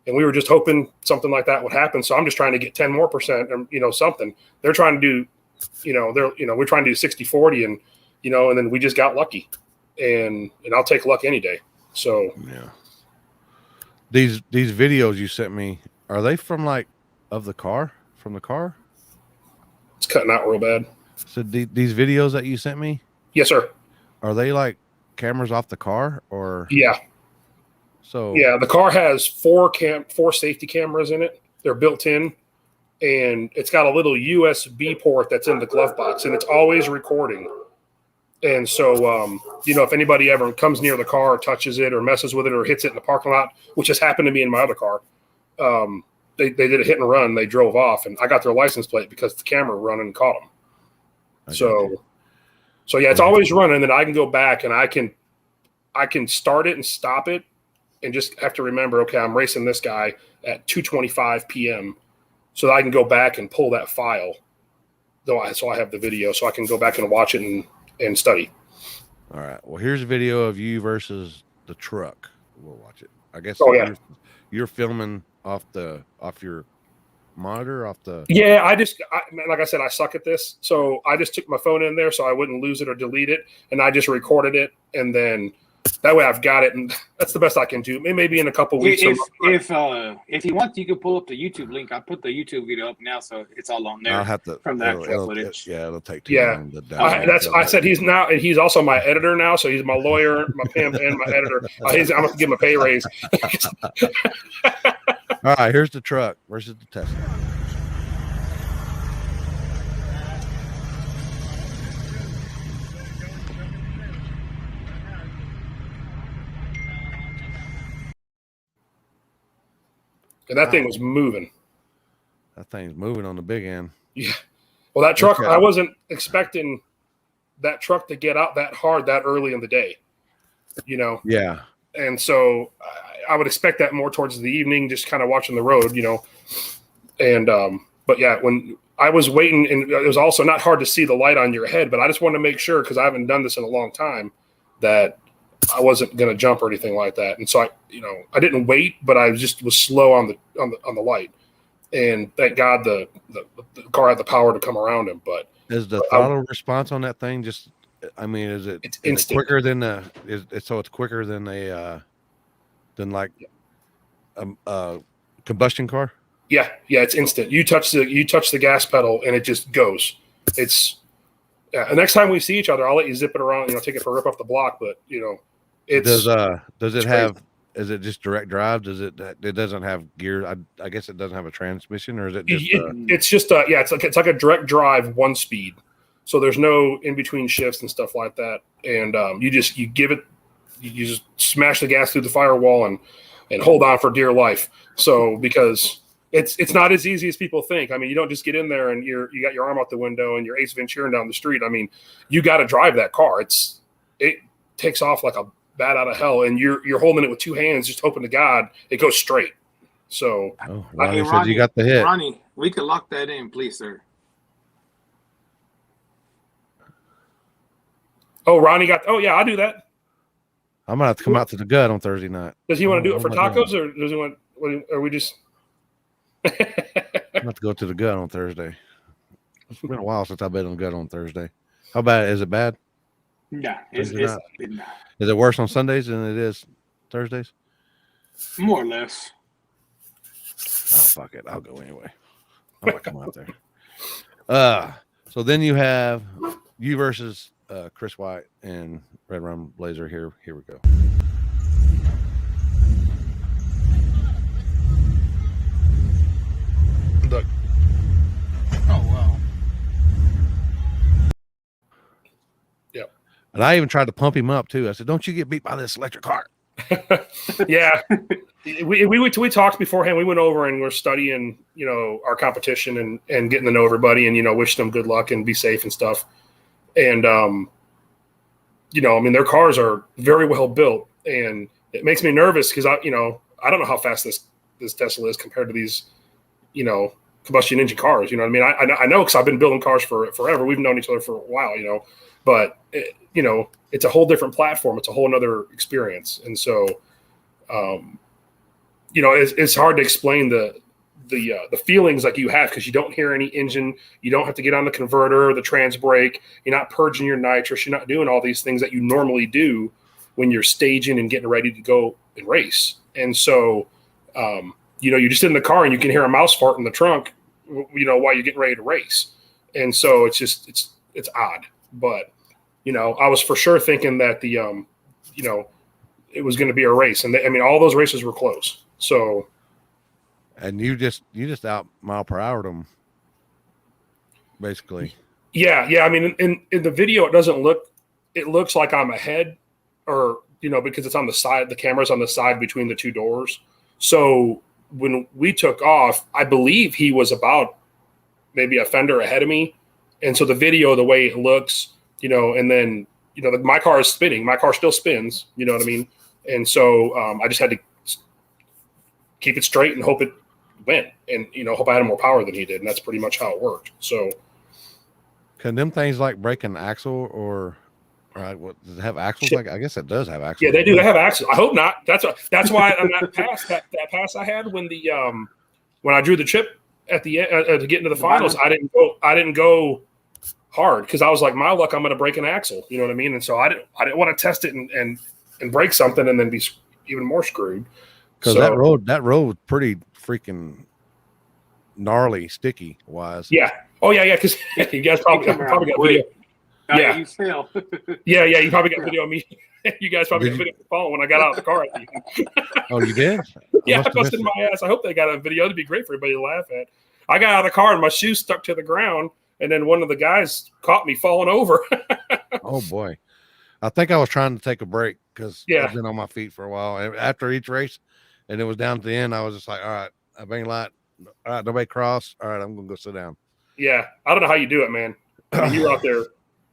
And we were just hoping something like that would happen. So I'm just trying to get 10 more percent or, something. They're trying to do, we're trying to do 60-40 and, and then we just got lucky. And I'll take luck any day. So, yeah. These videos you sent me, are they from of the car? From the car? It's cutting out real bad. So these videos that you sent me? Yes, sir. Are they cameras off the car or? Yeah. So yeah, the car has four safety cameras in it. They're built in, and it's got a little USB port that's in the glove box, and it's always recording. And so, if anybody ever comes near the car or touches it or messes with it or hits it in the parking lot, which has happened to me in my other car, they did a hit and run. They drove off, and I got their license plate because the camera running and caught them. So yeah, it's always running. And I can go back and I can start it and stop it, and just have to remember, okay, I'm racing this guy at 2:25 p.m. so that I can go back and pull that file. So I have the video, so I can go back and watch it and study. All right. Well, here's a video of you versus the truck. We'll watch it. I guess. Oh, yeah. You're filming off your monitor, Yeah, like I said, I suck at this. So I just took my phone in there so I wouldn't lose it or delete it. And I just recorded it. And then that way I've got it. And that's the best I can do. Maybe in a couple weeks. If you want, you can pull up the YouTube link. I put the YouTube video up now, so it's all on there. I'll have to from the actual footage. It'll take too long. I said he's also my editor now, so he's my lawyer, my pimp, and my editor. I'm gonna have to give him a pay raise. All right, here's the truck versus the Tesla. And that thing was moving. That thing's moving on the big end. Yeah. Well, that truck, I wasn't expecting that truck to get out that hard that early in the day, Yeah. And so I would expect that more towards the evening, just kind of watching the road, And, but yeah, when I was waiting, and it was also not hard to see the light on your head, but I just wanted to make sure, because I haven't done this in a long time, that I wasn't going to jump or anything like that. And so I didn't wait, but I was slow on the light. And thank God the car had the power to come around him. But is the throttle response on that thing is it instant. Quicker than it's quicker than a combustion car? Yeah, it's instant. You touch the gas pedal and it just goes. It's the next time we see each other, I'll let you zip it around, take it for a rip off the block, but it's does it have is it just direct drive? It doesn't have gear? I guess it doesn't have a transmission, or is it just it's just it's like a direct drive 1-speed. So there's no in between shifts and stuff like that. And you just smash the gas through the firewall and hold on for dear life. So because it's not as easy as people think. I mean, you don't just get in there and you got your arm out the window and you're Ace Ventura down the street. I mean, you got to drive that car. It takes off like a bat out of hell, and you're holding it with two hands, just hoping to God it goes straight. So Ronnie said you got the hit. Ronnie, we could lock that in, please, sir. Oh, Ronnie got. Oh, yeah, I'll do that. I'm gonna have to come out to the gut on Thursday night. Does he want to do it for tacos, or does he want? Are we just? I'm gonna have to go to the gut on Thursday. It's been a while since I've been on the gut on Thursday. How bad is it? Bad? Nah, Is it worse on Sundays than it is Thursdays? More or less. Oh, fuck it. I'll go anyway. I'm gonna come out there. So then you have you versus Chris White and Red Rum Blazer. Here we go. Look. Oh wow. And I even tried to pump him up too. I said, "Don't you get beat by this electric car." Yeah, we talked beforehand. We went over and we're studying, our competition and getting to know everybody, and wish them good luck and be safe and stuff. And their cars are very well built, and it makes me nervous because I don't know how fast this Tesla is compared to these, combustion engine cars. You know what I mean? I know because I've been building cars for forever. We've known each other for a while, but it's a whole different platform. It's a whole nother experience. And so, it's hard to explain the feelings like you have, because you don't hear any engine. You don't have to get on the converter or the trans brake. You're not purging your nitrous. You're not doing all these things that you normally do when you're staging and getting ready to go and race. And so, you're just in the car and you can hear a mouse fart in the trunk, while you're getting ready to race. And so it's odd, but I was for sure thinking that it was going to be a race, and all those races were close. So, and you just out mile per hour them, basically. Yeah. In the video, it looks like I'm ahead, or because it's on the side, the camera's on the side between the two doors. So when we took off, I believe he was about maybe a fender ahead of me, and so the video, the way it looks, and then my car is spinning. My car still spins. You know what I mean? And so I just had to keep it straight and hope it went, and hope I had more power than he did, and that's pretty much how it worked. So, can them things like break an axle or what does it have axles? Like, I guess it does have axles. Yeah, they do. They have axles. I hope not. That's why on that pass I had when when I drew the chip at the end to get into the finals, I didn't go hard because I was like, my luck, I'm going to break an axle. You know what I mean? And so I didn't want to test it and break something and then be even more screwed. Because that road was pretty freaking gnarly, sticky wise. Yeah. Oh yeah. Because you guys probably got video. Yeah. You fail. Yeah. You probably got video of me. You guys probably got video of the phone when I got out of the car. Oh, you did? Yeah, I busted my ass. I hope they got a video. It'd be great for everybody to laugh at. I got out of the car and my shoes stuck to the ground, and then one of the guys caught me falling over. Oh boy. I think I was trying to take a break because I've been on my feet for a while. And after each race, and it was down to the end, I was just like, all right, I've been light. All right, nobody cross. All right, I'm going to go sit down. Yeah. I don't know how you do it, man. You were out there.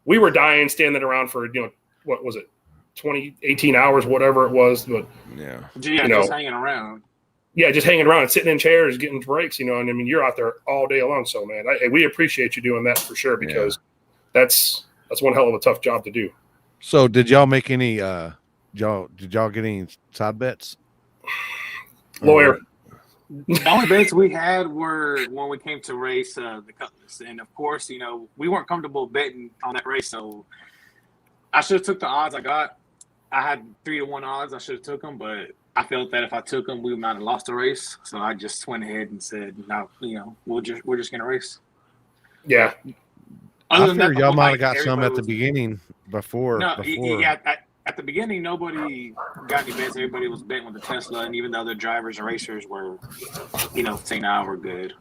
We were dying, standing around for, what was it? 18 hours, whatever it was. But yeah. Just hanging around. Yeah, just hanging around and sitting in chairs, getting breaks, and you're out there all day long. So, man, we appreciate you doing that for sure, because that's one hell of a tough job to do. So did y'all make any, did y'all get any side bets? Lawyer. The only bets we had were when we came to race the Cutlass. And of course, we weren't comfortable betting on that race. So I should have took the odds I got. I had 3-1 odds. I should have took them, but I felt that if I took them, we might have lost the race. So I just went ahead and said, no, we're just gonna race. Yeah. I figured y'all might have got some at the beginning before. Yeah. At the beginning, nobody got any bets. Everybody was betting with the Tesla, and even the other drivers and racers were, saying, "Nah, we're good."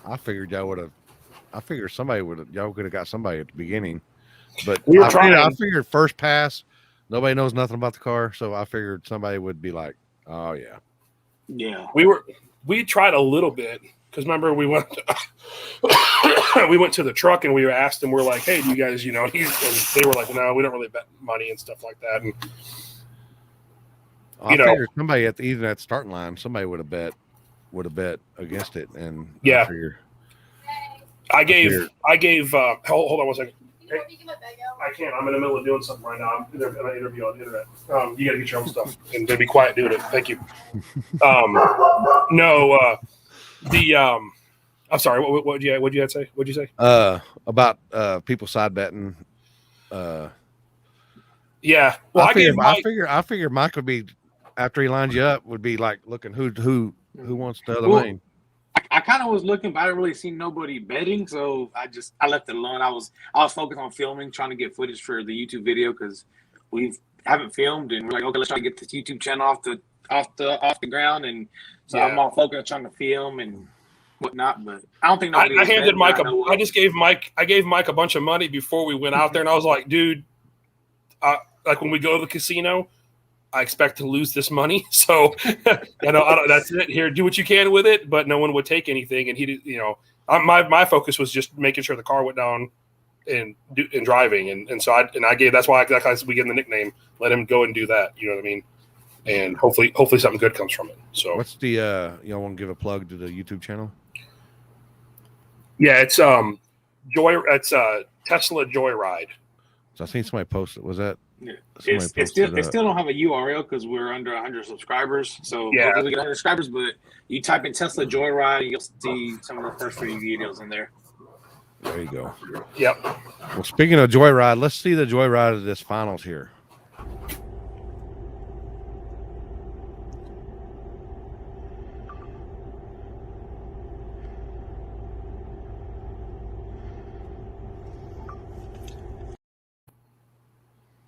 I figured y'all would have. I figured y'all could have got somebody at the beginning, but we were I figured first pass, nobody knows nothing about the car, so I figured somebody would be like, "Oh yeah." Yeah. We tried a little bit. Because remember, we went to the truck and we were asked them, we're like, hey, do you guys, and they were like, no, we don't really bet money and stuff like that. And I figured somebody at the starting line, somebody would have bet against it. And yeah, I gave hold on one second. I can't. I'm in the middle of doing something right now. I'm in an interview on the internet. You got to get your own stuff and be quiet doing it. Thank you. I'm sorry. What'd you say? What'd you say? About people side betting. Yeah. Well, I figure Mike would be, after he lines you up, would be like looking who wants the other lane. I kind of was looking, but I didn't really see nobody betting, so I left it alone. I was focused on filming, trying to get footage for the YouTube video because we haven't filmed, and we're like, okay, let's try to get this YouTube channel off the ground, and so I'm all focused on trying to film, and whatnot. But I don't think I nobody was handed betting Mike. that I know I of. just gave Mike. I gave Mike a bunch of money before we went out there, and I was like, dude, like when we go to the casino, I expect to lose this money. So, that's it. Here, do what you can with it. But no one would take anything, and he did. My focus was just making sure the car went down and driving, and so I gave. That's why we gave him the nickname. Let him go and do that. You know what I mean? And hopefully something good comes from it. So What's the y'all want to give a plug to the YouTube channel? yeah, it's Tesla Joyride. So I seen somebody post it. Was that? Yeah. somebody It still posted, don't have a URL because we're under 100 subscribers. So Yeah. hopefully we get 100 subscribers. But you type in Tesla Joyride, and you'll see some of the first few videos in there. There you go. Yep. Well, speaking of Joyride, let's see the Joyride of this finals here.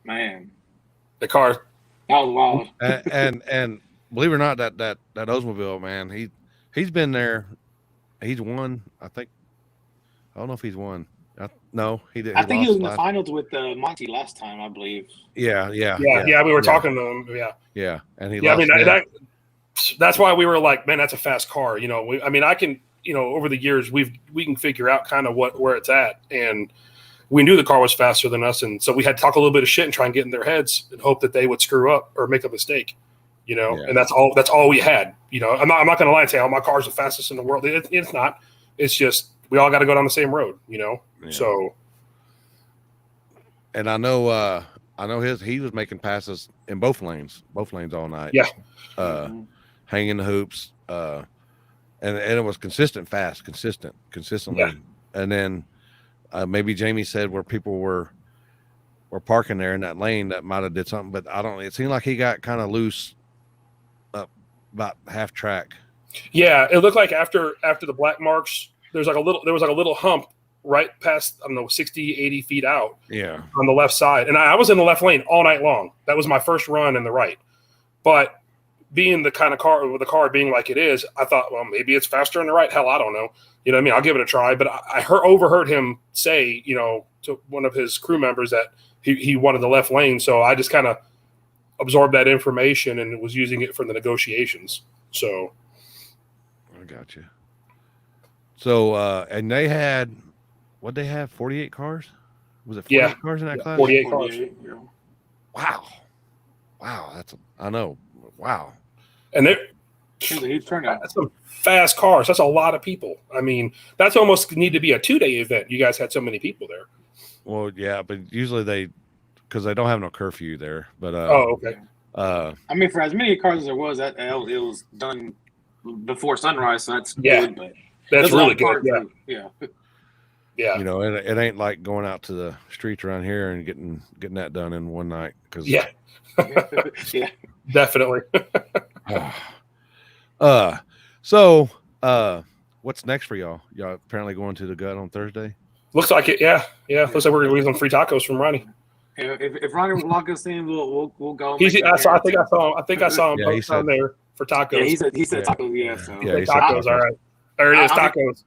Man, The car. that was wild. and believe it or not, that Oldsmobile, man, he's been there. He's won. I don't know if he's won. No, he did. I think he was in the last- finals with Monty last time, I believe. Yeah. We were talking to him. Yeah. Yeah, and he. Yeah. I lost mean, that. that's why we were like, man, that's a fast car. I can, over the years, we can figure out kind of where it's at. And we knew the car was faster than us. And so we had to talk a little bit of shit and try and get in their heads and hope that they would screw up or make a mistake, Yeah. and that's all we had. I'm not going to lie and say, oh, my car's the fastest in the world. It's not. It's just, we all got to go down the same road, Yeah. So. And I know he was making passes in both lanes all night. Yeah. Hanging the hoops, and it was consistently. Yeah. And then maybe Jamie said where people were parking there in that lane that might have did something, but it seemed like he got kind of loose up about half track. Yeah, it looked like after the black marks, there was like a little hump right past, I don't know, 60, 80 feet out Yeah. on the left side. And I was in the left lane all night long. That was my first run in the right. But being the kind of car, with the car being like it is, I thought, well, maybe it's faster in the right. Hell, I don't know. You know what I mean? I'll give it a try. But I overheard him say, to one of his crew members that he wanted the left lane. So I just kind of absorbed that information and was using it for the negotiations. So I got you. So, and they had, what'd they have? 48 cars? Was it 48 cars in that class? 48 cars. Wow. I know. Wow. And He's turnout. that's some fast cars. That's a lot of people. I mean, that's almost need to be a 2-day event. You guys had so many people there. Well, yeah, but usually because they don't have no curfew there. But Okay. I mean, for as many cars as there was, it was done before sunrise, so that's Yeah. good. But That's there's a lot really of good. cars, Yeah. too. Yeah. Yeah. it ain't like going out to the streets around here and getting that done in one night. Cause Yeah. Yeah. Definitely. So what's next for y'all? Y'all apparently going to the gut on Thursday? Looks like it. Yeah. Yeah. Looks like we're gonna leave some free tacos from Ronnie. If Ronnie will lock us in, we'll go. I think I saw him Yeah, he post on said- there for tacos. Yeah, he said Yeah. tacos. Yeah, so Yeah, he said tacos. All right. There it is. I'll- Tacos.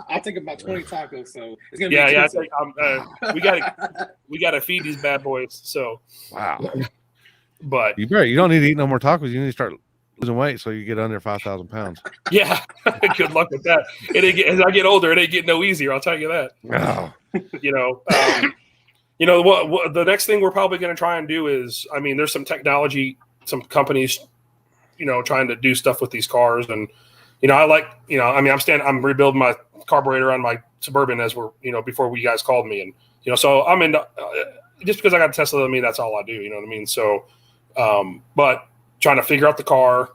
I'll take about 20 tacos. So it's gonna be Yeah. I expensive. think we gotta feed these bad boys. So, Wow. but You don't need to eat no more tacos. You need to start losing weight so you get under 5,000 pounds. yeah, good luck with that. As I get older, it ain't getting no easier. I'll tell you that. Oh, What the next thing we're probably going to try and do is, I mean, there's some technology, some companies, trying to do stuff with these cars, and I'm rebuilding my carburetor on my Suburban as we're, before you guys called me, and so I'm in. Just because I got a Tesla doesn't mean that's all I do. You know what I mean? So, but trying to figure out the car,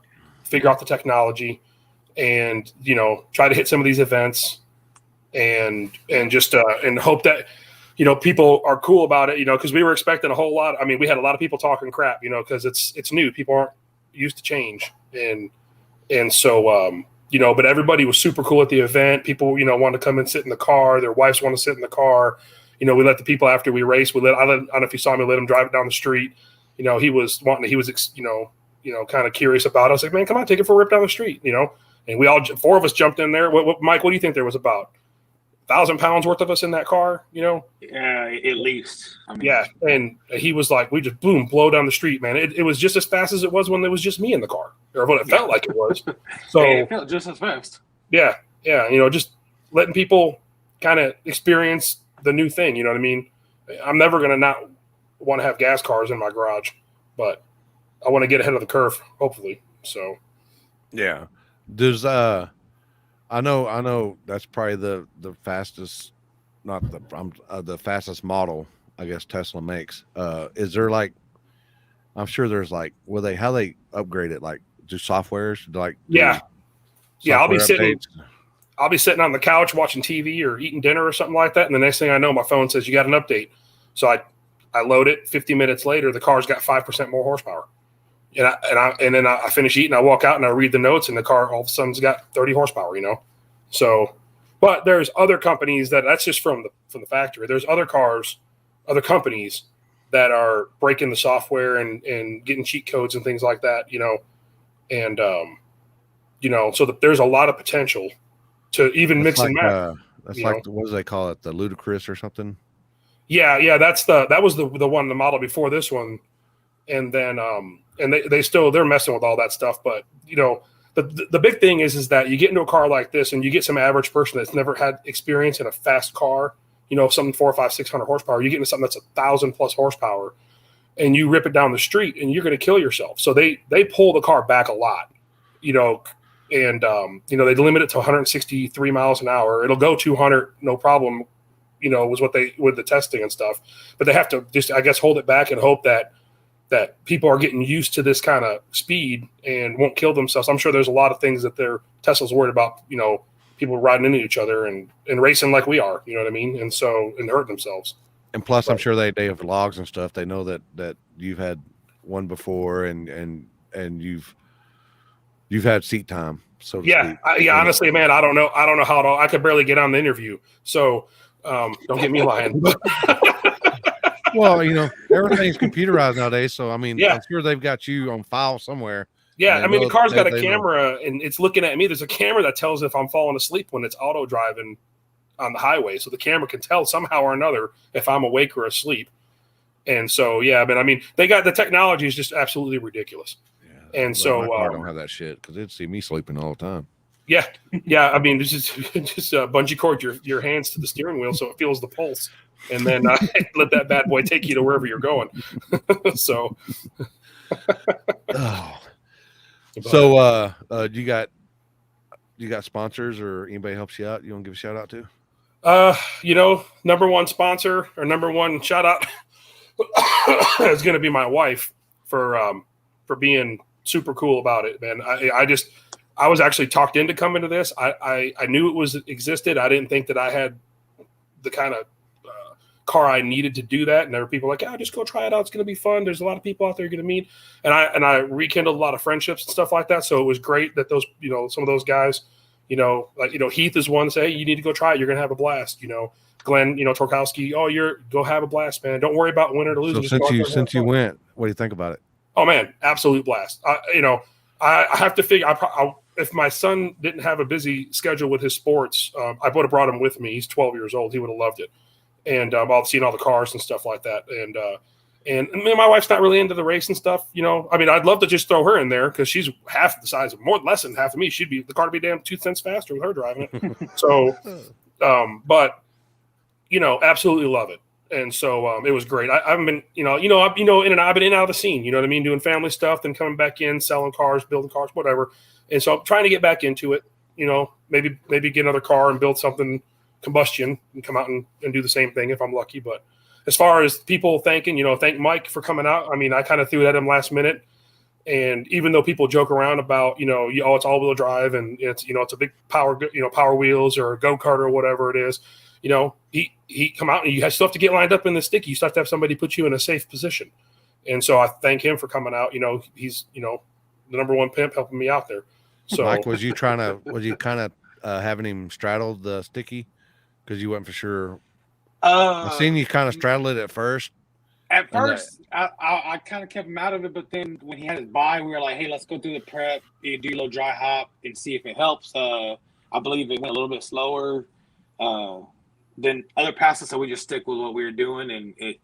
figure out the technology, and try to hit some of these events, and just and hope that people are cool about it. Because we were expecting a whole lot. I mean, we had a lot of people talking crap. Because it's new. People aren't used to change, and so but everybody was super cool at the event. People want to come and sit in the car. Their wives want to sit in the car. We let the people after we raced. I don't know if you saw me. Let him drive it down the street. He was kind of curious about it. I was like, man, come on, take it for a rip down the street. and we all 4 of us jumped in there. What Mike? What do you think there was about 1,000 pounds worth of us in that car? You know? Yeah, at least. I mean, Yeah, and he was like, we just blow down the street, man. It was just as fast as it was when there was just me in the car, or what it felt like it was. So it felt just as fast. yeah, you know, just letting people kind of experience the new thing. You know what I mean? I'm never gonna not want to have gas cars in my garage, but I want to get ahead of the curve, hopefully. So Yeah. Does I know that's probably the fastest, not the fastest model I guess Tesla makes. Is there like, I'm sure there's like, how they upgrade it, like do softwares, like yeah, I'll be software sitting. updates? I'll be sitting on the couch watching TV or eating dinner or something like that, and the next thing I know, my phone says you got an update. So I load it. 50 minutes later, the car's got 5% more horsepower. And then I finish eating. I walk out and I read the notes, and the car all of a sudden's got 30 horsepower. You know, so. But there's other companies that's just from the factory. There's other cars, other companies that are breaking the software and getting cheat codes and things like that. You know, and you know, so there's a lot of potential to even mix and match. That's like what do they call it? The Ludicrous or something? Yeah. That was the one, the model before this one. And then, and they're messing with all that stuff. But, you know, the big thing is that you get into a car like this and you get some average person that's never had experience in a fast car, you know, something 400, 500, 600 horsepower, you get into something that's 1,000+ horsepower and you rip it down the street and you're going to kill yourself. So they pull the car back a lot, you know, and, you know, they limit it to 163 miles an hour. It'll go 200, no problem, you know, was what with the testing and stuff, but they have to just, I guess, hold it back and hope that people are getting used to this kind of speed and won't kill themselves. I'm sure there's a lot of things that Tesla's worried about, you know, people riding into each other and racing like we are, you know what I mean? And hurt themselves. And plus, I'm sure they have logs and stuff. They know that you've had one before and you've had seat time. So yeah, honestly, man, I don't know how I could barely get on the interview. So don't get me lying. Well, you know, everything's computerized nowadays. So, I mean, yeah. I'm sure they've got you on file somewhere. Yeah. I mean, the car's got a camera and it's looking at me. There's a camera that tells if I'm falling asleep when it's auto driving on the highway. So the camera can tell somehow or another if I'm awake or asleep. And so, yeah, but I mean, they got the technology is just absolutely ridiculous. Yeah. And so my car don't have that shit because it'd see me sleeping all the time. Yeah. Yeah. I mean, just bungee cord your hands to the steering wheel so it feels the pulse. And then let that bad boy take you to wherever you're going. So, you got sponsors or anybody helps you out? You want to give a shout out to? You know, number one sponsor or number one shout out is going to be my wife for being super cool about it, man. I was actually talked into coming to this. I knew it existed. I didn't think that I had the kind of car I needed to do that. And there were people like, just go try it out. It's going to be fun. There's a lot of people out there you're going to meet. And I rekindled a lot of friendships and stuff like that. So it was great that those, you know, some of those guys, you know, like, you know, Heath is one to say, hey, you need to go try it. You're going to have a blast. You know, Glenn, you know, Torkowski, go have a blast, man. Don't worry about winning or losing. So since you went, what do you think about it? Oh man, absolute blast. You know, I have to figure, if my son didn't have a busy schedule with his sports, I would have brought him with me. He's 12 years old. He would have loved it. And I've seen all the cars and stuff like that. And me and my wife's not really into the race and stuff, you know. I mean, I'd love to just throw her in there because she's half the size of less than half of me. The car would be damn 2 cents faster with her driving it. So, but you know, absolutely love it. And so it was great. I haven't been, I've been in and out of the scene, you know what I mean? Doing family stuff, then coming back in, selling cars, building cars, whatever. And so I'm trying to get back into it, you know, maybe get another car and build something combustion and come out and do the same thing if I'm lucky. But as far as people thanking, thank Mike for coming out. I mean, I kind of threw it at him last minute. And even though people joke around about, it's all-wheel drive and it's a big power wheels or a go-kart or whatever it is, he come out and you still have to get lined up in the sticky. You still have to have somebody put you in a safe position. And so I thank him for coming out. He's, the number one pimp helping me out there. So Mike, was you kind of having him straddle the sticky? Because you wasn't for sure. I seen you kind of straddle it at first. At And first, I kind of kept him out of it, but then when he had his bye, we were like, hey, let's go through the prep, do a little dry hop, and see if it helps. I believe it went a little bit slower than other passes, so we just stick with what we were doing, and it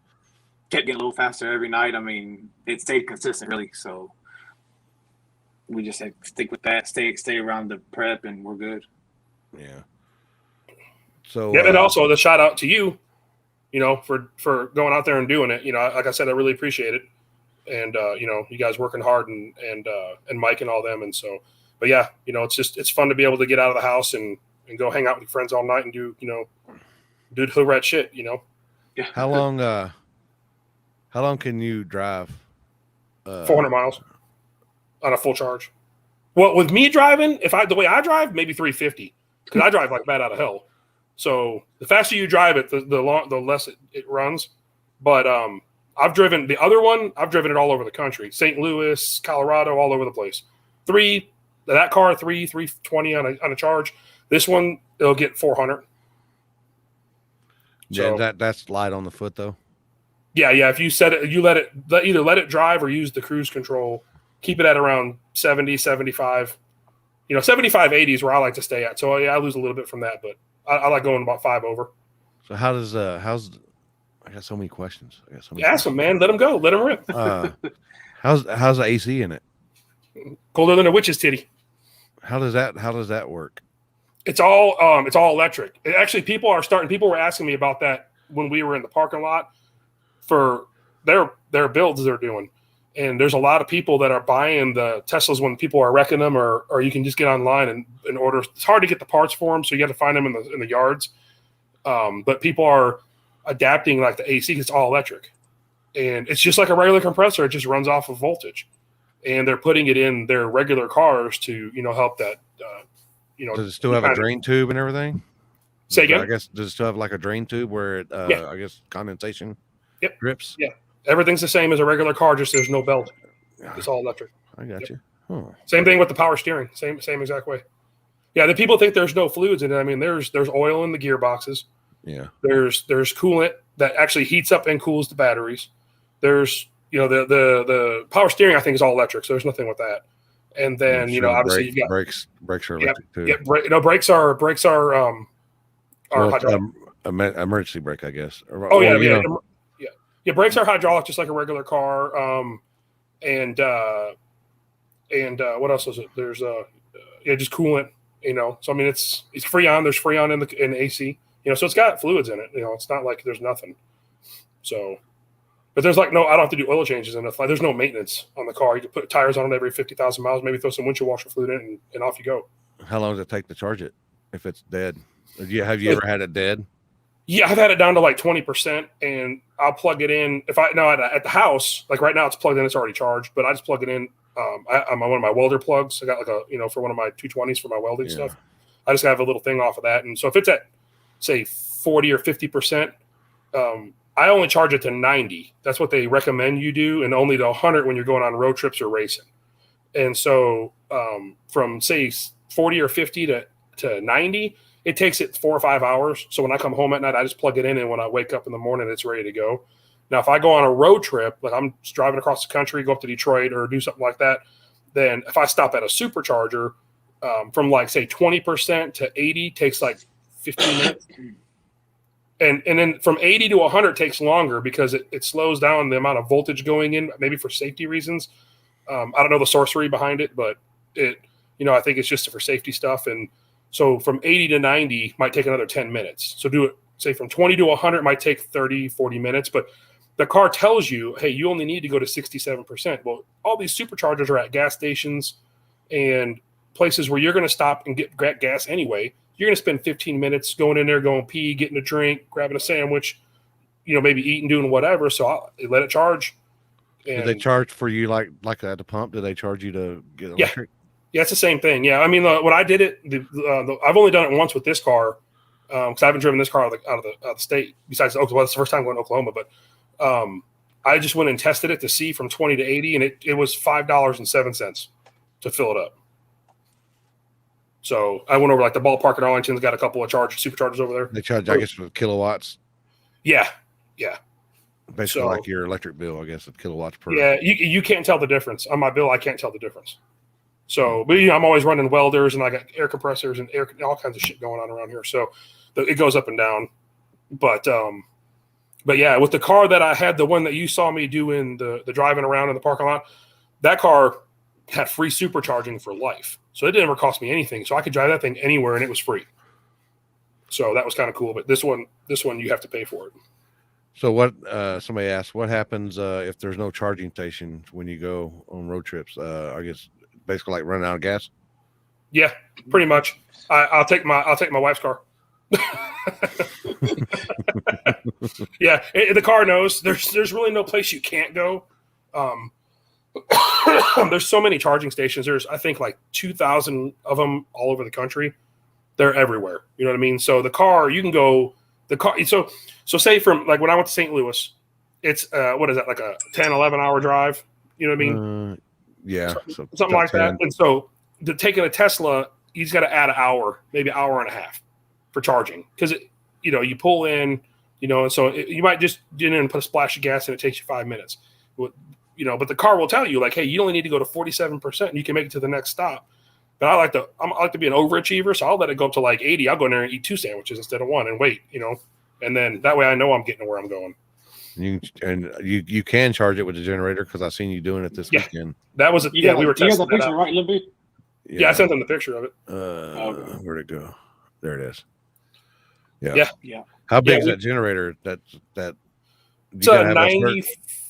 kept getting a little faster every night. I mean, it stayed consistent, really, so we just said stick with that, stay around the prep, and we're good. Yeah. So Yeah, and also the shout out to you, you know, for going out there and doing it. You know, like I said, I really appreciate it, and you know, you guys working hard and Mike and all them, and so. But yeah, you know, it's fun to be able to get out of the house and go hang out with your friends all night and do hood rat shit. You know. Yeah. how long can you drive? 400 miles on a full charge. Well, with me driving, the way I drive, maybe 350 because I drive like bat out of hell. So the faster you drive it, the less it runs. But I've driven the other one. I've driven it all over the country: St. Louis, Colorado, all over the place. 320 on a charge. This one it'll get 400. Yeah, So, that's light on the foot though. Yeah. If you set it, you either let it drive or use the cruise control. Keep it at around 70, 75. 75, 80 is where I like to stay at. So yeah, I lose a little bit from that, but I like going about 5 over. So how's I got so many questions. Ask them, man. Let them go. Let them rip. How's the AC in it? Colder than a witch's titty. How does that work? It's all electric. People were asking me about that when we were in the parking lot for their builds they're doing. And there's a lot of people that are buying the Teslas when people are wrecking them, or you can just get online and order. It's hard to get the parts for them, so you got to find them in the yards. But people are adapting like the AC. It's all electric, and it's just like a regular compressor. It just runs off of voltage, and they're putting it in their regular cars to help that. Does it still have a drain tube and everything? Say again? I guess does it still have like a drain tube where it Yeah. I guess condensation Yep. drips? Yeah. Everything's the same as a regular car, just there's no belt. It's all electric. I got Yep. you. Huh. Same thing with the power steering. Same exact way. Yeah, the people think there's no fluids in it. I mean, there's oil in the gearboxes. Yeah. There's coolant that actually heats up and cools the batteries. There's the power steering I think is all electric, so there's nothing with that. And then I'm sure obviously you've got brakes are electric too. yeah, brakes are Well, hydraulic. Emergency brake, I guess. Oh yeah. Brakes are hydraulic, just like a regular car. And what else is it? There's just coolant. So I mean, it's Freon. There's Freon in the AC. So it's got fluids in it. It's not like there's nothing. So, but there's I don't have to do oil changes and there's no maintenance on the car. You can put tires on it every 50,000 miles. Maybe throw some windshield washer fluid in, and off you go. How long does it take to charge it if it's dead? Have you ever had it dead? Yeah, I've had it down to like 20%, and I'll plug it in. If at the house, like right now it's plugged in, it's already charged, but I just plug it in. I'm on one of my welder plugs. I got for one of my 220s for my welding stuff. I just have a little thing off of that. And so if it's at say 40 or 50%, I only charge it to 90. That's what they recommend you do, and only to 100 when you're going on road trips or racing. And so from say 40 or 50 to 90, it takes it 4 or 5 hours. So when I come home at night, I just plug it in, and when I wake up in the morning, it's ready to go. Now, if I go on a road trip, like I'm just driving across the country, go up to Detroit or do something like that, then if I stop at a supercharger, from like say 20% to 80 takes like 15 minutes. And then from 80 to 100 takes longer because it slows down the amount of voltage going in, maybe for safety reasons. I don't know the sorcery behind it, but I think it's just for safety stuff. And so from 80 to 90 might take another 10 minutes. So do it, say from 20 to 100 might take 30, 40 minutes. But the car tells you, hey, you only need to go to 67%. Well, all these superchargers are at gas stations and places where you're going to stop and get gas anyway. You're going to spend 15 minutes going in there, going pee, getting a drink, grabbing a sandwich, maybe eating, doing whatever. So I'll let it charge. And do they charge for you like at the pump? Do they charge you to get electric? Yeah, it's the same thing. Yeah, I mean, when I did it, I've only done it once with this car because I haven't driven this car out of the state. Besides Oklahoma, it's the first time going to Oklahoma. But I just went and tested it to see from 20 to 80, and it was $5.07 to fill it up. So I went over like the ballpark at Arlington's got a couple of superchargers over there. They charge, I guess, for kilowatts. Yeah. Basically, So- like your electric bill, I guess, of kilowatts per. Yeah, you can't tell the difference on my bill. I can't tell the difference. So, but I'm always running welders and I got air compressors and all kinds of shit going on around here. So it goes up and down. But yeah, with the car that I had, the one that you saw me doing the driving around in the parking lot, that car had free supercharging for life. So it didn't ever cost me anything. So I could drive that thing anywhere and it was free. So that was kind of cool. But this one you have to pay for it. So what? Somebody asked, what happens if there's no charging station when you go on road trips? I guess basically like running out of gas. Yeah, pretty much. I'll take my wife's car. Yeah, the car knows there's really no place you can't go. There's so many charging stations. There's I think like 2,000 of them all over the country. They're everywhere. You know what I mean? So the car, you can go the car. So say from like when I went to St. Louis, it's what is that, like a 10, 11 hour drive? You know what I mean? Yeah, Something like that. And so taking a Tesla, you just got to add an hour, maybe an hour and a half for charging. Because, you pull in, and so you might just get in and put a splash of gas and it takes you 5 minutes. But the car will tell you like, hey, you only need to go to 47% and you can make it to the next stop. But I like to be an overachiever, so I'll let it go up to like 80. I'll go in there and eat 2 sandwiches instead of 1 and wait, and then that way I know I'm getting to where I'm going. You can charge it with the generator because I've seen you doing it this weekend. That was we were testing you got the that picture, out. right, Limpy? Yeah, I sent them the picture of it. Where'd it go? There it is. Yeah. How big is that generator? That It's a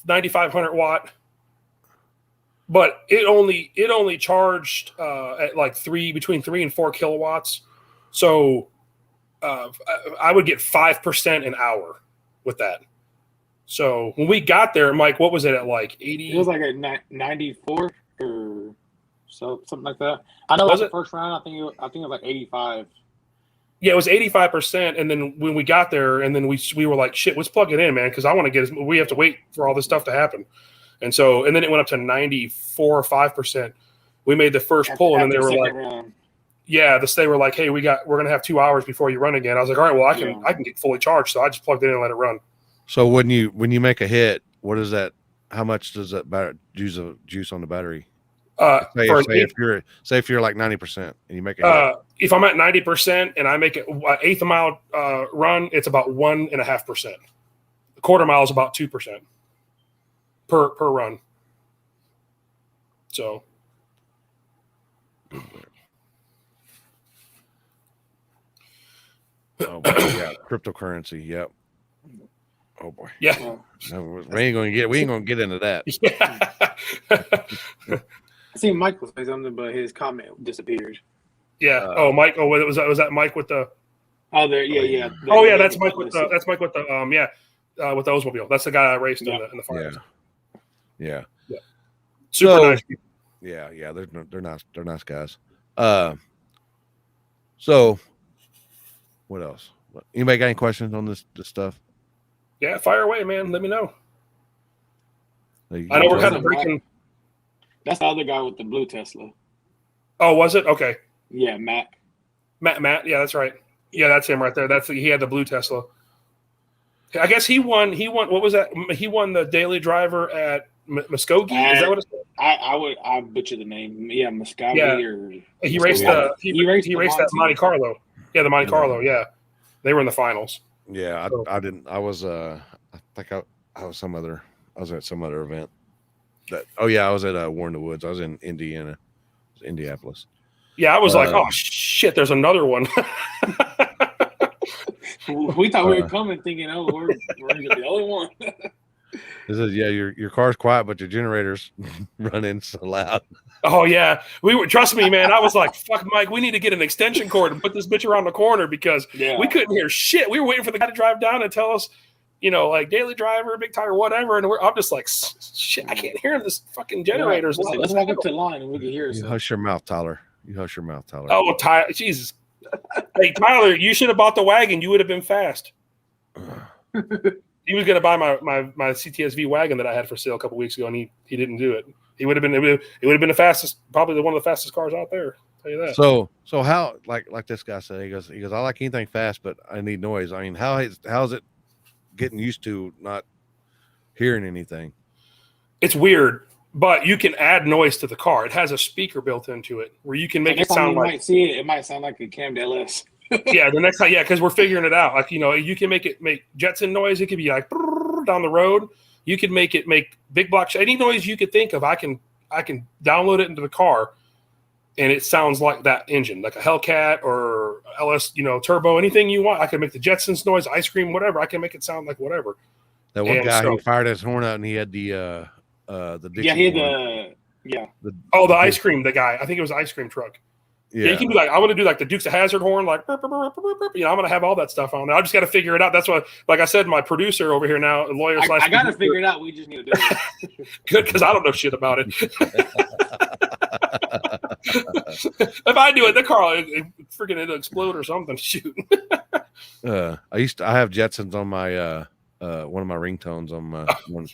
9,500 watt, but it only charged at like between 3 and 4 kilowatts. So I would get 5% an hour with that. So when we got there, Mike, what was it at like 80? It was like at 94 or so, something like that. I know Was the it? first round. I think it was like 85. Yeah, it was 85%. And then when we got there, and then we were like, shit, let's plug it in, man, because I want to we have to wait for all this stuff to happen. And then it went up to 94 or 5%. We made the first pull, and then they were like, they were like, hey, we're gonna have 2 hours before you run again. I was like, all right, well, I can get fully charged, so I just plugged it in and let it run. So when you make a hit, what is that? How much does that juice on the battery? If you're like 90% and you make a hit. If I'm at 90% and I make it eighth of mile run, it's about 1.5%. A quarter mile is about 2% per run. So. Oh boy, yeah, cryptocurrency. Yep. Oh boy. Yeah. We ain't gonna get into that. Yeah. I seen Michael say something, but his comment disappeared. Yeah. Mike. Oh, was that Mike with the? Oh, there. Yeah. Oh, yeah. That's Mike with the. With the Oldsmobile. That's the guy I raced in the finals. Yeah. Super So, nice. Yeah. They're nice guys. So, what else? Anybody got any questions on this stuff? Yeah, fire away, man. Let me know. I know we're kind of breaking. That's the other guy with the blue Tesla. Oh, was it? Okay. Yeah, Matt. Matt. Yeah, that's right. Yeah, that's him right there. He had the blue Tesla. I guess he won. What was that? He won the daily driver at Muskogee. Is that what it's called? I butcher the name. Yeah, Muskogee. Yeah. Or He raced that Monte Carlo. Yeah, the Monte Carlo. Yeah, they were in the finals. Yeah, I didn't. I was. I think I was some other. I was at some other event. I was at War in the Woods. I was in Indiana, Indianapolis. Yeah, I was like, oh shit, there's another one. We thought we were coming, thinking, oh, we're the only one. This is your car's quiet, but your generator's running so loud. Oh yeah, trust me, man. I was like, fuck, Mike, we need to get an extension cord and put this bitch around the corner because we couldn't hear shit. We were waiting for the guy to drive down and tell us, like daily driver, big tire, whatever. And I'm just like, shit, I can't hear this fucking generator's. Let's walk up to the line and we can hear. You hush your mouth, Tyler. Oh, Tyler, Jesus. Hey, Tyler, you should have bought the wagon. You would have been fast. He was going to buy my CTSV wagon that I had for sale a couple weeks ago, and he didn't do it. It would have been the fastest, probably one of the fastest cars out there. I'll tell you that. So how like this guy said, he goes, I like anything fast, but I need noise. I mean, how is it getting used to not hearing anything. It's weird, but you can add noise to the car. It has a speaker built into it where you can make it sound like. Might see it. It might sound like a Cam DLS. Yeah, the next time, yeah, because we're figuring it out. Like, you know, you can make Jetson noise. It could be like down the road. You could make big block. Any noise you could think of, I can download it into the car, and it sounds like that engine, like a Hellcat or LS, you know, turbo, anything you want. I can make the Jetsons noise, ice cream, whatever. I can make it sound like whatever. That one guy, he fired his horn out, and he had the Dixie the ice cream, the guy. I think it was ice cream truck. Yeah, you can be like, I want to do like the Dukes of Hazzard horn, like, you know, I'm going to have all that stuff on there. I just got to figure it out. That's why, like I said, my producer over here now, lawyer / I got to figure it out. We just need to do it. Good, because I don't know shit about it. If I do it, the car, freaking it'll explode or something. Shoot. I have Jetsons on my one of my ringtones on my one.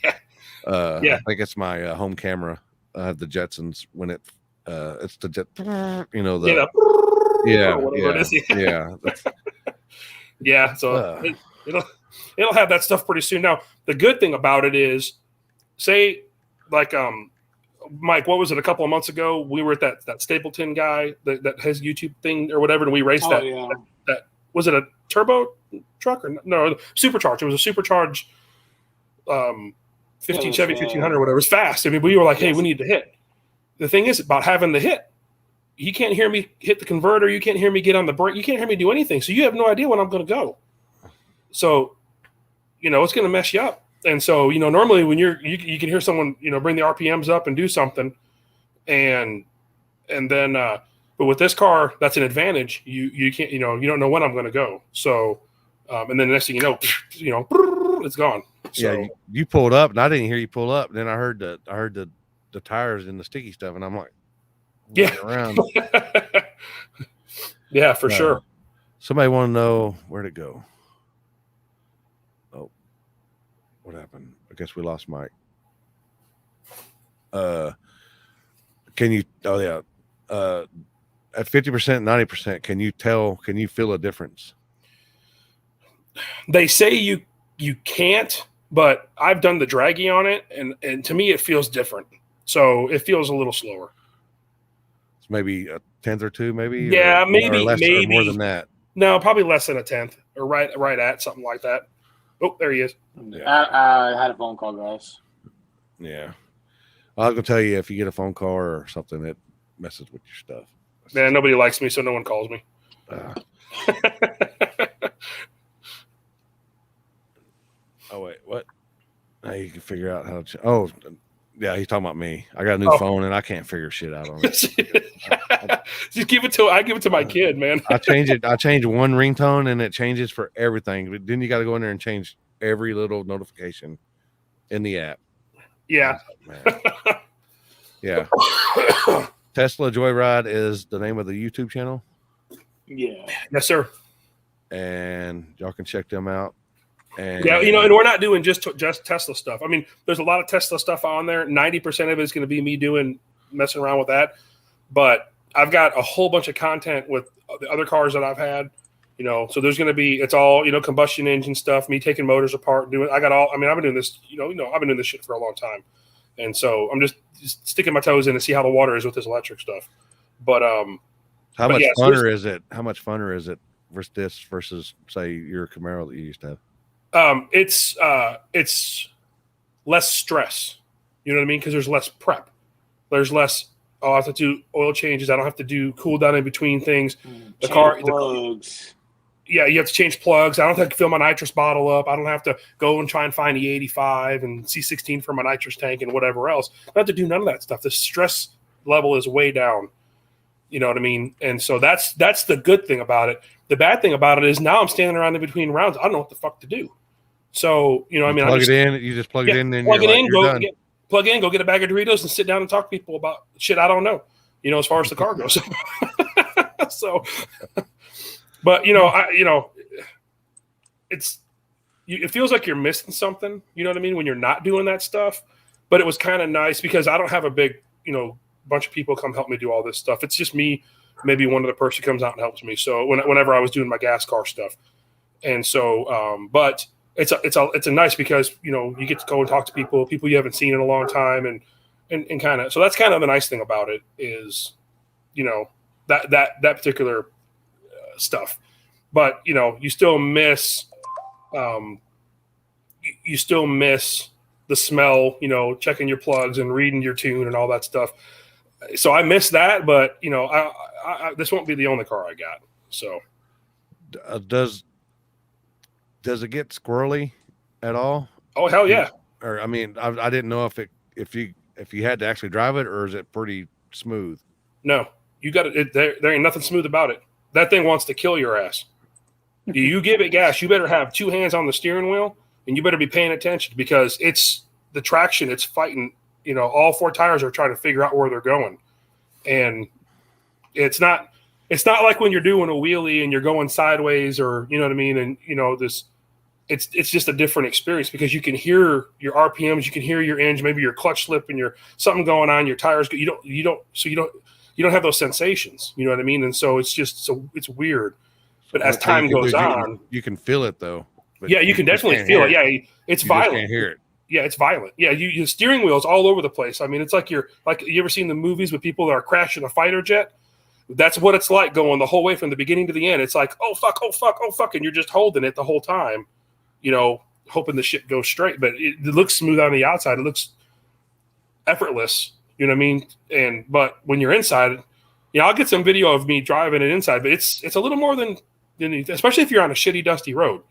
I think it's my home camera. I have the Jetsons when it's the jet, you know, So it'll have that stuff pretty soon. Now, the good thing about it is, say, like, Mike, what was it? A couple of months ago, we were at that Stapleton guy that has YouTube thing or whatever, and we raced that was it a turbo truck or no supercharged? It was a supercharged 15 Chevy 1500 or whatever. It was fast. I mean, we were like, hey, we need to hit. The thing is about having the hit. You can't hear me hit the converter. You can't hear me get on the brake. You can't hear me do anything. So you have no idea when I'm going to go. So, you know, it's going to mess you up. And so, you know, normally when you can hear someone, you know, bring the RPMs up and do something, and then, but with this car, that's an advantage. You can't, you know, you don't know when I'm going to go. So, and then the next thing you know, it's gone. So, yeah, you pulled up, and I didn't hear you pull up. Then I heard the tires and the sticky stuff, and I'm like, around. Yeah, for sure. Somebody want to know where'd it go? Oh, what happened? I guess we lost Mike. Can you? Oh yeah. At 50%, 90%, can you feel a difference? They say you can't, but I've done the draggy on it, and to me it feels different. So it feels a little slower. It's maybe a tenth or two, maybe. Yeah, maybe more than that. No, probably less than a tenth, or right at something like that. Oh, there he is. Yeah. I had a phone call, guys. Yeah, I was gonna tell you, if you get a phone call or something, it messes with your stuff. Man, nobody likes me, so no one calls me. Oh wait, what? Now you can figure out how to. Yeah, he's talking about me. I got a new phone and I can't figure shit out on it. Just give it to my kid, man. I change one ringtone and it changes for everything. But then you got to go in there and change every little notification in the app. Yeah. Yeah. Tesla Joyride is the name of the YouTube channel. Yeah. Yes, sir. And y'all can check them out. And yeah, you know, and we're not doing just Tesla stuff. I mean, there's a lot of Tesla stuff on there. 90% of it is going to be me messing around with that. But I've got a whole bunch of content with the other cars that I've had, you know, so there's going to be, it's all, you know, combustion engine stuff, me taking motors apart, I've been doing this, I've been doing this shit for a long time. And so I'm just sticking my toes in to see how the water is with this electric stuff. But, how much funner is it? How much funner is it versus say your Camaro that you used to have? It's less stress. You know what I mean? Because there's less prep. There's less. I have to do oil changes. I don't have to do cool down in between things. The car plugs. You have to change plugs. I don't have to fill my nitrous bottle up. I don't have to go and try and find E85 and C16 for my nitrous tank and whatever else. I don't have to do none of that stuff. The stress level is way down. You know what I mean? And so that's the good thing about it. The bad thing about it is now I'm standing around in between rounds. I don't know what the fuck to do. So, you just plug it in, then plug it in, go get a bag of Doritos and sit down and talk to people about shit I don't know, as far as the car goes. So, but it feels like you're missing something, you know what I mean? When you're not doing that stuff, but it was kind of nice because I don't have a big, bunch of people come help me do all this stuff. It's just me, maybe one other person comes out and helps me. So whenever I was doing my gas car stuff. And so, but it's a nice because you get to go and talk to people you haven't seen in a long time, and kind of, so that's kind of the nice thing about it is, that particular stuff. But you still miss the smell, checking your plugs and reading your tune and all that stuff. So I miss that, but I this won't be the only car I got. So does it get squirrely at all? oh hell yeah. Or I mean, I didn't know if you had to actually drive it, or is it pretty smooth? No, you got it. There ain't nothing smooth about it. That thing wants to kill your ass. You give it gas, you better have two hands on the steering wheel, and you better be paying attention because it's the traction. It's fighting. All four tires are trying to figure out where they're going, and it's not like when you're doing a wheelie and you're going sideways, or you know what I mean. And it's just a different experience because you can hear your RPMs, you can hear your engine, maybe your clutch slip, and your something going on. Your tires, you don't have those sensations. You know what I mean? And so it's just it's weird. But as time goes on, you can feel it though. But yeah, you can definitely feel it. Yeah, it's violent. You can't hear it. Yeah, it's violent. Yeah, your steering wheel's all over the place. I mean, it's like you ever seen the movies with people that are crashing a fighter jet? That's what it's like going the whole way from the beginning to the end. It's like, oh fuck, oh fuck, oh fuck, and you're just holding it the whole time, hoping the shit goes straight. But it looks smooth on the outside. It looks effortless. You know what I mean? But when you're inside, I'll get some video of me driving it inside. But it's a little more than especially if you're on a shitty, dusty road.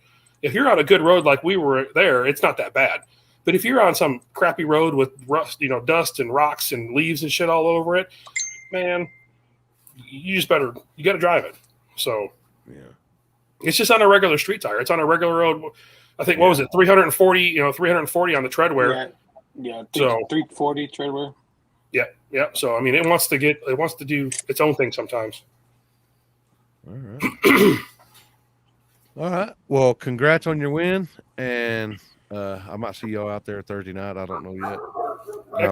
If you're on a good road like we were there, it's not that bad. But if you're on some crappy road with rust, dust and rocks and leaves and shit all over it, man, you got to drive it. So yeah, it's just on a regular street tire. It's on a regular road. I think, what was it? 340, 340 on the tread wear. Yeah. So 340 tread wear. Yeah. So, I mean, it wants to do its own thing sometimes. All right. All right. Well, congrats on your win. And I might see y'all out there Thursday night. I don't know yet.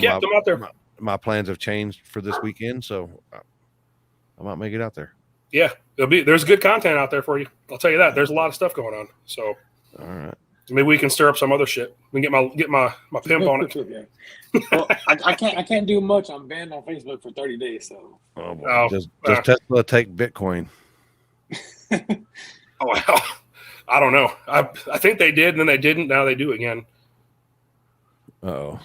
Yeah, come out there. My plans have changed for this weekend, so I might make it out there. Yeah, there's good content out there for you. I'll tell you that. There's a lot of stuff going on. So, all right. Maybe we can stir up some other shit. We can get my pimp on it. Well, I can't do much. I'm banned on Facebook for 30 days. So does Tesla take Bitcoin? Oh well, I don't know. I think they did, and then they didn't. Now they do again. Oh,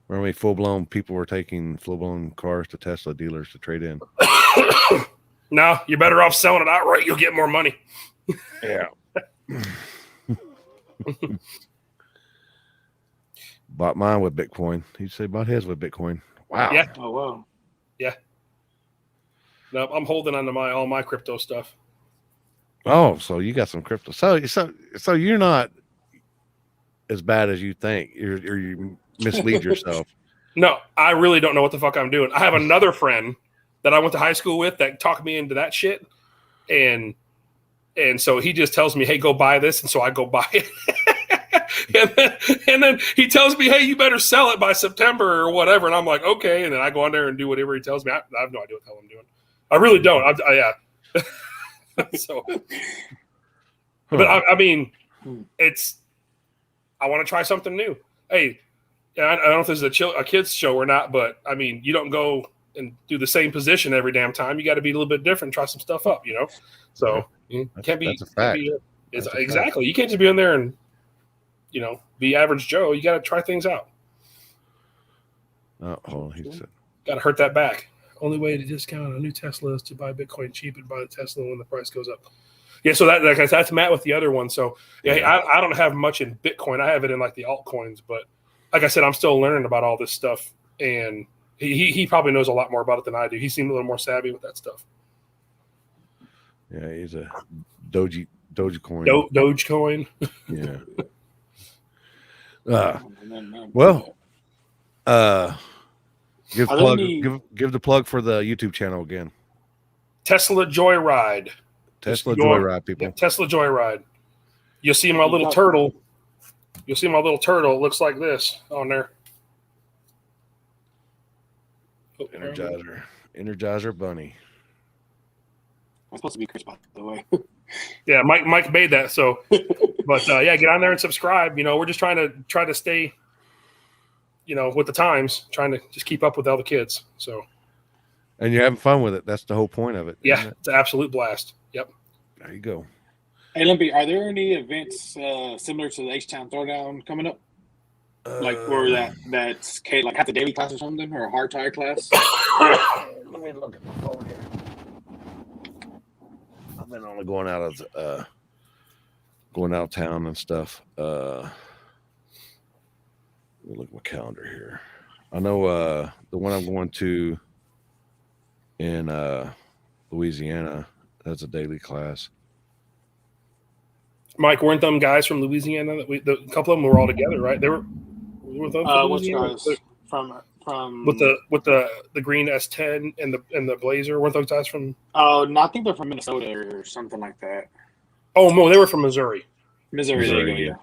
remember, full-blown people were taking full-blown cars to Tesla dealers to trade in. No, you're better off selling it outright. You'll get more money. Yeah. Bought mine with Bitcoin. He'd say bought his with Bitcoin. Wow. Yeah. Oh wow. Yeah. No, I'm holding on to all my crypto stuff. Oh, so you got some crypto. So you're not as bad as you think. You mislead yourself. No, I really don't know what the fuck I'm doing. I have another friend that I went to high school with that talked me into that shit, and so he just tells me, "Hey, go buy this," and so I go buy it. and then he tells me, "Hey, you better sell it by September or whatever," and I'm like, "Okay," and then I go on there and do whatever he tells me. I have no idea what the hell I'm doing. I really don't. Yeah. So, but I mean, I want to try something new. Hey, I don't know if this is a kids show or not, but I mean, you don't go and do the same position every damn time. You got to be a little bit different, try some stuff up, So can't be. That's a fact. Exactly. You can't just be in there and be average Joe. You got to try things out. Oh, he said, got to hurt that back. Only way to discount a new Tesla is to buy Bitcoin cheap and buy the Tesla when the price goes up. Yeah, so that's Matt with the other one. So yeah, I don't have much in Bitcoin. I have it in like the altcoins, but like I said, I'm still learning about all this stuff, and he probably knows a lot more about it than I do. He seemed a little more savvy with that stuff. Yeah, he's a Dogecoin. Dogecoin. Yeah. Well, give the plug for the YouTube channel again. Tesla Joyride. Tesla Joyride, people. Yeah, Tesla Joyride. You'll see my little turtle. You'll see my little turtle. It looks like this on there. Oh, Energizer Bunny. I'm supposed to be Chris, by the way. Yeah, Mike made that. So But yeah, get on there and subscribe. We're just trying to stay, with the times, trying to just keep up with all the kids. So. And you're having fun with it. That's the whole point of it. Yeah, it's an absolute blast. Yep. There you go. Hey, Limpy, are there any events similar to the H-Town Throwdown coming up? Like where that's like have the daily class or something, or a hard tire class? Let me look at my phone here. I've been only going out of town and stuff. Let me look at my calendar here. I know the one I'm going to in Louisiana, that's a daily class. Mike, weren't them guys from Louisiana that a couple of them were all together, right? They were with them from Which Louisiana? guys from with the green S10 and the Blazer. Weren't those guys from? Oh no, I think they're from Minnesota or something like that. Oh no, they were from Missouri. Missouri, Missouri,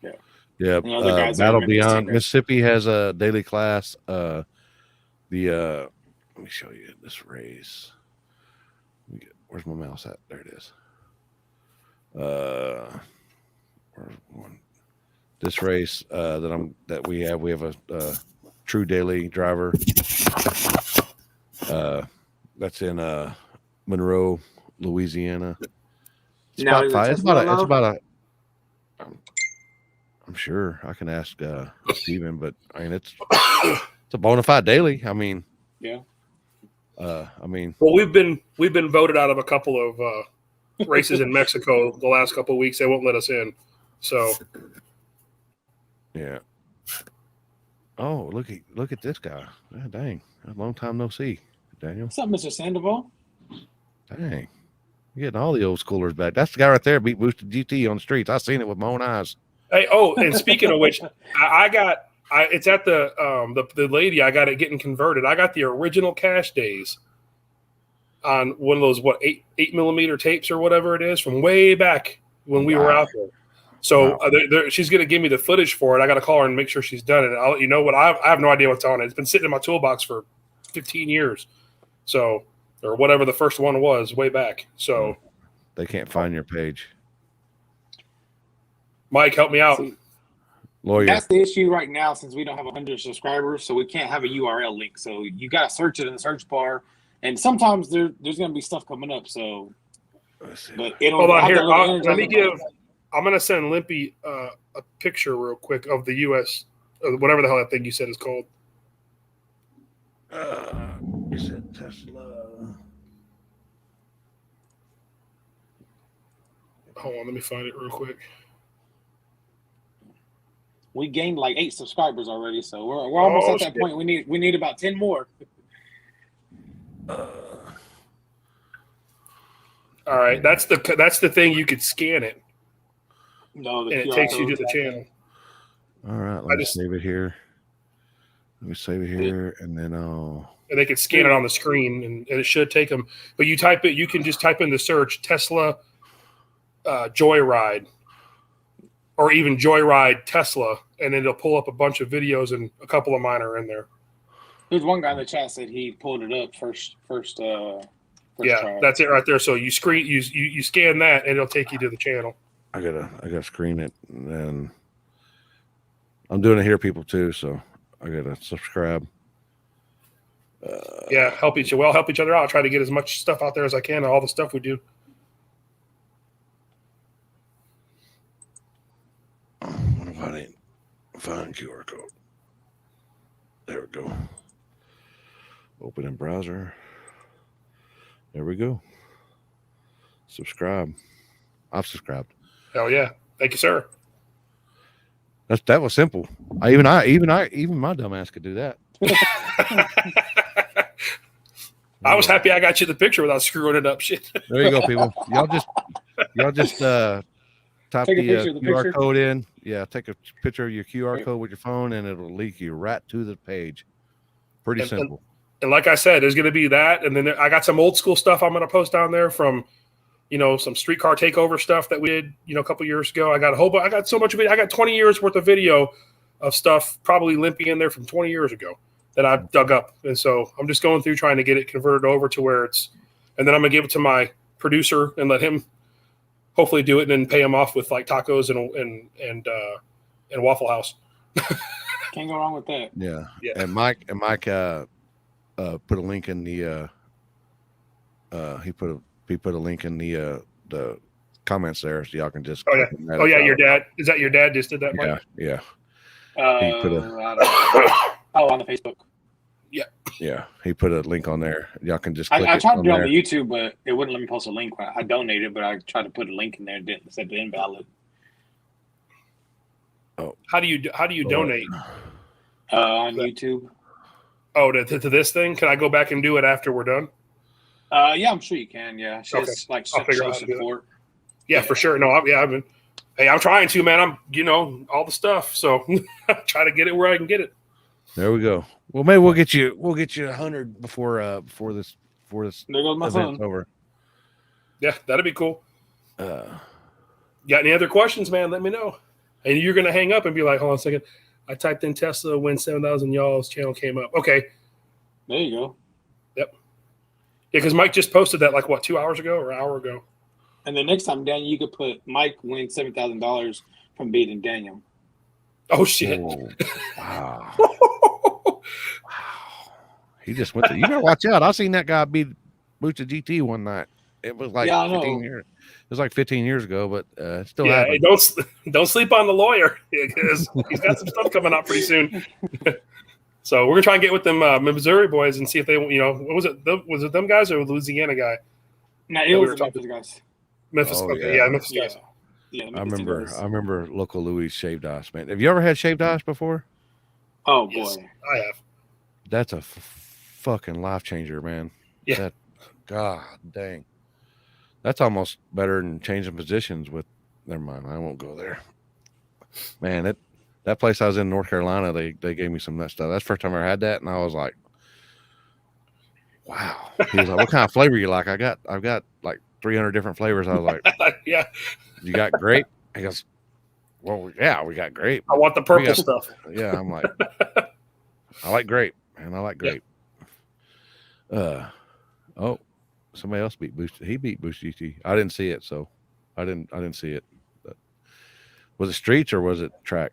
Yeah. Yeah, the other guys Battle are Beyond Mississippi. Mississippi has a daily class. Let me show you this race. Where's my mouse at? There it is. Where's one? This race that we have a true daily driver. That's in Monroe, Louisiana. It's Now, about is it five. Tesla It's about a. I'm sure I can ask Steven, but I mean it's a bona fide daily. I mean, yeah. Well, we've been voted out of a couple of races in Mexico the last couple of weeks. They won't let us in. So yeah. Oh, look at this guy. Oh, dang, a long time no see, Daniel. What's up, Mr. Sandoval? Dang, you're getting all the old schoolers back. That's the guy right there. Beat Boosted GT on the streets. I seen it with my own eyes. hey, and speaking of which, it's at the lady. I got it getting converted. I got the original Cash Days on one of those 8mm tapes or whatever it is from way back when we were out there. So she's going to give me the footage for it. I got to call her and make sure she's done it. I'll let you know what I have no idea what's on it. It's been sitting in my toolbox for 15 years. So, or whatever the first one was way back. So they can't find your page. Mike, help me out. See, Lawyer. that's the issue right now since we don't have 100 subscribers, so we can't have a URL link. So you got to search it in the search bar, and sometimes there's going to be stuff coming up. So, but it'll Hold on have here. that little image Let on me the give. bottom. I'm going to send Limpy a picture real quick of the U.S. Whatever the hell that thing you said is called. Is it Tesla? Hold on, let me find it real quick. We gained like 8 subscribers already, so we're almost at that point. We need about 10 more. All right, that's the thing. You could scan it, No, and it takes you to the channel. All right, let me save it here. Let me save it here, and then And they can scan it on the screen, and it should take them. But you type it. You can just type in the search Tesla Joyride, or even Joyride Tesla, and then it'll pull up a bunch of videos, and a couple of mine are in there. There's one guy in the chat said he pulled it up first Yeah, try. that's it right there. So you scan that, and it'll take you to the channel. I gotta screen it, and then I'm doing it here, people too. So I gotta subscribe. Yeah, help each other out. Try to get as much stuff out there as I can. All the stuff we do. What if I didn't find QR code? There we go. Open in browser. There we go. Subscribe. I've subscribed. Hell yeah! Thank you, sir. That was simple. Even my dumbass could do that. I was happy I got you the picture without screwing it up. Shit. There you go, people. Y'all just type Take a the picture of the QR picture. code in. Yeah, take a picture of your QR code with your phone, and it'll lead you right to the page. Pretty simple. And like I said, there's going to be that, and then I got some old school stuff I'm going to post down there from, some streetcar takeover stuff that we did, a couple years ago. I got so much of it. I got 20 years worth of video of stuff, probably limping in there from 20 years ago that I dug up, and so I'm just going through trying to get it converted over to where it's, and then I'm going to give it to my producer and let him hopefully do it and then pay them off with like tacos and Waffle House. Can't go wrong with that. Yeah. Yeah. And Mike put a link in the he put a link in the comments there, so y'all can just Oh yeah. click on that Oh if yeah, y'all- your dad. Is that your dad just did that, Mike? Yeah. I put don't know. Oh, on the Facebook. Yeah. He put a link on there. Y'all can just click I it tried to on do it on there. the YouTube, but it wouldn't let me post a link. I donated, but I tried to put a link in there. It didn't said the invalid. How do you donate? On YouTube. Oh, to this thing? Can I go back and do it after we're done? Yeah, I'm sure you can. Yeah, she Okay. has like I'll figure out show how to do it. support. Yeah, for sure. No, I'm trying to, man. I'm, all the stuff. So try to get it where I can get it. There we go. Well, maybe we'll get you 100 before this There goes my event's son. over. Yeah, that'd be cool. Uh, Got any other questions, man? Let me know. And you're gonna hang up and be like, hold on a second. I typed in Tesla win 7,000. Y'all's channel came up. Okay. There you go. Yeah, because Mike just posted that like what, 2 hours ago or an hour ago. And then next time, Daniel, you could put Mike wins $7,000 from beating Daniel. Oh shit. whoa. Wow. Wow. He just went to, you better watch out. I seen that guy beat Booster GT one night. It was like Yeah, I 15 know. years. It was like 15 years ago, but it still Yeah, happened. hey, don't sleep on the lawyer because he's got some stuff coming out pretty soon. So we're gonna try and get with them Missouri boys and see if they, what was it? Was it them guys or the Louisiana guy? No, we it were was the talking- Memphis guys. Memphis. Oh, okay, yeah. yeah, Memphis Yeah. guys. Yeah, I Memphis remember Tigers. I remember local Louis shaved ice, man. Have you ever had shaved ice before? Oh boy. Yes, I have. That's a fucking life changer, man. Yeah. God dang. That's almost better than changing positions with. Never mind. I won't go there. Man, that place I was in, North Carolina, they gave me some of that stuff. That's the first time I ever had that, and I was like, wow. He was like, what kind of flavor you like? I've got like 300 different flavors. I was like, Yeah, you got grape? He goes, well, yeah, we got grape. I want the purple got- stuff. Yeah, I'm like, I like grape, man. I like grape. Oh, somebody else beat Boost. He beat Boost GT. I didn't see it, so I didn't see it. But was it streets or was it track?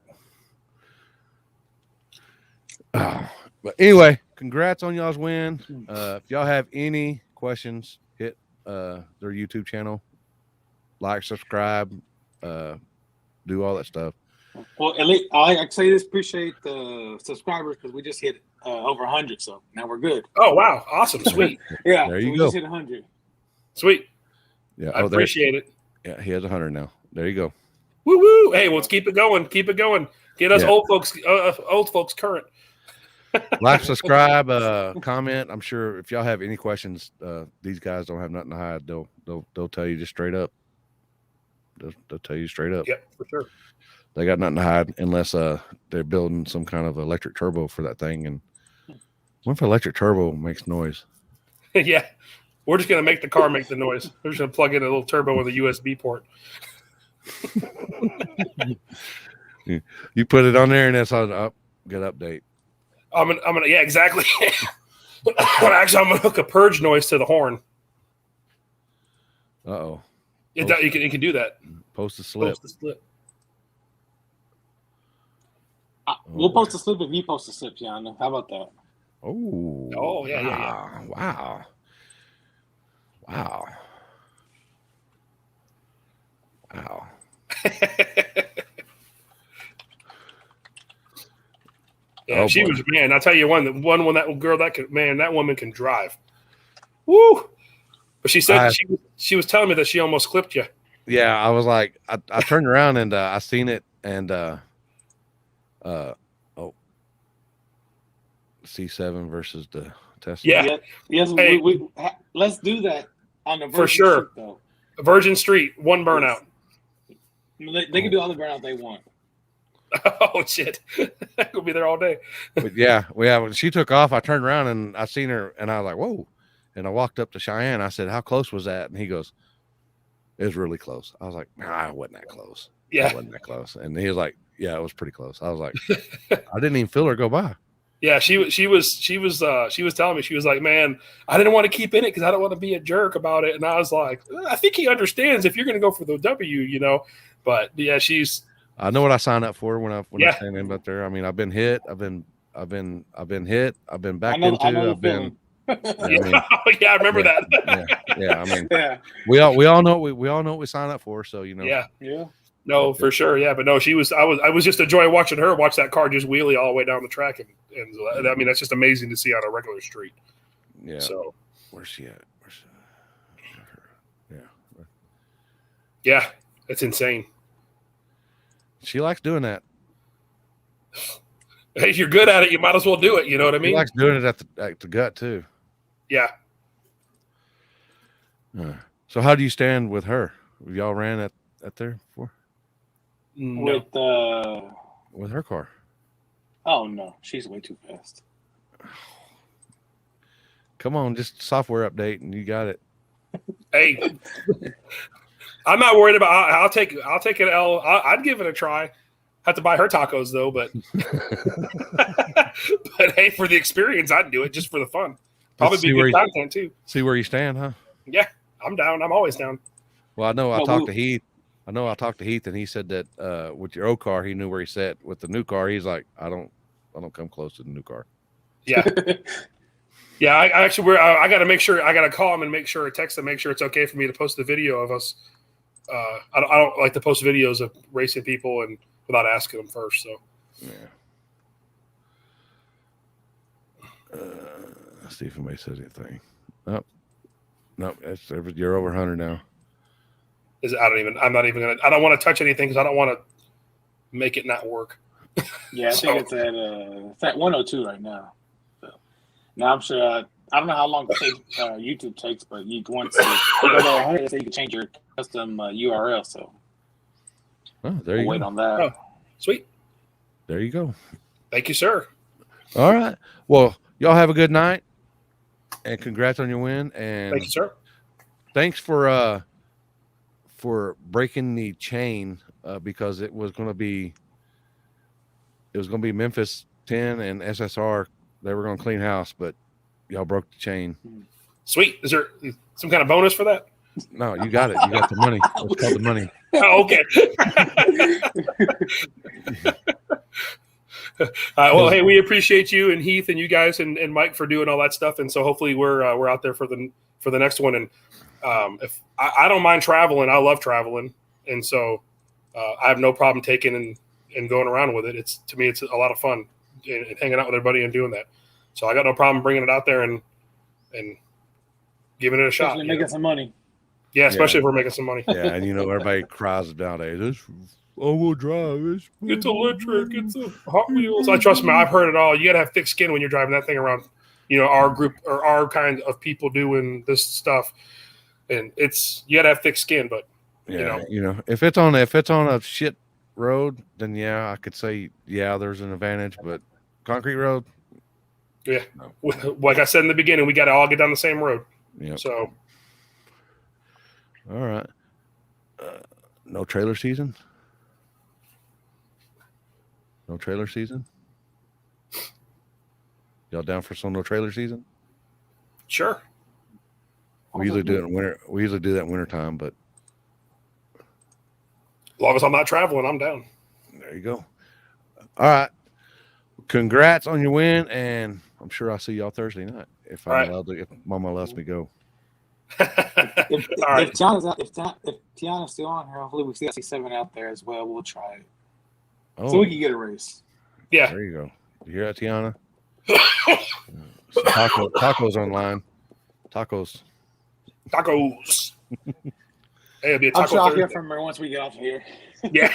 Oh, but anyway, congrats on y'all's win. If y'all have any questions, hit their YouTube channel, like, subscribe, do all that stuff. Well, at least I can say this. Appreciate the subscribers because we just hit over 100, so now we're good. Oh wow, awesome, sweet, Yeah, There so you we go. just hit 100. sweet. Yeah, I appreciate it. Yeah, he has 100 now. There you go. Woo woo! Hey, let's keep it going. Keep it going. Get us Yeah. old folks current. Like, subscribe, comment. I'm sure if y'all have any questions, these guys don't have nothing to hide. They'll tell you just straight up. They'll tell you straight up. Yep, for sure. They got nothing to hide unless they're building some kind of electric turbo for that thing. And what if electric turbo makes noise? Yeah, we're just gonna make the car make the noise. We're just gonna plug in a little turbo with a USB port. You put it on there, and that's on up. Good update. I'm gonna yeah, exactly. Actually, I'm gonna hook a purge noise to the horn. Uh-oh. You can do that. Post a slip. Post the slip. We'll post a slip if you post a slip, Yana. How about that? Oh. Oh, yeah. Wow. Wow. Wow. Yeah, Oh, she boy. was, man. I'll tell you when that girl that woman can drive. Woo! But she said she was telling me that she almost clipped you. Yeah, I was like, I turned around and I seen it, and C7 versus the Tesla. Yeah. Yes. Hey. Let's do that on the For Virgin sure. Street, though. Virgin Street, one burnout. They can do all the burnout they want. Oh shit! We'll be there all day. But yeah, when she took off, I turned around and I seen her, and I was like, whoa. And I walked up to Cheyenne. I said, how close was that? And he goes, it was really close. I was like, nah, it wasn't that close. Yeah. It wasn't that close. And he was like, yeah, it was pretty close. I was like, I didn't even feel her go by. Yeah, she was telling me, she was like, man, I didn't want to keep in it because I don't want to be a jerk about it. And I was like, I think he understands if you're going to go for the W, you know. But yeah, I know what I signed up for when I Yeah. stand in up there. I mean, I've been hit. I've been hit. I've been backed I into. know I've been. yeah, I remember that. Yeah. I mean, Yeah. we all know what we signed up for. So you know. Yeah. Yeah. No, for sure. Yeah, but no, I was just enjoying watching her watch that car just wheelie all the way down the track, and I mean that's just amazing to see on a regular street. Yeah. So where's she at? Yeah, it's insane. She likes doing that. Hey, if you're good at it, you might as well do it. You know what I mean? She likes doing it at the gut too. Yeah. So how do you stand with her? Y'all ran at there before? No. With her car? Oh no, she's way too fast. Come on, just software update and you got it. Hey, I'm not worried about. I'll take an L. I'd give it a try. Have to buy her tacos though, but but hey, for the experience, I'd do it just for the fun. Probably be good content too. See where you stand, huh? Yeah, I'm down. I'm always down. Well, I know I talked to Heath. And he said that with your old car, he knew where he sat. With the new car, he's like, I don't come close to the new car. Yeah. Yeah, I actually, I got to make sure. I got to call him and make sure, text him, make sure it's okay for me to post the video of us. I don't like to post videos of racing people and without asking them first. So, yeah. Let's see if anybody says anything. Oh, no, you're over 100 now. I'm not even gonna. I don't want to touch anything because I don't want to make it not work. Yeah, I think it's at 102 right now. So now I'm sure. I don't know how long YouTube takes, but once you go to 100, you can change your custom URL. So there you wait go. on that. Oh, sweet. There you go. Thank you, sir. All right. Well, y'all have a good night, and congrats on your win. And thank you, sir. Thanks for breaking the chain because it was going to be Memphis 10 and SSR. They were going to clean house, but y'all broke the chain. Sweet. Is there some kind of bonus for that? No, you got it. You got the money. It's called the money. Oh, okay. Well, hey, we appreciate you and Heath and you guys and Mike for doing all that stuff. And so hopefully we're out there for the next one. And if I don't mind traveling, I love traveling. And so I have no problem taking and going around with it. To me, it's a lot of fun and hanging out with everybody and doing that. So I got no problem bringing it out there and giving it a shot. Especially making some money. Yeah, especially if we're making some money. Yeah, and everybody cries nowadays. It's all-wheel drive. It's electric. It's a Hot Wheels. I trust me. I've heard it all. You got to have thick skin when you're driving that thing around. Our group or our kind of people doing this stuff, and you got to have thick skin. But if it's on a shit road, then yeah, I could say there's an advantage. But concrete road, yeah, no. Like I said in the beginning, we got to all get down the same road. Yeah. So, all right. No trailer season. No trailer season. Y'all down for some no trailer season? Sure. We usually do it in winter. We usually do that in winter time, but as long as I'm not traveling, I'm down. There you go. All right. Congrats on your win, and I'm sure I'll see y'all Thursday night if Mama lets me go. If Tiana's still on here, hopefully we see C7 out there as well. We'll try it. Oh, so we can get a race. Yeah. There you go. You hear that, Tiana? Tacos online. Tacos. Hey, it'll be a taco I'm sure I'll Thursday. hear from her once we get off here. Yeah.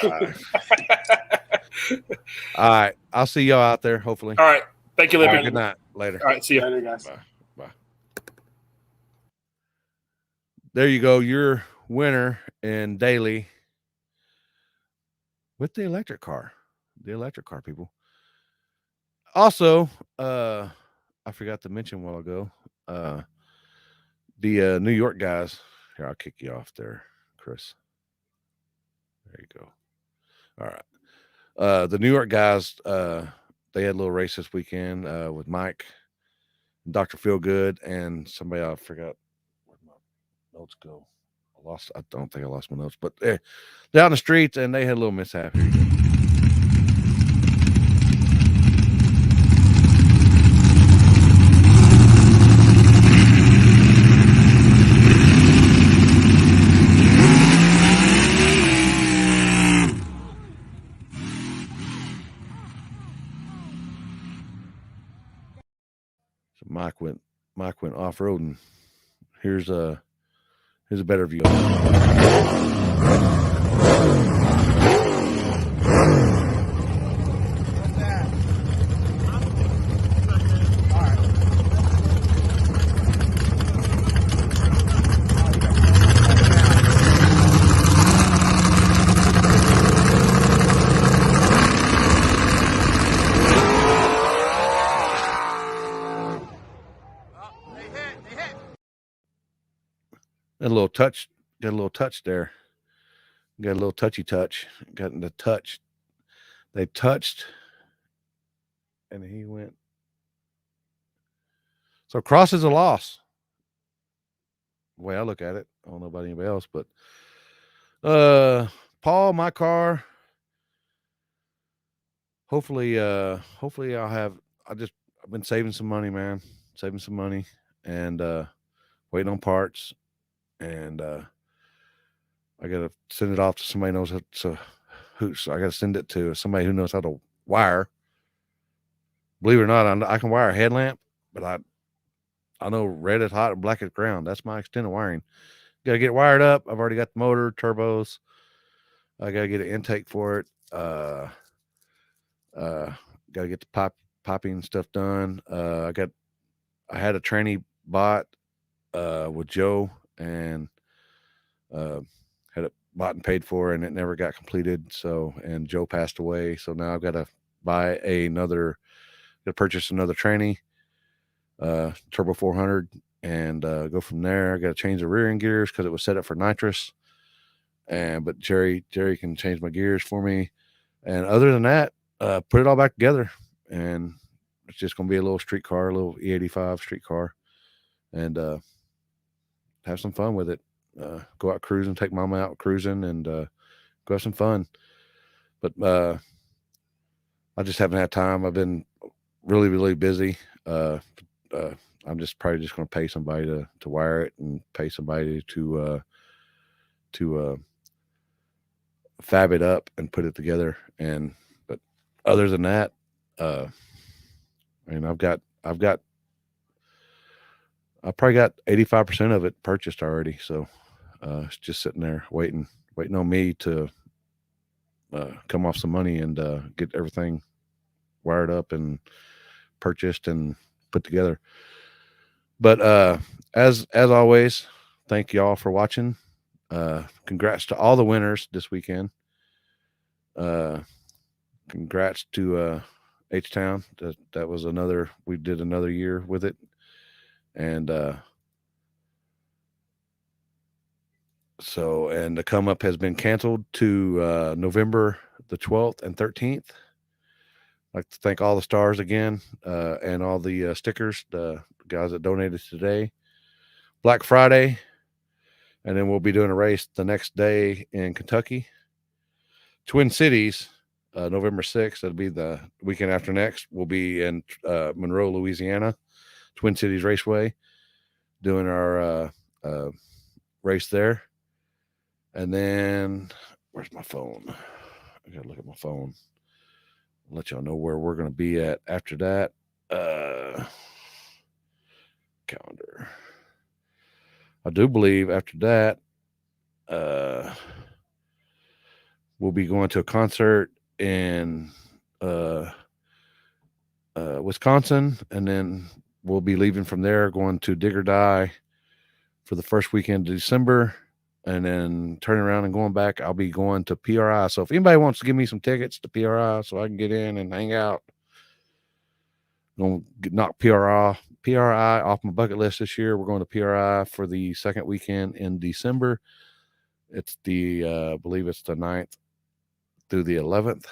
All right. I'll see y'all out there, hopefully. All right. Thank you, Libby. Right, good night. Later. All right. See you. Later, guys. Bye. There you go. Your winner in daily with the electric car. The electric car, people. Also, I forgot to mention a while ago, the New York guys. Here, I'll kick you off there, Chris. There you go. All right. The New York guys they had a little race this weekend with Mike, Dr. Feelgood, and somebody I forgot where my notes go. I don't think I lost my notes, but they're out in the streets and they had a little mishap. Here you go. So Mike went off-roading. Here's a better view. Got a little touch there. Got a little touchy touch. Got in the touch. They touched, and he went. So cross is a loss. The way I look at it, I don't know about anybody else, but Paul, my car. Hopefully I've been saving some money, man. Saving some money and waiting on parts. And I gotta send it off to somebody who knows I gotta send it to somebody who knows how to wire. Believe it or not, I can wire a headlamp, but I know red is hot and black is ground. That's my extended wiring. Gotta get it wired up. I've already got the motor, turbos. I gotta get an intake for it. Gotta get the popping stuff done. I had a tranny bought with Joe, and had it bought and paid for, and it never got completed. So, and Joe passed away. So now I've got to purchase another tranny, Turbo 400, and go from there. I got to change the rear end gears because it was set up for nitrous. But Jerry can change my gears for me. And other than that, put it all back together, and it's just going to be a little street car, a little E85 street car, and have some fun with it. Go out cruising, take mama out cruising, and go have some fun. But I just haven't had time. I've been really, really busy. I'm probably just going to pay somebody to wire it, and pay somebody to fab it up and put it together. But other than that, I've probably got 85% of it purchased already. So it's just sitting there waiting on me to come off some money and get everything wired up and purchased and put together. But as always, thank y'all for watching. Congrats to all the winners this weekend. Congrats to H-Town. That was we did another year with it. And the come up has been canceled to November the 12th and 13th. I'd like to thank all the stars again, and all the stickers, the guys that donated today. Black Friday, and then we'll be doing a race the next day in Kentucky. Twin Cities, November 6th. That'll be the weekend after next. We'll be in Monroe, Louisiana, Twin Cities Raceway, doing our race there. And then, where's my phone? I gotta look at my phone. I'll let y'all know where we're going to be at after that. Calendar. I do believe after that, we'll be going to a concert in Wisconsin, and then we'll be leaving from there, going to Dig or Die for the first weekend of December, and then turning around and going back. I'll be going to PRI. So if anybody wants to give me some tickets to PRI so I can get in and hang out, I'm gonna knock PRI off my bucket list this year. We're going to PRI for the second weekend in December. It's I believe it's the 9th through the 11th,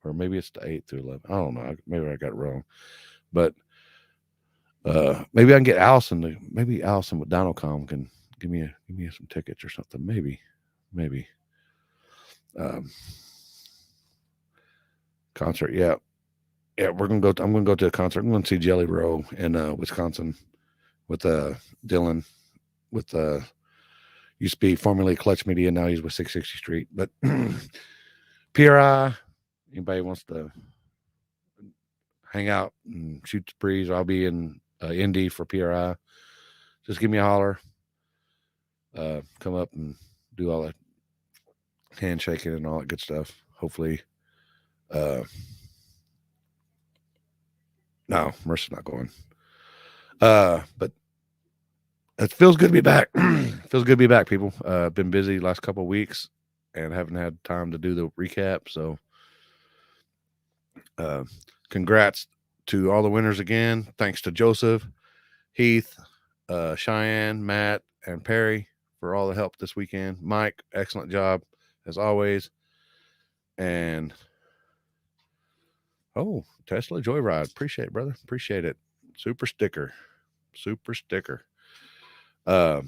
or maybe it's the 8 through 11. I don't know. Maybe I got it wrong, but maybe I can get Allison maybe Allison with Dinocom can give me some tickets or something. Maybe. Concert. Yeah. I'm going to go to a concert. I'm going to see Jelly Roll in Wisconsin with Dylan with used to be formerly Clutch Media. Now he's with 660 Street, but PRI, anybody wants to hang out and shoot the breeze, I'll be in Indy for PRI. Just give me a holler. Come up and do all that handshaking and all that good stuff. Hopefully, no, Mercer's not going. But it feels good to be back. Feels good to be back, people. Been busy last couple of weeks and haven't had time to do the recap. So, congrats to all the winners again. Thanks to Joseph, Heath, Cheyenne, Matt, and Perry for all the help this weekend. Mike, excellent job as always. And Tesla Joyride. Appreciate it, brother. Appreciate it. Super sticker. Y'all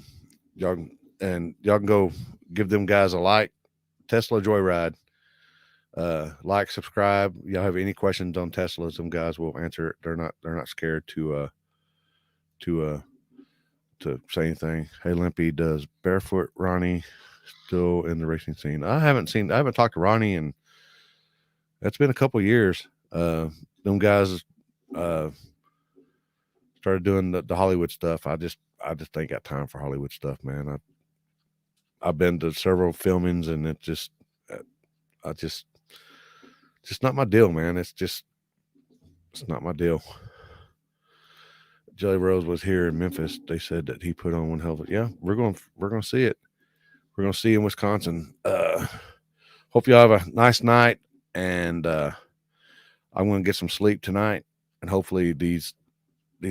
can go give them guys a like. Tesla Joyride. Like, subscribe. Y'all have any questions on Teslas, some guys will answer it. They're not scared to say anything. Hey Limpy, does Barefoot Ronnie still in the racing scene? I haven't talked to Ronnie, and it's been a couple years. Them guys started doing the Hollywood stuff. I just ain't got time for Hollywood stuff, man. I've been to several filmings, and it just not my deal, man. It's not my deal. Jelly Rose was here in Memphis. They said that he put on one hell of a, yeah, we're going to see it. We're going to see in Wisconsin. Hope y'all have a nice night, and I'm going to get some sleep tonight, and hopefully these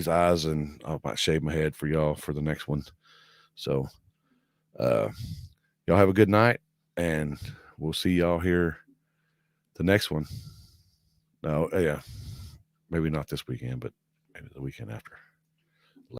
eyes, and I might shave my head for y'all for the next one. So y'all have a good night, and we'll see y'all here the next one. No, yeah, maybe not this weekend, but maybe the weekend after.